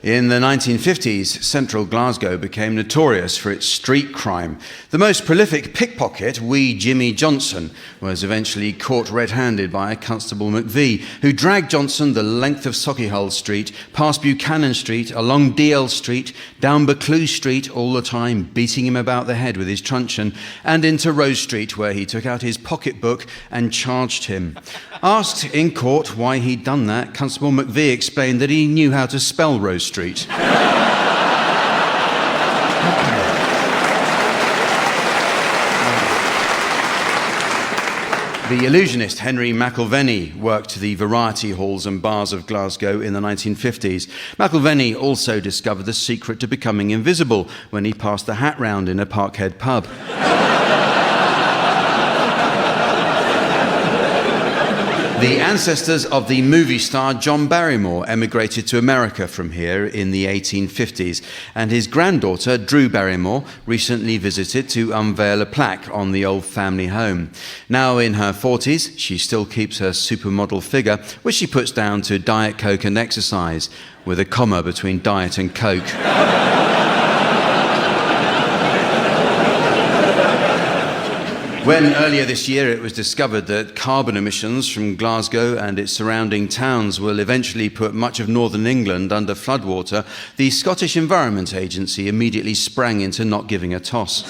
In the 1950s, central Glasgow became notorious for its street crime. The most prolific pickpocket, wee Jimmy Johnson, was eventually caught red-handed by a Constable McVie, who dragged Johnson the length of Sauchiehall Street, past Buchanan Street, along DL Street, down Buccleuch Street, all the time beating him about the head with his truncheon, and into Rose Street, where he took out his pocketbook and charged him. Asked in court why he'd done that, Constable McVie explained that he knew how to spell Rose Street. The illusionist Henry McIlvenny worked the variety halls and bars of Glasgow in the 1950s. McIlvenny also discovered the secret to becoming invisible when he passed the hat round in a Parkhead pub. The ancestors of the movie star John Barrymore emigrated to America from here in the 1850s, and his granddaughter, Drew Barrymore, recently visited to unveil a plaque on the old family home. Now in her 40s, she still keeps her supermodel figure, which she puts down to Diet Coke and exercise, with a comma between diet and Coke. When earlier this year it was discovered that carbon emissions from Glasgow and its surrounding towns will eventually put much of northern England under floodwater, the Scottish Environment Agency immediately sprang into not giving a toss.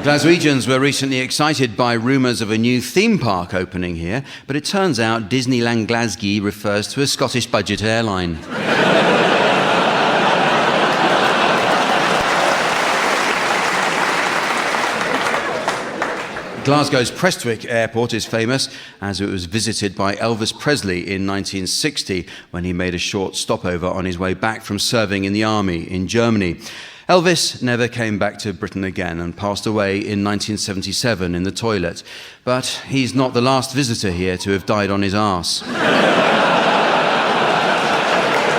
Glaswegians were recently excited by rumours of a new theme park opening here, but it turns out Disneyland Glasgow refers to a Scottish budget airline. Glasgow's Prestwick Airport is famous as it was visited by Elvis Presley in 1960 when he made a short stopover on his way back from serving in the army in Germany. Elvis never came back to Britain again and passed away in 1977 in the toilet. But he's not the last visitor here to have died on his arse.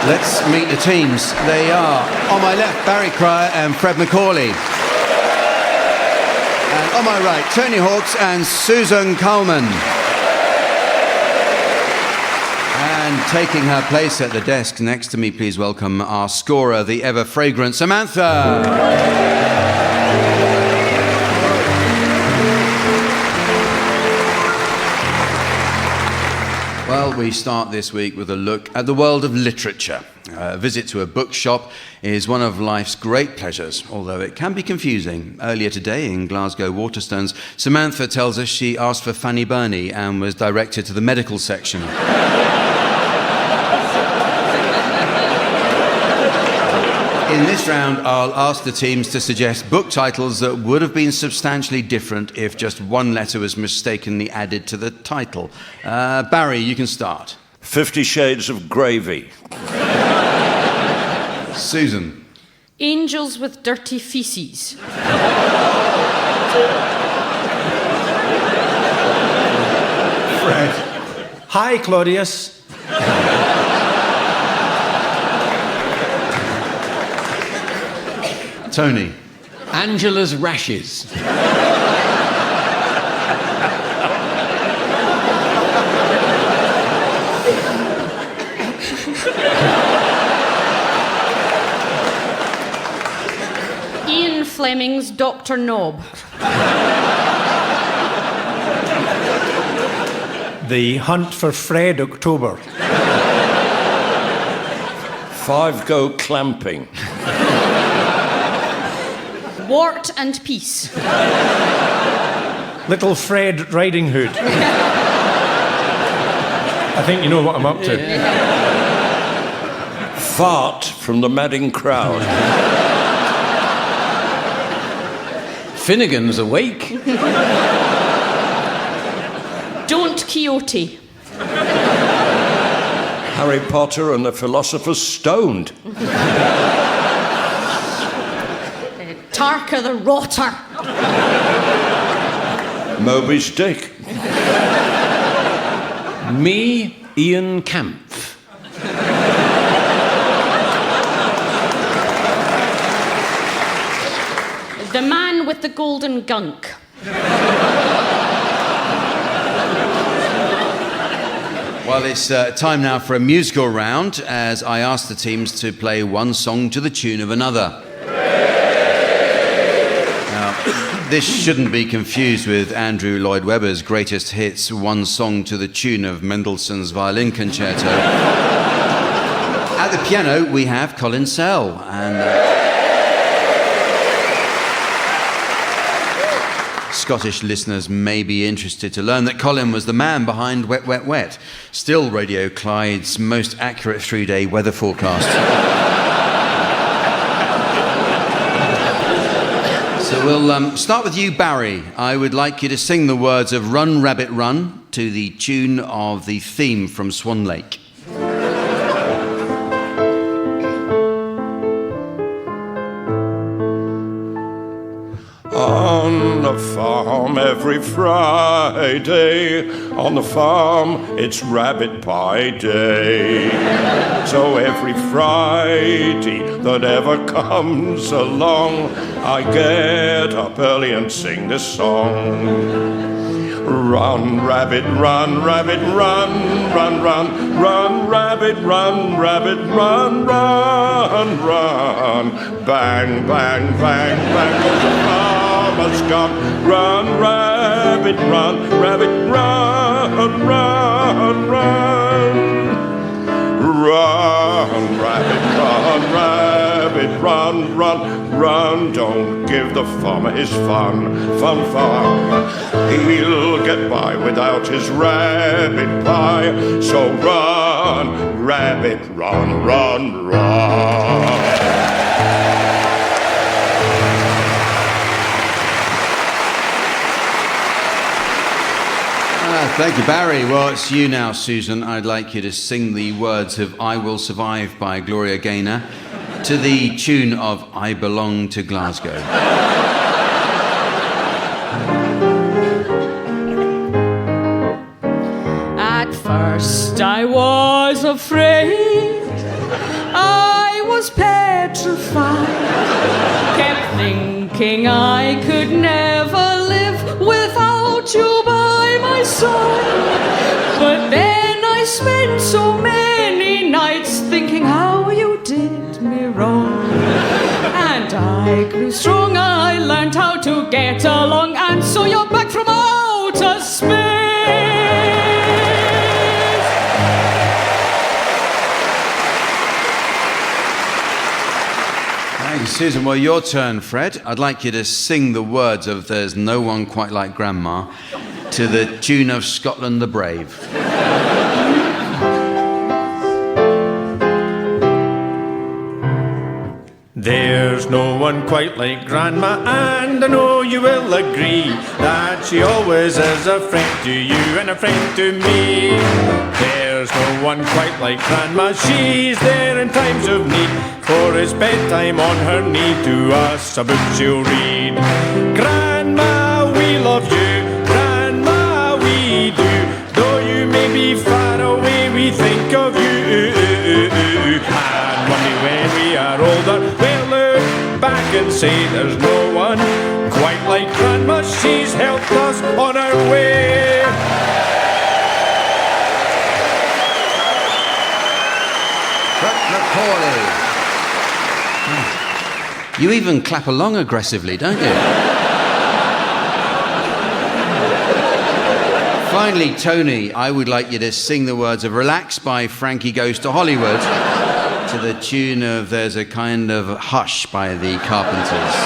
Let's meet the teams. They are, on my left, Barry Cryer and Fred Macaulay. And on my right, Tony Hawks and Susan Coleman. And taking her place at the desk next to me, please welcome our scorer, the ever-fragrant Samantha. Well, we start this week with a look at the world of literature. A visit to a bookshop is one of life's great pleasures, although it can be confusing. Earlier today in Glasgow Waterstones, Samantha tells us she asked for Fanny Burney and was directed to the medical section. In this round, I'll ask the teams to suggest book titles that would have been substantially different if just one letter was mistakenly added to the title. Barry, you can start. 50 Shades of Gravy. Susan. Angels with dirty feces. Fred. Hi, Claudius. Tony. Angela's rashes. Ian Fleming's Dr. Knob. The Hunt for Fred October. 5 Go Clamping. Wart and Peace. Little Fred Riding Hood. I think you know what I'm up to. Fart from the madding crowd. Finnegan's Awake. Don't Quixote. Harry Potter and the Philosopher's Stoned. Tarka the Rotter. Moby's Dick. Me, Ian Kampf. The Man with the Golden Gunk. Well, it's time now for a musical round as I ask the teams to play one song to the tune of another. This shouldn't be confused with Andrew Lloyd Webber's greatest hits, one song to the tune of Mendelssohn's Violin Concerto. At the piano, we have Colin Sell. And Scottish listeners may be interested to learn that Colin was the man behind Wet, Wet, Wet, still Radio Clyde's most accurate 3-day weather forecast. So we'll start with you, Barry. I would like you to sing the words of Run, Rabbit, Run to the tune of the theme from Swan Lake. every Friday. On the farm, it's rabbit pie day. So every Friday that ever comes along, I get up early and sing this song. Run, rabbit, run, rabbit, run, run, run, run, rabbit, run, run, run, run. Bang, bang, bang, bang, the farmer's gone. Run, rabbit, run, rabbit, run, run, run. Run, rabbit, run, run, run. Don't give the farmer his fun. He'll get by without his rabbit pie. So run, rabbit, run, run, run. Thank you, Barry. Well, it's you now, Susan. I'd like you to sing the words of I Will Survive by Gloria Gaynor to the tune of I Belong to Glasgow. At first I was afraid, I was petrified, kept thinking I could never live without you by my side. But then I spent so many nights thinking how you did me wrong. And I grew strong, I learned how to get along, and so you're back from outer space. Thank you, Susan. Well, your turn, Fred. I'd like you to sing the words of There's No One Quite Like Grandma to the tune of Scotland the Brave. There's no one quite like Grandma, and I know you will agree that she always is a friend to you and a friend to me. There's no one quite like Grandma, she's there in times of need. For it's bedtime on her knee, to us a book she'll read. Grandma, we love you, Grandma, we do. Though you may be far away, we think of you. And one day when we are older, we'll look back and say there's no one quite like Grandma, she's helped us on our way. You even clap along aggressively, don't you? Finally, Tony, I would like you to sing the words of Relax by Frankie Goes to Hollywood to the tune of There's a Kind of Hush by the Carpenters.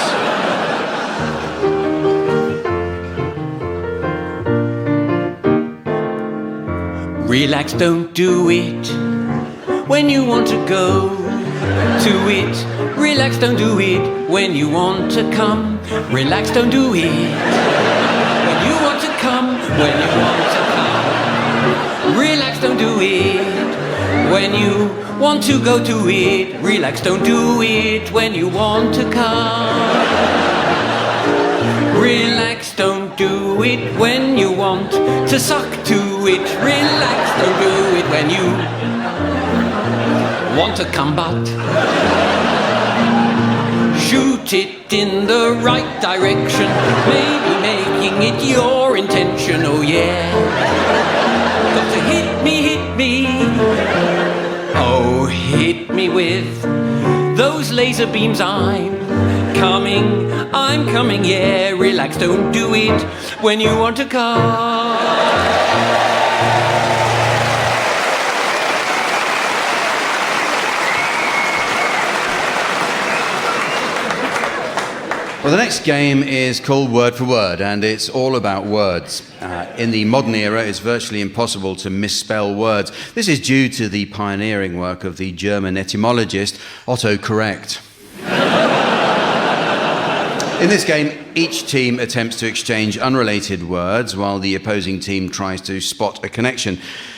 Relax, don't do it when you want to go to it. Relax, don't do it when you want to come. Relax, don't do it when you want to come, when you want to come. Relax, don't do it when you want to go to it. Relax, don't do it when you want to come. Relax, don't do it when you want to suck to it. Relax, don't do it when you want to come but shoot it in the right direction, maybe making it your intention, oh yeah. Got to hit me, oh hit me with those laser beams. I'm coming, yeah. Relax, don't do it when you want to come. Well, the next game is called Word for Word, and it's all about words. In the modern era, it's virtually impossible to misspell words. This is due to the pioneering work of the German etymologist autocorrect. In this game, each team attempts to exchange unrelated words while the opposing team tries to spot a connection.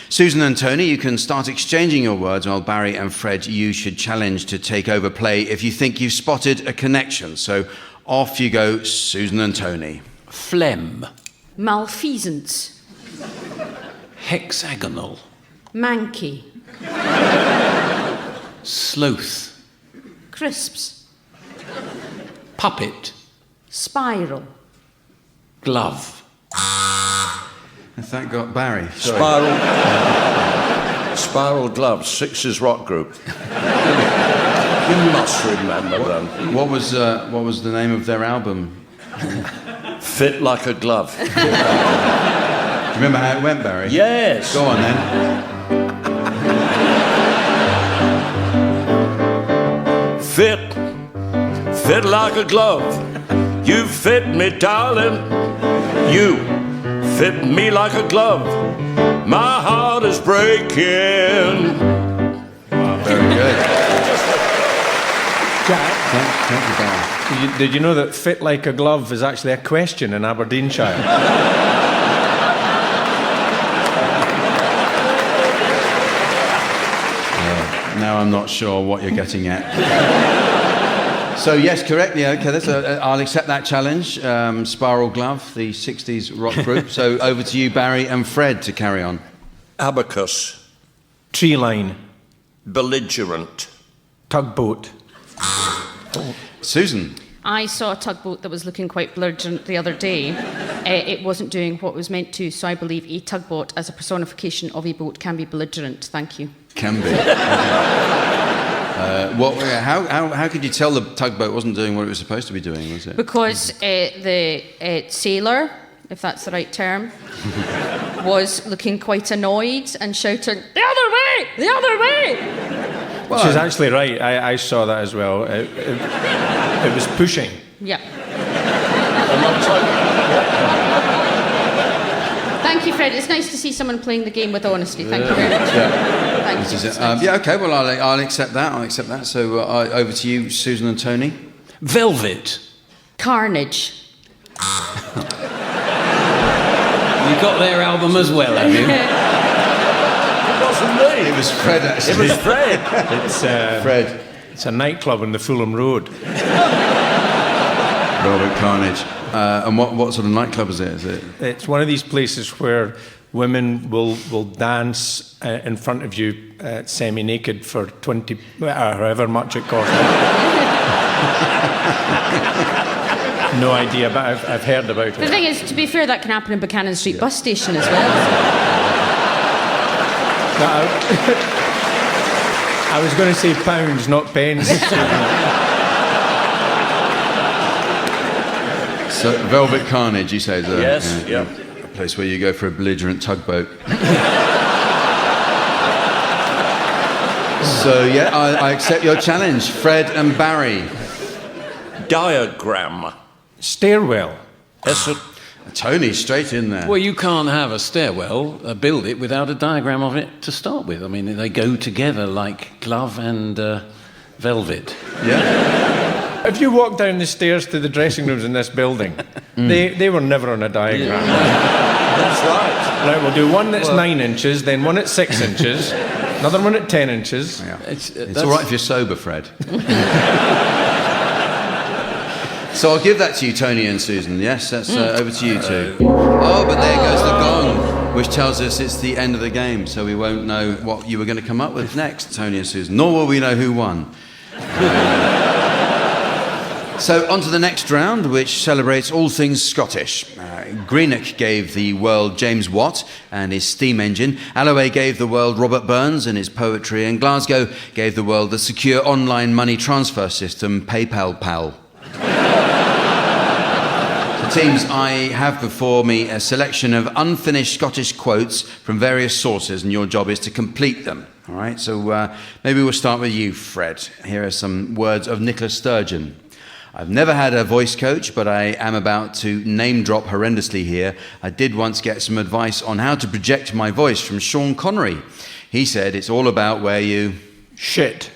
Susan and Tony, you can start exchanging your words, while Barry and Fred, you should challenge to take over play if you think you've spotted a connection. So off you go, Susan and Tony. Phlegm. Malfeasance. Hexagonal. Manky. Sleuth. Crisps. Puppet. Spiral. Glove. Thank God, Barry. Sorry. Spiral Gloves, Sixes rock group. You must remember them. What was the name of their album? Fit Like a Glove. Do you remember how it went, Barry? Yes. Go on then. Fit like a glove. You fit me, darling. You fit me like a glove. My heart is breaking. Wow, very good. Jack, Thank you, Barry. did you know that fit like a glove is actually a question in Aberdeenshire? Now I'm not sure what you're getting at. So yes, correct. Yeah, okay. I'll accept that challenge. Spiral Glove, the 60s rock group. So over to you, Barry and Fred, to carry on. Abacus. Tree line. Belligerent. Tugboat. Susan. I saw a tugboat that was looking quite belligerent the other day. It wasn't doing what it was meant to, so I believe a tugboat as a personification of a boat can be belligerent. Thank you. Can be. How could you tell the tugboat wasn't doing what it was supposed to be doing, was it? Because the sailor, if that's the right term, was looking quite annoyed and shouting, "The other way! The other way!" Well, she's actually right. I saw that as well. It was pushing. Yeah. Thank you, Fred. It's nice to see someone playing the game with honesty. Thank you very much. Thank you. Okay, well, I'll accept that. So over to you, Susan and Tony. Velvet. Carnage. You got their album as well, have you? It wasn't me. It was Fred, actually. It was Fred. It's Fred. It's a nightclub on the Fulham Road. Velvet Carnage. And what sort of nightclub is it? It's one of these places where women will dance in front of you semi-naked for 20, however much it costs. No idea, but I've heard about it. The thing is, to be fair, that can happen in Buchanan Street bus station as well. I was going to say pounds, not pence. So, Velvet Carnage, you say? Yes, yeah. A place where you go for a belligerent tugboat. So, yeah, I accept your challenge. Fred and Barry. Diagram. Stairwell. Tony, straight in there. Well, you can't have a stairwell, build it without a diagram of it to start with. I mean, they go together like glove and velvet. Yeah. If you walk down the stairs to the dressing rooms in this building, they were never on a diagram. Yeah. That's right. Right, we'll do one that's 9 inches, then one at 6 inches, another one at 10 inches. Yeah. It's all right if you're sober, Fred. So I'll give that to you, Tony and Susan. Yes, that's over to you two. Oh, but there goes the gong, which tells us it's the end of the game, so we won't know what you were going to come up with next, Tony and Susan. Nor will we know who won. So on to the next round, which celebrates all things Scottish. Greenock gave the world James Watt and his steam engine. Alloway gave the world Robert Burns and his poetry. And Glasgow gave the world the secure online money transfer system PayPal Pal. Teams, I have before me a selection of unfinished Scottish quotes from various sources, and your job is to complete them. All right, so maybe we'll start with you, Fred. Here are some words of Nicola Sturgeon. I've never had a voice coach, but I am about to name drop horrendously here. I did once get some advice on how to project my voice from Sean Connery. He said it's all about where you... shit.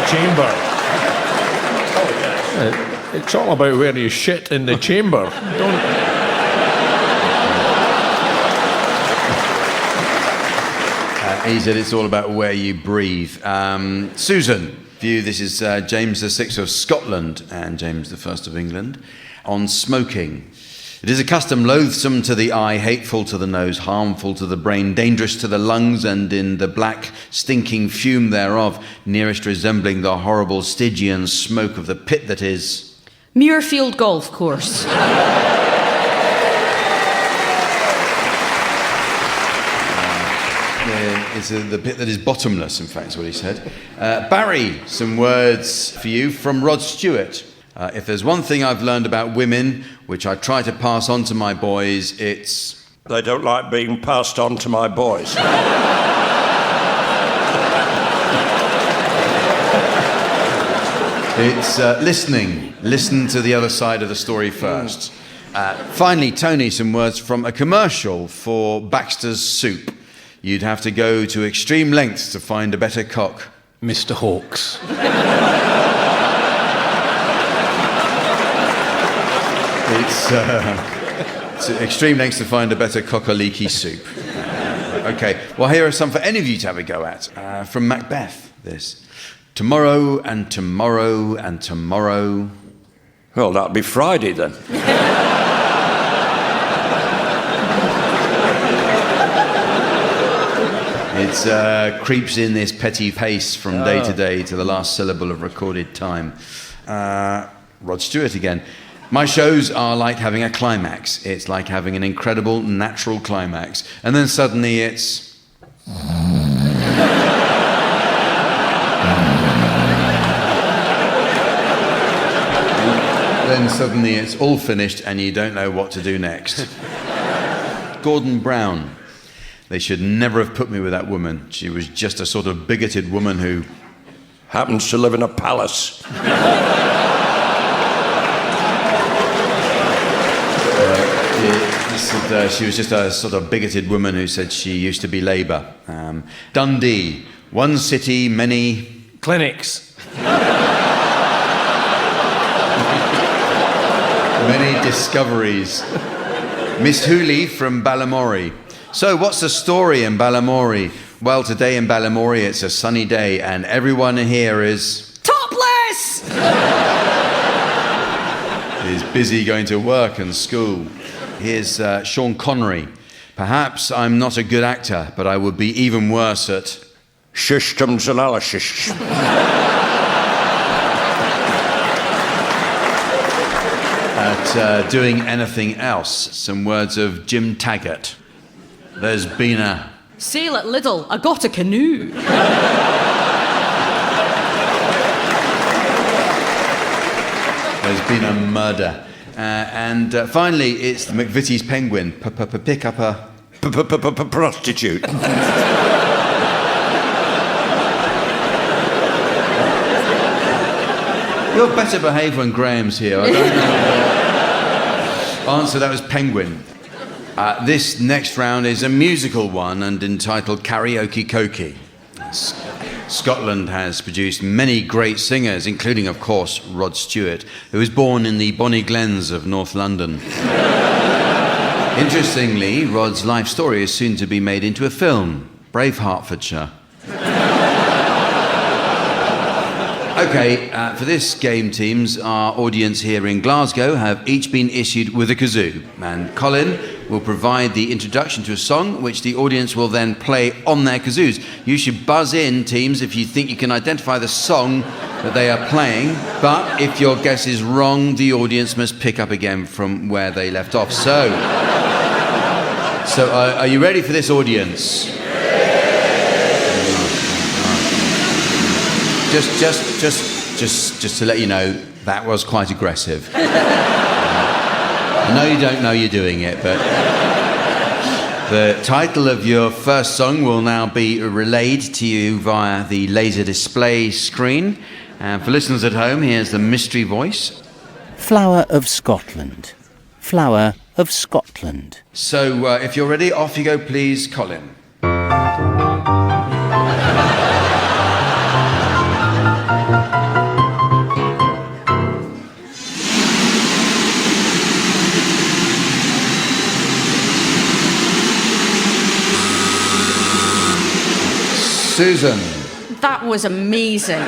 Chamber. It's all about where you shit in the chamber. He said it's all about where you breathe. Susan, if for you. This is James VI of Scotland and James I of England on smoking. It is a custom loathsome to the eye, hateful to the nose, harmful to the brain, dangerous to the lungs, and in the black, stinking fume thereof, nearest resembling the horrible Stygian smoke of the pit that is... Muirfield Golf Course. It's the pit that is bottomless, in fact, is what he said. Barry, some words for you from Rod Stewart. If there's one thing I've learned about women, which I try to pass on to my boys, it's... They don't like being passed on to my boys. It's listening. Listen to the other side of the story first. Finally, Tony, some words from a commercial for Baxter's Soup. You'd have to go to extreme lengths to find a better cock. Mr. Hawkes. It's extreme lengths to find a better cock-a-leaky soup. Okay, well, here are some for any of you to have a go at. From Macbeth, this. Tomorrow and tomorrow and tomorrow. Well, that'll be Friday then. It creeps in this petty pace from day to day to the last syllable of recorded time. Rod Stewart again. My shows are like having a climax. It's like having an incredible natural climax. And then suddenly it's... Then suddenly it's all finished and you don't know what to do next. Gordon Brown. They should never have put me with that woman. She was just a sort of bigoted woman who... happens to live in a palace. She was just a sort of bigoted woman who said she used to be Labour. Dundee. One city, many... clinics. Many discoveries. Miss Hooley from Balamory. So, what's the story in Balamory? Well, today in Balamory it's a sunny day and everyone here is... topless! is busy going to work and school. Here's Sean Connery. Perhaps I'm not a good actor, but I would be even worse at... systems analysis. At doing anything else. Some words of Jim Taggart. There's been a... Sail at Liddell, I got a canoe. There's been a murder. And finally, it's McVitie's penguin. Pick up a... prostitute. You're better behaved when Graham's here. I don't know. Answer, that was penguin. This next round is a musical one and entitled Karaoke Koki. Scotland has produced many great singers, including, of course, Rod Stewart, who was born in the Bonnie Glens of North London. Interestingly, Rod's life story is soon to be made into a film, Brave Hertfordshire. Okay, for this game, teams, our audience here in Glasgow have each been issued with a kazoo, and Colin will provide the introduction to a song which the audience will then play on their kazoos. You should buzz in, teams, if you think you can identify the song that they are playing, but if your guess is wrong, the audience must pick up again from where they left off. So are you ready for this, audience? Just to let you know, that was quite aggressive. I know you don't know you're doing it, but the title of your first song will now be relayed to you via the laser display screen. And for listeners at home, here's the mystery voice. Flower of Scotland. Flower of Scotland. So if you're ready, off you go, please, Colin. Susan. That was amazing.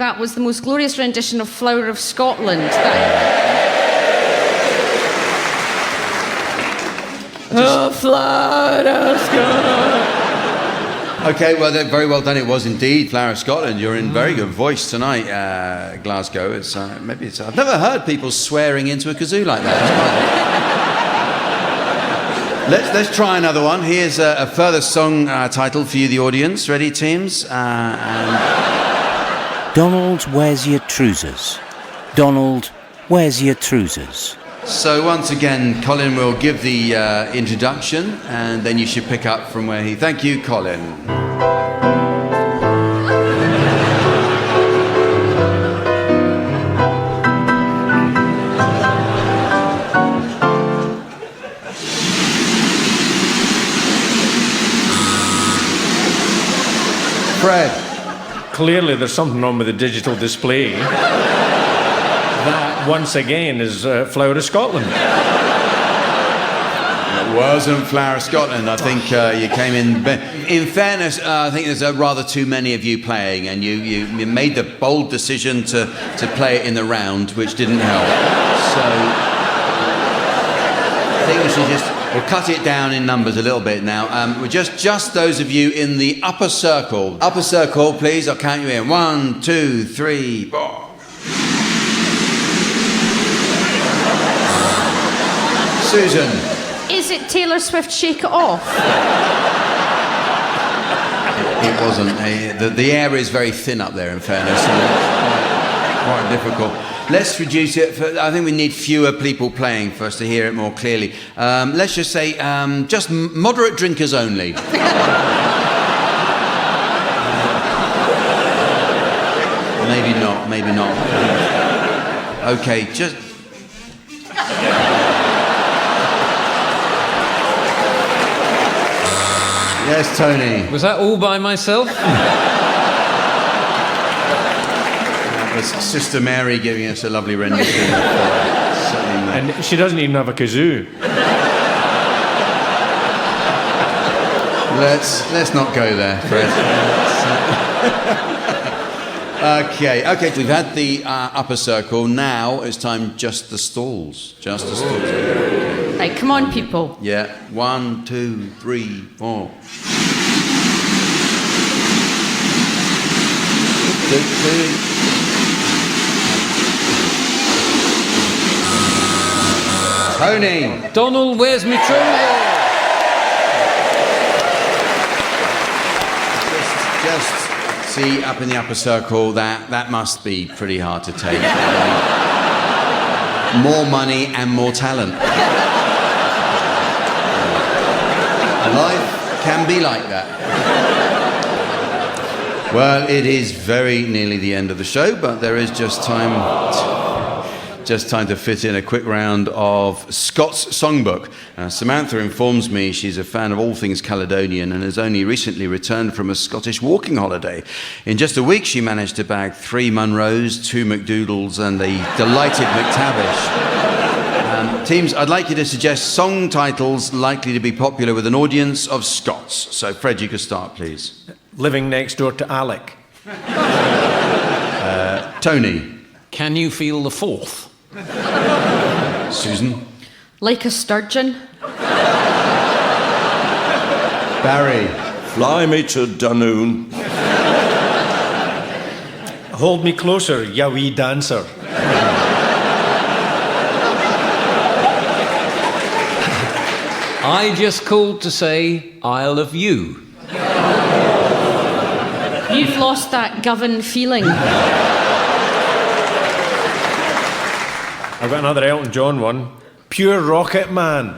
that was the most glorious rendition of Flower of Scotland. Flower of Scotland. Okay, well, very well done. It was indeed Flower of Scotland. You're in very good voice tonight, Glasgow. I've never heard people swearing into a kazoo like that. Let's try another one. Here's a further song title for you, the audience. Ready, teams? Donald, where's your trousers? Donald, where's your trousers? So once again, Colin will give the introduction, and then you should pick up from where he... Thank you, Colin. Fred. Clearly there's something wrong with the digital display. That, once again, is Flower of Scotland. It wasn't Flower of Scotland. I think you came in... In fairness, I think there's rather too many of you playing, and you made the bold decision to play it in the round, which didn't help. So I think we should we'll cut it down in numbers a little bit now. We're just those of you in the upper circle. Upper circle, please. I'll count you in. 1, 2, 3, 4. Susan. Is it Taylor Swift Shake It Off? It wasn't. The air is very thin up there, in fairness. Quite difficult. Let's reduce it. I think we need fewer people playing for us to hear it more clearly. Let's just say just moderate drinkers only. Maybe not. Okay, just... Yes, Tony. Was that all by myself? That was Sister Mary giving us a lovely rendition. And she doesn't even have a kazoo. Let's not go there, Fred. Okay, we've had the upper circle. Now it's time just the stalls. Just the stalls. Right, come on, people. Yeah. 1, 2, 3, 4. Tony. Donald, where's my trousers? Just see up in the upper circle, that must be pretty hard to take. More money and more talent. Life can be like that. Well, it is very nearly the end of the show, but there is just time to fit in a quick round of Scott's Songbook. Samantha informs me she's a fan of all things Caledonian and has only recently returned from a Scottish walking holiday. In just a week, she managed to bag 3 Munros, 2 McDoodles and a delighted McTavish. Teams, I'd like you to suggest song titles likely to be popular with an audience of Scots. So, Fred, you could start, please. Living Next Door to Alec. Tony. Can You Feel the Fourth? Susan. Like a Sturgeon. Barry. Fly Me to Dunoon. Hold Me Closer, Ya Wee Dancer. I just called to say Isle of You. You've lost that Govan feeling. I've got another Elton John one. Pure Rocket Man.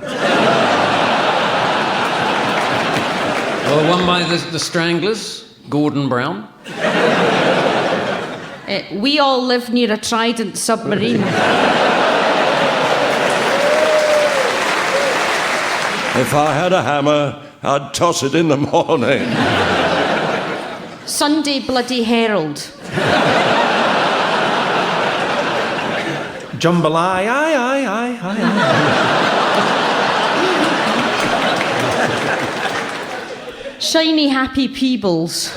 Oh, one by the Stranglers, Gordon Brown. We all live near a Trident submarine. If I had a hammer, I'd toss it in the morning. Sunday Bloody Herald. Jambalaya, aye. Shiny Happy Peebles.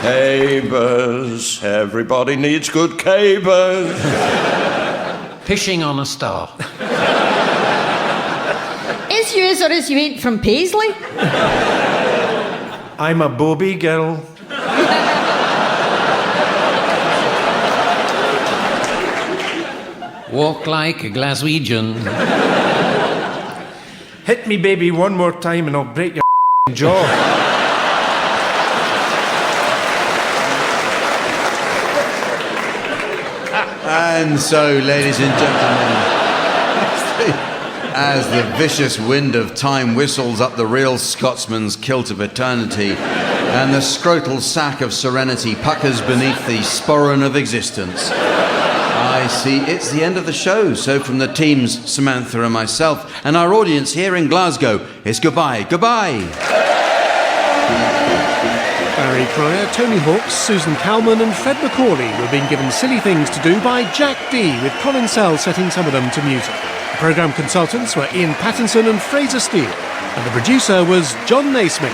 Cabers, everybody needs good cabers. Pishing on a star. Is you is or is you ain't from Paisley? I'm a Bobby girl. Walk like a Glaswegian. Hit me, baby, one more time and I'll break your jaw. And so, ladies and gentlemen, as the vicious wind of time whistles up the real Scotsman's kilt of eternity, and the scrotal sack of serenity puckers beneath the sporran of existence, I see it's the end of the show. So from the teams, Samantha and myself, and our audience here in Glasgow, it's goodbye. Goodbye. Barry Cryer, Tony Hawks, Susan Calman and Fred Macaulay were being given silly things to do by Jack Dee, with Colin Sell setting some of them to music. The programme consultants were Ian Pattinson and Fraser Steele, and the producer was John Naismith.